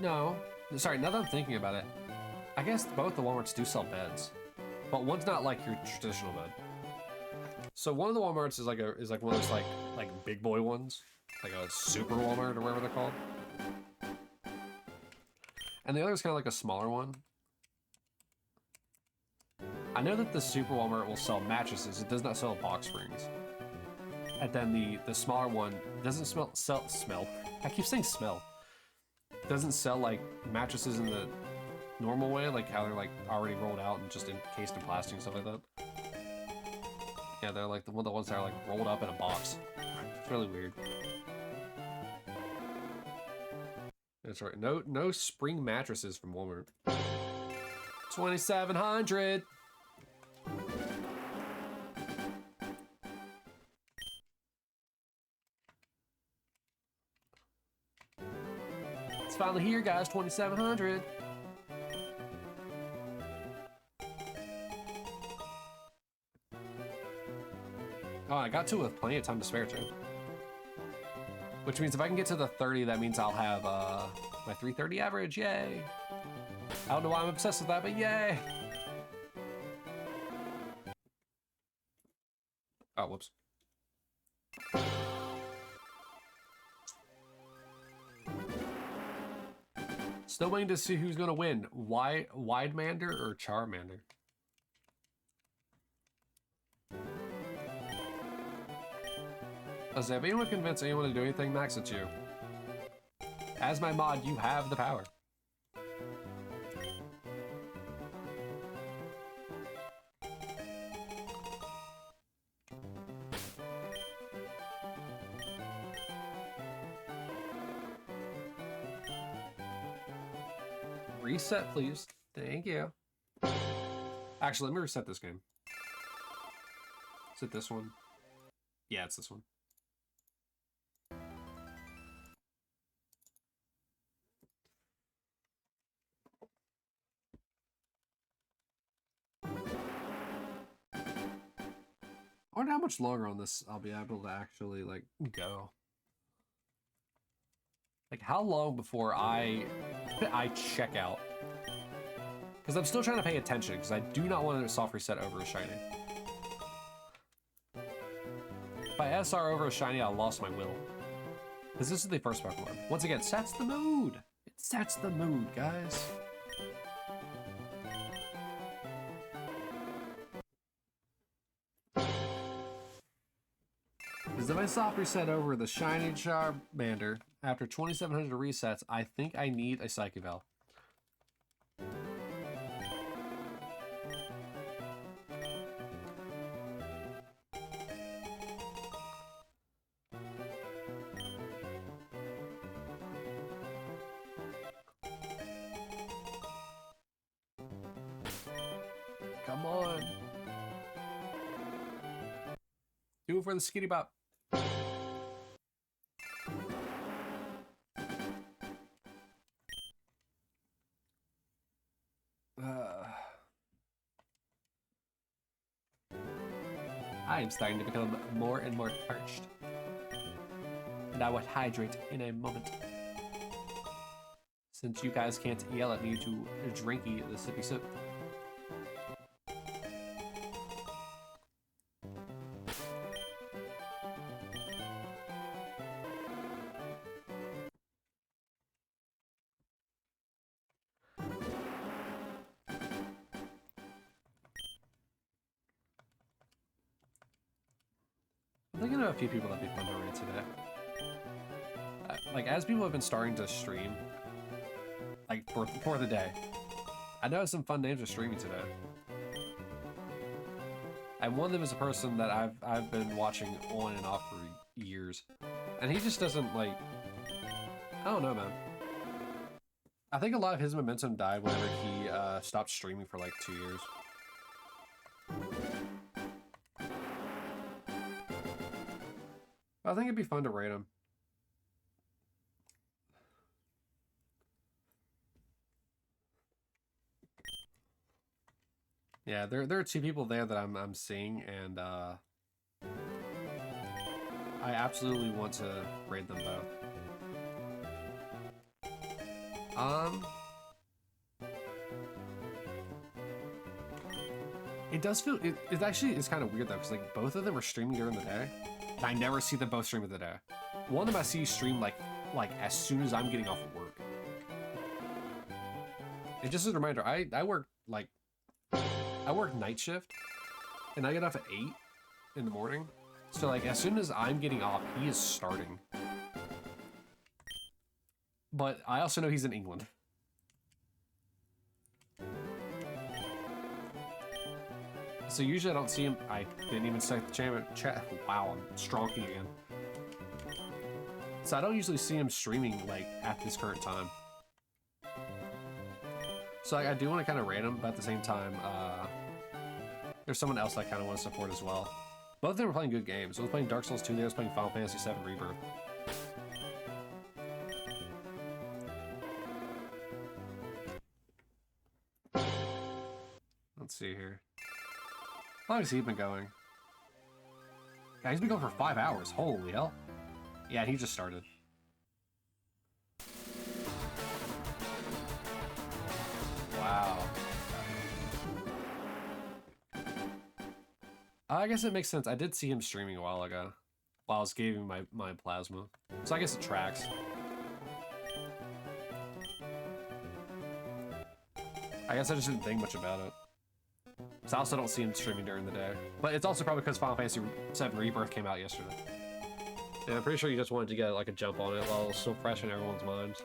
No. Sorry, now that I'm thinking about it, I guess both the Walmarts do sell beds, but one's not like your traditional bed. So one of the Walmarts is like one of those like big boy ones, like a super Walmart or whatever they're called. And the other is kind of like a smaller one. I know that the super Walmart will sell mattresses. It does not sell box springs. And then the smaller one doesn't smell. I keep saying smell. Doesn't sell like mattresses in the normal way, like how they're like already rolled out and just encased in plastic and stuff like that. Yeah, they're like the ones that are like rolled up in a box. It's really weird. That's right. No spring mattresses from Walmart. 2,700. It's finally here, guys. 2,700. Oh, I got to it with plenty of time to spare, too. Which means if I can get to the 30, that means I'll have my 330 average. Yay! I don't know why I'm obsessed with that, but yay! Oh, whoops. Still waiting to see who's gonna win, Widemander or Charmander. If anyone convince anyone to do anything, Max, it's you. As my mod, you have the power. Reset, please. Thank you. Actually, let me reset this game. Is it this one? Yeah, it's this one. I wonder how much longer on this I'll be able to actually, like, go. Like, how long before I check out? Because I'm still trying to pay attention, because I do not want to soft reset over a shiny. If I SR over a shiny, I lost my will. Because this is the first Pokemon. Once again, sets the mood! It sets the mood, guys. Because if I soft reset over the shiny Charmander after 2,700 resets, I think I need a Psychic Valve. Come on. Do it for the Skitty Bop. I am starting to become more and more parched. And I will hydrate in a moment. Since you guys can't yell at me to drinky the sippy sip. I'm thinking of a few people that'd be fun to raid today. Like, as people have been starting to stream, like, for the day, I know some fun names are streaming today. And one of them is a person that I've been watching on and off for years. And he just doesn't, like... I don't know, man. I think a lot of his momentum died whenever he stopped streaming for, like, 2 years. I think it'd be fun to rate him. Yeah, there are 2 people there that I'm seeing, and I absolutely want to raid them both. It does feel it actually is kind of weird though, because like both of them are streaming during the day. And I never see them both stream in the day. One of them I see stream like as soon as I'm getting off of work. It's just a reminder, I work night shift and I get off at 8 in the morning. So like as soon as I'm getting off, he is starting. But I also know he's in England. So usually I don't see him. I didn't even start the chat. Wow, I'm stronking again. So I don't usually see him streaming like at this current time. So I do want to kind of rate him, but at the same time, there's someone else I kind of want to support as well. Both of them were playing good games. I was playing Dark Souls 2, they was playing Final Fantasy VII Rebirth. Let's see here. How long has he been going? Yeah, he's been going for 5 hours. Holy hell. Yeah, he just started. Wow. I guess it makes sense. I did see him streaming a while ago while I was giving my plasma. So I guess it tracks. I guess I just didn't think much about it. So I also don't see him streaming during the day. But it's also probably because Final Fantasy VII Rebirth came out yesterday. Yeah, I'm pretty sure you just wanted to get like a jump on it while it was still fresh in everyone's minds.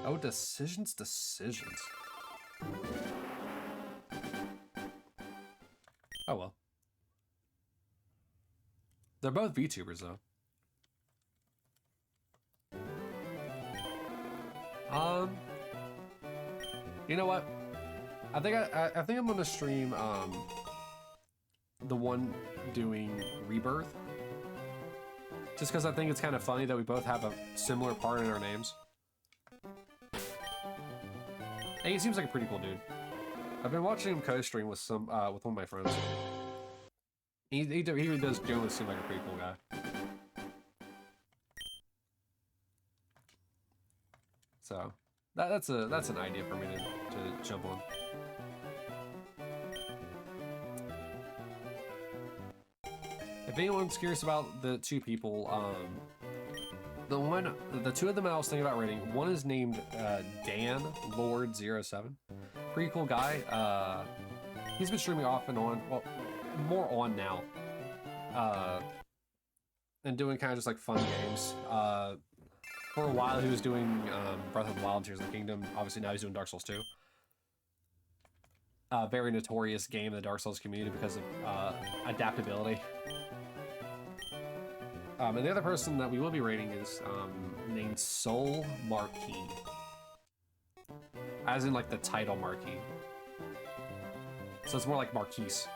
Oh, decisions. Oh well. They're both VTubers though. You know what? I think I'm gonna stream the one doing Rebirth. Just because I think it's kind of funny that we both have a similar part in our names. And he seems like a pretty cool dude. I've been watching him co-stream with with one of my friends. He does generally seem like a pretty cool guy. So that's an idea for me to jump on. If anyone's curious about the 2 people, the 2 of them I was thinking about rating, one is named Dan Lord 07. Pretty cool guy. He's been streaming off and on, well, more on now. And doing kind of just like fun games. For a while he was doing Breath of the Wild and Tears of the Kingdom. Obviously now he's doing Dark Souls 2. Very notorious game in the Dark Souls community because of adaptability. And the other person that we will be rating is named Soul Marquis. As in like the title Marquis. So it's more like Marquise.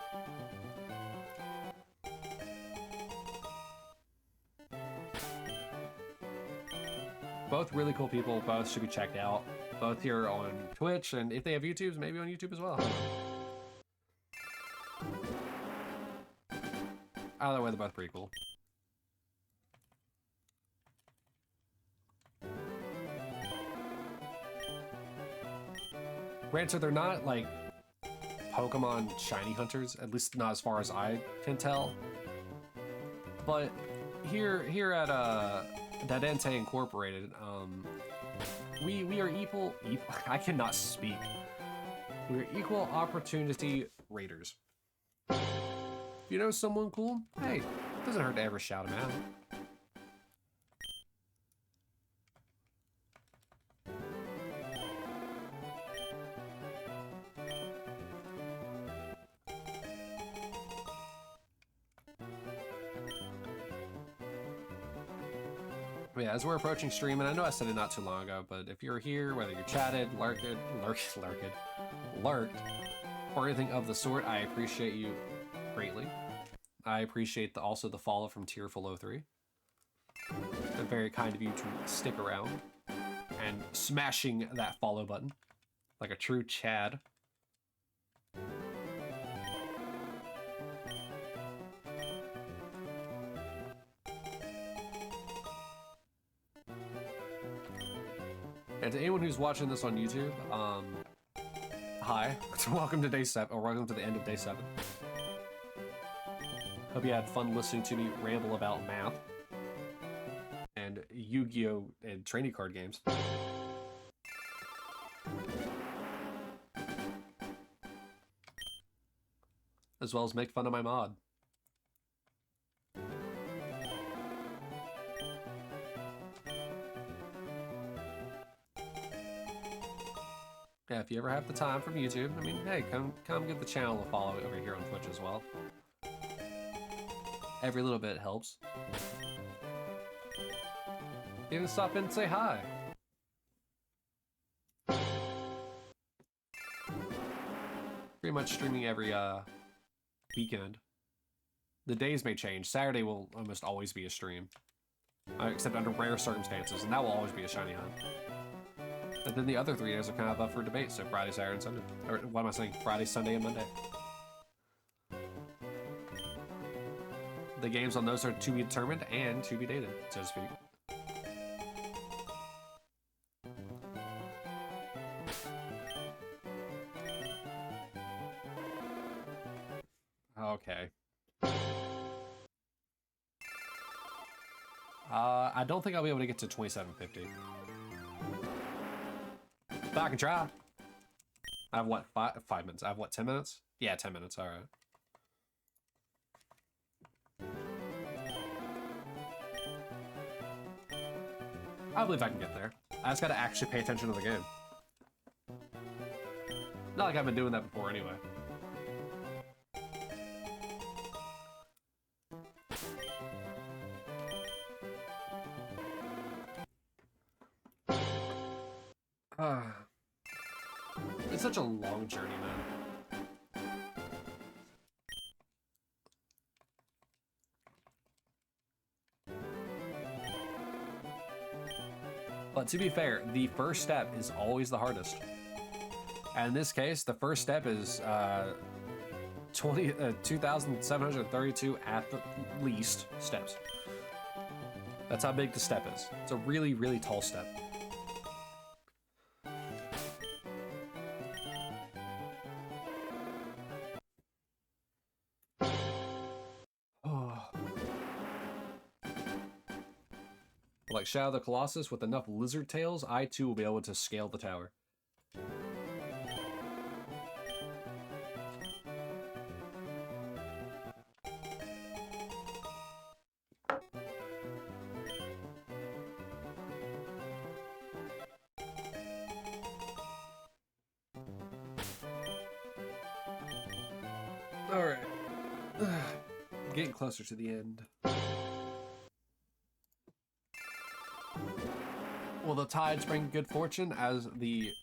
Both really cool people, both should be checked out. Both here on Twitch, and if they have YouTubes, maybe on YouTube as well. Either way, they're both pretty cool. Granted, they're not like Pokemon shiny hunters, at least not as far as I can tell. But here at Dadente Incorporated, we are equal. I cannot speak. We're equal opportunity raiders. If you know someone cool, hey, it doesn't hurt to ever shout them out. But yeah, as we're approaching stream, and I know I said it not too long ago, but if you're here, whether you chatted, lurked, or anything of the sort, I appreciate you greatly. I appreciate also the follow from Tearful03. Very kind of you to stick around and smashing that follow button like a true Chad. And to anyone who's watching this on YouTube, hi. Welcome to day 7, or welcome to the end of day 7. Hope you had fun listening to me ramble about math and Yu-Gi-Oh! And trading card games. As well as make fun of my mod. Yeah, if you ever have the time from YouTube, I mean, hey, come give the channel a follow over here on Twitch as well. Every little bit helps. Even stop in and say hi. Pretty much streaming every weekend. The days may change. Saturday will almost always be a stream. Except under rare circumstances, and that will always be a shiny hunt. And then the other 3 days are kind of up for debate, so Friday, Saturday, and Sunday. Or what am I saying? Friday, Sunday, and Monday. The games on those are to be determined and to be dated, so to speak. Okay. I don't think I'll be able to get to 2750. But I can try. I have what, 5 minutes? I have what, 10 minutes? Yeah, 10 minutes, alright. I believe I can get there. I just gotta actually pay attention to the game. Not like I've been doing that before anyway. It's such a long journey, man. But to be fair, the first step is always the hardest. And in this case, the first step is 2,732 at the least steps. That's how big the step is. It's a really, really tall step. Like Shadow of the Colossus, with enough lizard tails, I too will be able to scale the tower. Alright. Getting closer to the end. Will the tides bring good fortune as the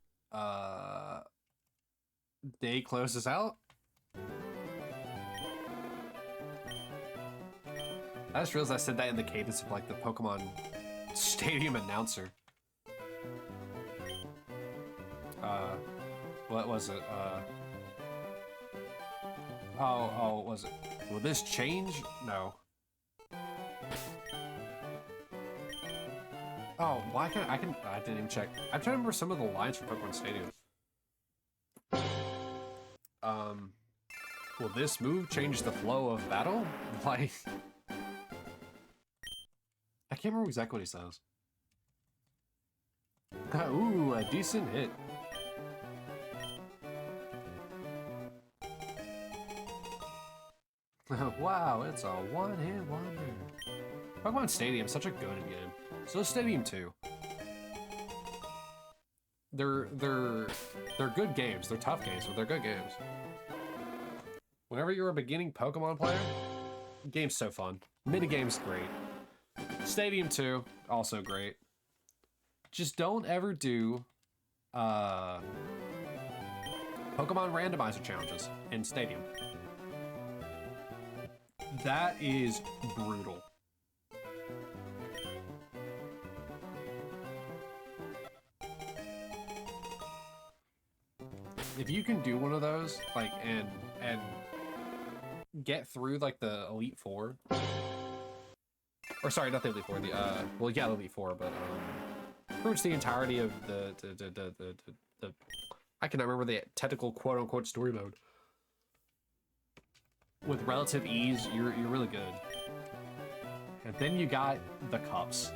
day closes out? I just realized I said that in the cadence of like the Pokemon Stadium announcer. What was it? Oh, was it? Will this change? No. Oh, why can't I didn't even check. I'm trying to remember some of the lines from Pokemon Stadium. Will this move change the flow of battle? Like, I can't remember exactly what he says. Ooh, a decent hit. Wow, it's a one-hit wonder. Pokemon Stadium, such a good game. So is Stadium 2. They're good games. They're tough games, but they're good games. Whenever you're a beginning Pokemon player, the game's so fun. Minigame's great. Stadium 2, also great. Just don't ever do Pokemon randomizer challenges in Stadium. That is brutal. If you can do one of those, like, and get through like the Elite Four, or sorry, not the Elite Four, the well, yeah, the Elite Four, but pretty much the entirety of the I cannot remember the technical quote unquote story mode. With relative ease, you're really good. And then you got the cups.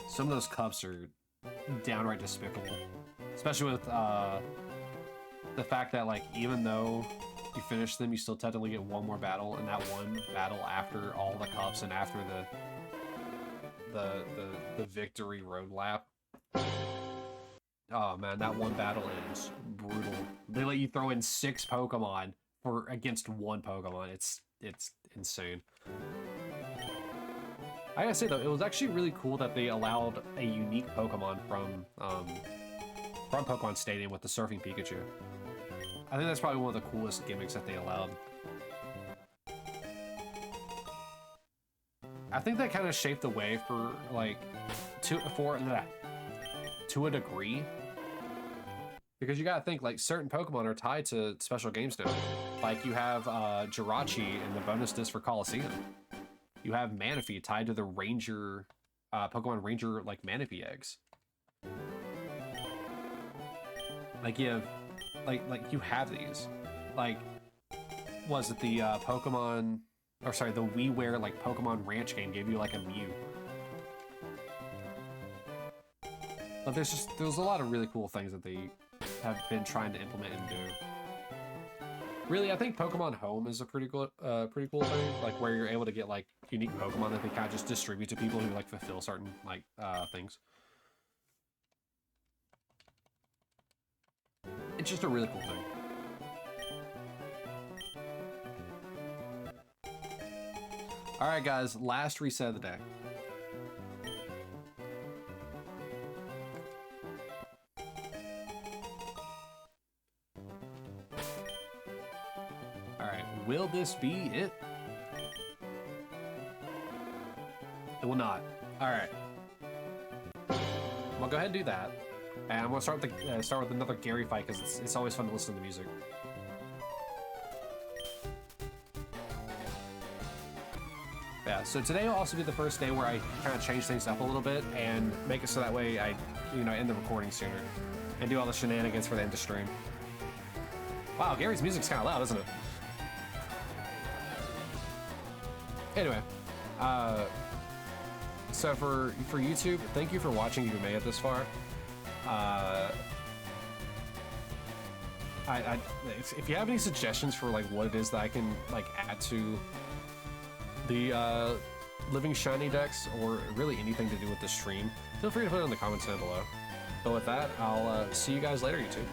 Some of those cups are downright despicable. Especially with the fact that, like, even though you finish them, you still technically get one more battle, and that one battle after all the cups and after the victory road lap. Oh man, that one battle is brutal. They let you throw in 6 Pokemon against one Pokemon. It's insane. I gotta say though, it was actually really cool that they allowed a unique Pokemon from Pokemon Stadium with the Surfing Pikachu. I think that's probably one of the coolest gimmicks that they allowed. I think that kind of shaped the way for, like, to a degree. Because you gotta think, like, certain Pokemon are tied to special games now. Like, you have Jirachi in the bonus disc for Coliseum. You have Manaphy tied to the Ranger, Pokemon Ranger, like, Manaphy eggs. Like, you have, like you have these. Like, was it the Pokemon, or sorry, the WiiWare, like, Pokemon Ranch game gave you, like, a Mew. But there's a lot of really cool things that they have been trying to implement and do. Really, I think Pokemon Home is a pretty cool thing, like, where you're able to get, like, unique Pokemon that they kind of just distribute to people who, like, fulfill certain, like, things. It's just a really cool thing. Alright guys, last reset of the day. Alright, will this be it? It will not. Alright. I'll go ahead and do that. And I'm gonna start with another Gary fight because it's always fun to listen to the music. Yeah, so today will also be the first day where I kind of change things up a little bit and make it so that way I, end the recording sooner and do all the shenanigans for the end of stream. Wow, Gary's music's kind of loud, isn't it? Anyway, so for YouTube, thank you for watching if you made it this far. If you have any suggestions for, like, what it is that I can, like, add to the Living Shiny Dex, or really anything to do with the stream, feel free to put it in the comments down below. But with that, I'll see you guys later, YouTube.